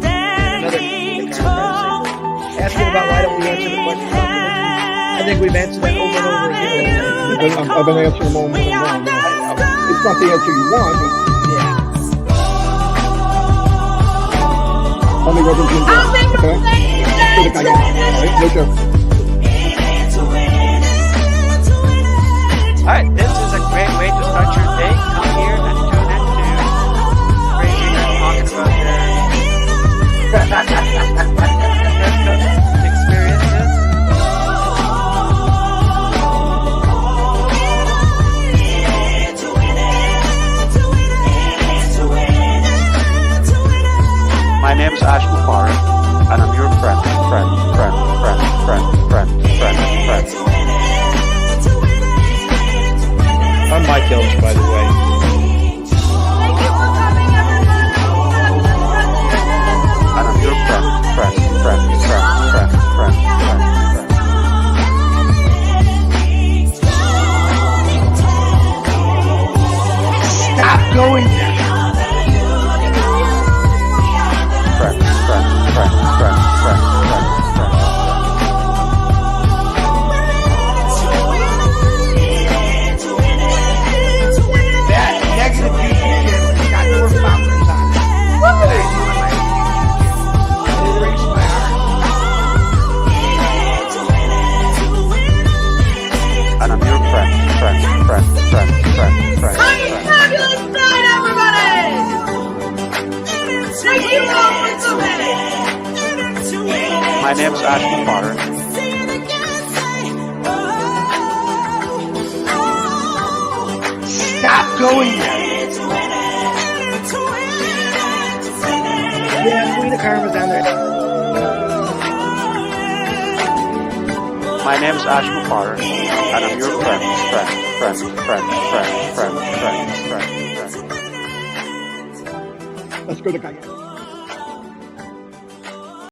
And another Queen of Karma asking about why don't we answer the question about religion. I think we've answered that over and over again. I've been answering them over and over. It's not the answer you want, but yeah. Call me Reverend Jim Jones, okay? Let's go to Guyana, all right? No joke. Alright, this is a great way to start your day. Come here and tune in to Crazy and talking about your experiences. My name is Mufareh, and I'm your friend. I'm Mike Ellish, by the way. And I'm your friend. Stop going there. That negative YouTube channel has got more followers on it than I do on my own YouTube channel. It breaks my heart. And I'm your friend. Fabulous night, everybody! Thank you all for coming! My name is Mufareh. Stop going there. Yeah, Queen of Karma's on there. My name is Mufareh, and I'm your friend. Let's go to Guyana.